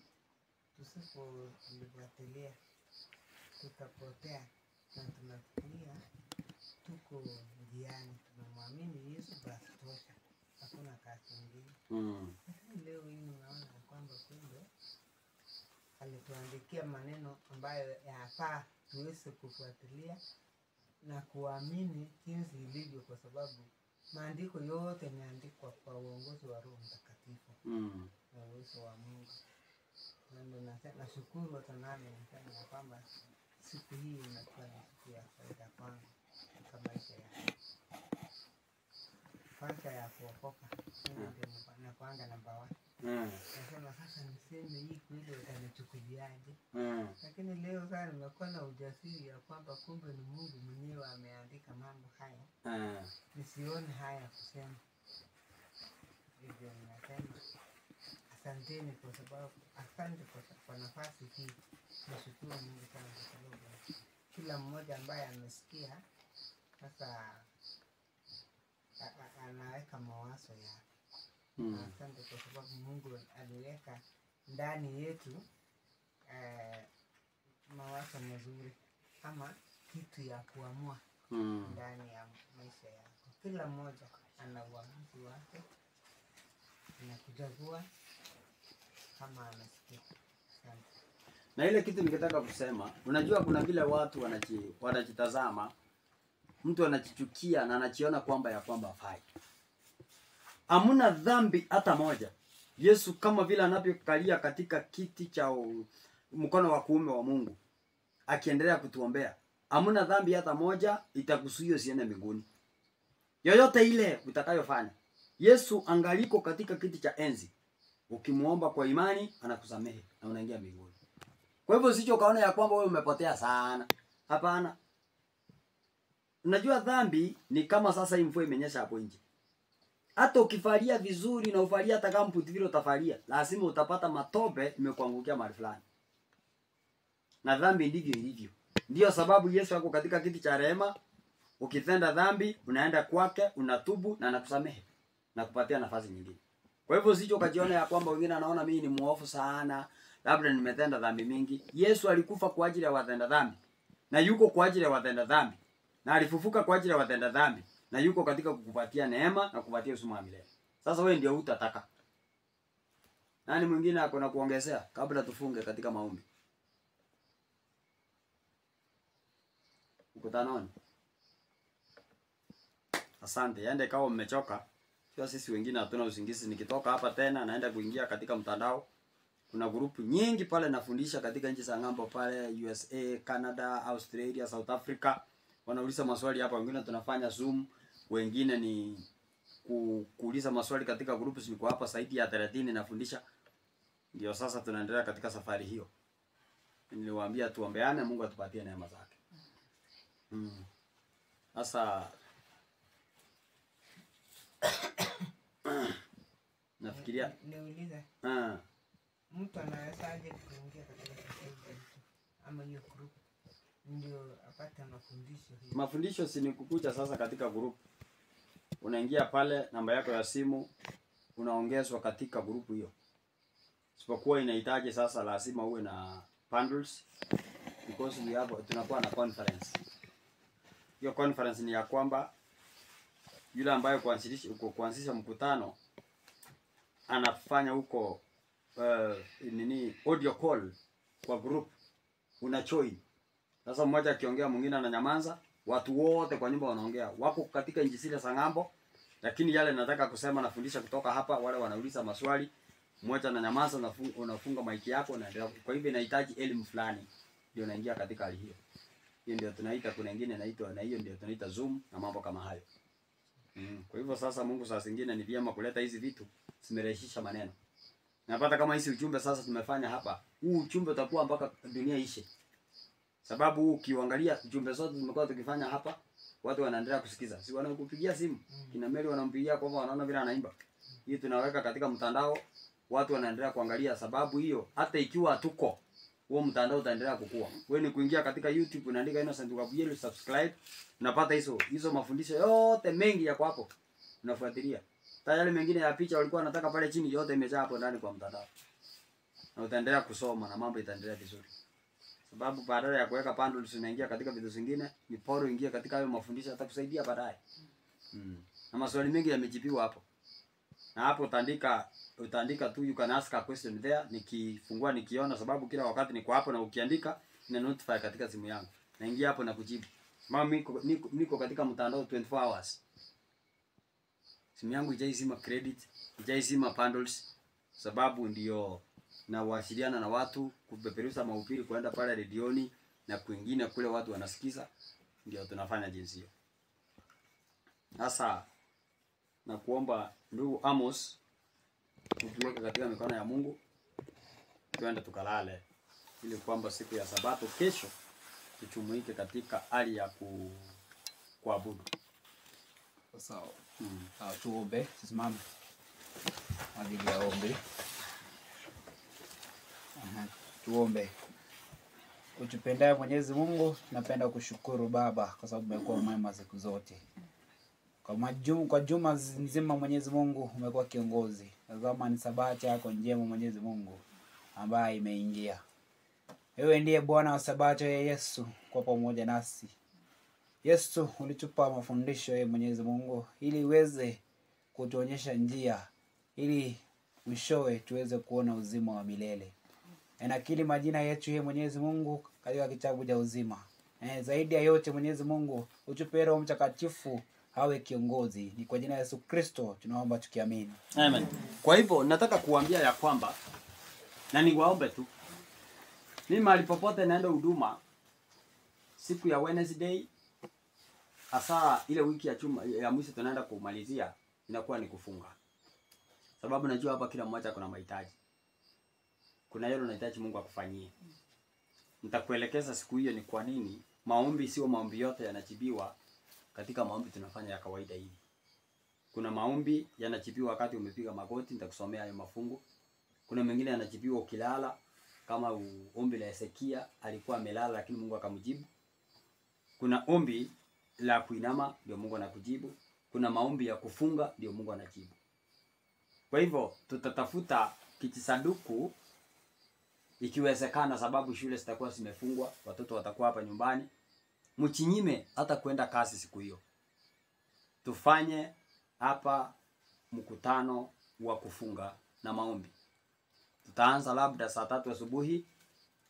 tusipolifuatilia tutapotea, na tunafikiria tuko njiani, tunamwamini Yesu basi tosha, hakuna kazi nyingine. Lakini leo hii unaona kwamba kumbe alituandikia maneno ambayo yafaa tuweze kufuatilia na kuamini jinsi ilivyo, kwa sababu maandiko yote yameandikwa kwa uongozi wa Roho Mtakatifu na uwezo wa Mungu. Ndio nashukuru hata nami nasema kwamba siku hii inakuwa ni siku ya faida kwangu katika maisha yangu. Kwanza ya kuokoka, ndio nakuanga namba 1. Nasema sasa niseme hii kweli utanichukuliaje? Lakini leo sana nimekuwa na ujasiri ya kwamba kumbe ni Mungu mwenyewe ameandika mambo haya. Nisione haya kusema. Hivyo ninasema asanteni kwa sababu, asante kwa nafasi hii. Nashukuru Mungu sana kwa sababu kila mmoja ambaye amesikia sasa anaweka mawazo yake. Asante kwa sababu Mungu aliweka ndani yetu mawazo mazuri ama kitu ya kuamua ndani ya maisha yako. Kila mmoja ana uamuzi wake na kuchagua kama amesikia. Asante. Na ile kitu ningetaka kusema, unajua kuna vile watu wanajitazama, mtu anajichukia na anajiona kwamba ya kwamba hafai. Hamuna dhambi hata moja. Yesu kama vile anavyokalia katika kiti cha mkono wa kuume wa Mungu, akiendelea kutuombea, hamuna dhambi hata moja itakuzuia usiende mbinguni. Yoyote ile utakayofanya, Yesu angaliko katika kiti cha enzi. Ukimuomba kwa imani anakusamehe na unaingia mbinguni. Kwa hivyo usicho kaona ya kwamba wewe umepotea sana. Hapana. Unajua dhambi ni kama sasa hii mvua imenyesha hapo nje. Hata ukifalia vizuri na ufalia hata kama mputi vile utafalia, lazima utapata matope imekuangukia mahali fulani. Na dhambi ndivyo ilivyo. Ndio sababu Yesu ako katika kiti cha rehema. Ukitenda dhambi, unaenda kwake, unatubu na anakusamehe na kupatia nafasi nyingine. Kwa hivyo usicho kajiona ya kwamba wengine anaona mimi ni muovu sana, labda nimetenda dhambi mingi. Yesu alikufa kwa ajili ya watenda dhambi. Na yuko kwa ajili ya watenda dhambi. Na alifufuka kwa ajili ya watenda dhambi. Na yuko katika kukupatia neema na kukupatia uzima wa milele. Sasa wewe ndio utataka. Nani mwingine ako na kuongezea kabla tufunge katika maombi? Ukutanoni. Asante. Yaende kama mmechoka. Sio sisi wengine hatuna usingizi. Nikitoka hapa tena naenda kuingia katika mtandao. Kuna grupu nyingi pale nafundisha katika nchi za ng'ambo pale, USA, Canada, Australia, South Africa. Wanauliza maswali hapa, wengine tunafanya Zoom, wengine ni kuuliza maswali katika grupu. Niko hapa zaidi ya 30 nafundisha. Ndio sasa tunaendelea katika safari hiyo. Niliwaambia tuombeane Mungu atupatie neema zake. Sasa nafikiria niulize. Mtu anawezaje kuingia katika safari ama hiyo group ndio apate mafundisho hiyo? Mafundisho si ni kukuja sasa katika group. Unaingia pale, namba yako ya simu unaongezwa katika group hiyo. Sipokuwa inahitaji sasa lazima uwe na bundles because tunakuwa na conference. Hiyo conference ni ya kwamba yule ambaye kuanzisha mkutano anafanya huko audio call kwa group, una join. Sasa mmoja akiongea mwingine ananyamaza, watu wote kwa nyumba wanaongea. Wako katika nchi zile za ng'ambo, lakini yale nataka kusema nafundisha kutoka hapa, wale wanauliza maswali, mmoja ananyamaza na unafunga mic yako na endelea. Kwa hivyo inahitaji elimu fulani ndio unaingia katika hali hiyo. Hiyo ndio tunaita, kuna nyingine inaitwa, na hiyo ndio tunaita Zoom na mambo kama hayo. Kwa hivyo sasa Mungu saa zingine ni vyema kuleta hizi vitu, zimerahisisha maneno. Napata kama hizi ujumbe sasa tumefanya hapa, huu ujumbe utakuwa mpaka dunia ishe. Sababu ukiangalia ujumbe zote tumekuwa tukifanya hapa, watu wanaendelea kusikiza. Si wanakupigia simu, kina Mary wanampigia kwamba wanaona vile anaimba. Hii tunaweka katika mtandao, watu wanaendelea kuangalia. Sababu hiyo hata ikiwa hatuko, huo mtandao utaendelea kukua. Wewe ni kuingia katika YouTube unaandika Innocent Gabriel, subscribe, unapata hizo mafundisho yote mengi yako hapo. Unafuatilia. Tayari mengine ya picha walikuwa wanataka pale chini, yote imejaa hapo ndani kwa mtandao. Na utaendelea kusoma na mambo itaendelea vizuri. Sababu badala ya kuweka bundles unaingia katika vitu zingine, ni bora ingia katika hayo mafundisho yatakusaidia baadaye. Na maswali mengi yamejibiwa hapo. Na hapo utaandika tu you can ask a question there, nikifungua nikiona, sababu kila wakati niko hapo na ukiandika ina notify katika simu yangu. Naingia hapo na kujibu. Mama niko katika mtandao 24 hours. Simu yangu ijaizima credit, ijaizima bundles, sababu ndio na wasiliana na watu, kupeperusha mahubiri kwenda pale redioni na kwingine kule watu wanasikiza, ndio tunafanya jinsi hiyo. Sasa na kuomba ndugu Amos tuweke katika mikono ya Mungu, tuende tukalale ili kwamba siku ya Sabato kesho tuchumuike katika hali ya kuabudu. Sawa. Tuombe, tusimame. Ajili ya ombi. Tuombe. Utupendaye Mwenyezi Mungu, tunapenda kushukuru Baba kwa sababu umekuwa mwema siku zote. Kwa juma nzima Mwenyezi Mungu umekuwa kiongozi. Tazama ni Sabato yako njema Mwenyezi Mungu ambaye imeingia. Wewe ndiye Bwana wa Sabato ya Yesu kwa pamoja nasi. Yesu ulitupa mafundisho ya Mwenyezi Mungu ili uweze kutuonyesha njia, ili mwishowe tuweze kuona uzima wa milele. Nakili majina yetu ya Mwenyezi Mungu katika kitabu cha uzima. Zaidi ya yote Mwenyezi Mungu utupe Roho Mtakatifu awe kiongozi. Ni kwa jina la Yesu Kristo tunaomba tukiamini. Amen. Kwa hivyo nataka kuambia ya kwamba na niwaombe tu. Mimi mahali popote naenda huduma siku ya Wednesday, hasa ile wiki ya mwisho tunaenda kumalizia, inakuwa ni kufunga. Sababu najua hapa kila mmoja kuna mahitaji. Kuna yale unahitaji Mungu akufanyie. Nitakuelekeza siku hiyo ni kwa nini maombi sio maombi yote yanajibiwa katika maombi tunafanya ya kawaida hivi. Kuna maombi yanajibiwa wakati umepiga magoti, nitakusomea hayo mafungu. Kuna mengine yanajibiwa ukilala, kama ombi la Hezekia, alikuwa amelala lakini Mungu akamjibu. Kuna ombi la kuinama ndio Mungu anakujibu. Kuna maombi ya kufunga ndio Mungu anajibu. Kwa hivyo tutatafuta kijisanduku ikiwezekana, sababu shule zitakuwa zimefungwa, watoto watakuwa hapa nyumbani. Mchinyime hata kwenda kazi siku hiyo. Tufanye hapa mkutano wa kufunga na maombi. Tutaanza labda saa 3 asubuhi,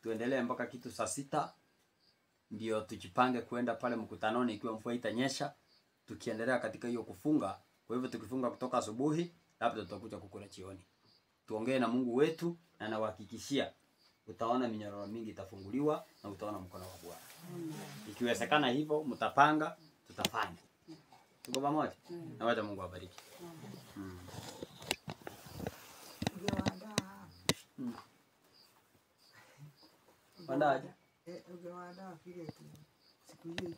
tuendelee mpaka kitu saa 6. Ndio tujipange kwenda pale mkutanoni ikiwa mvua itanyesha, tukiendelea katika hiyo kufunga. Kwa hivyo tukifunga kutoka asubuhi, labda tutakuja kukula jioni. Tuongee na Mungu wetu na nawahakikishia utaona minyororo mingi itafunguliwa na utaona mkono wa Bwana. Ikiwezekana hivyo mtapanga, tutafanya. Tuko pamoja? Na wacha Mungu awabariki. Wandaje? Ugewada kile siku hiyo.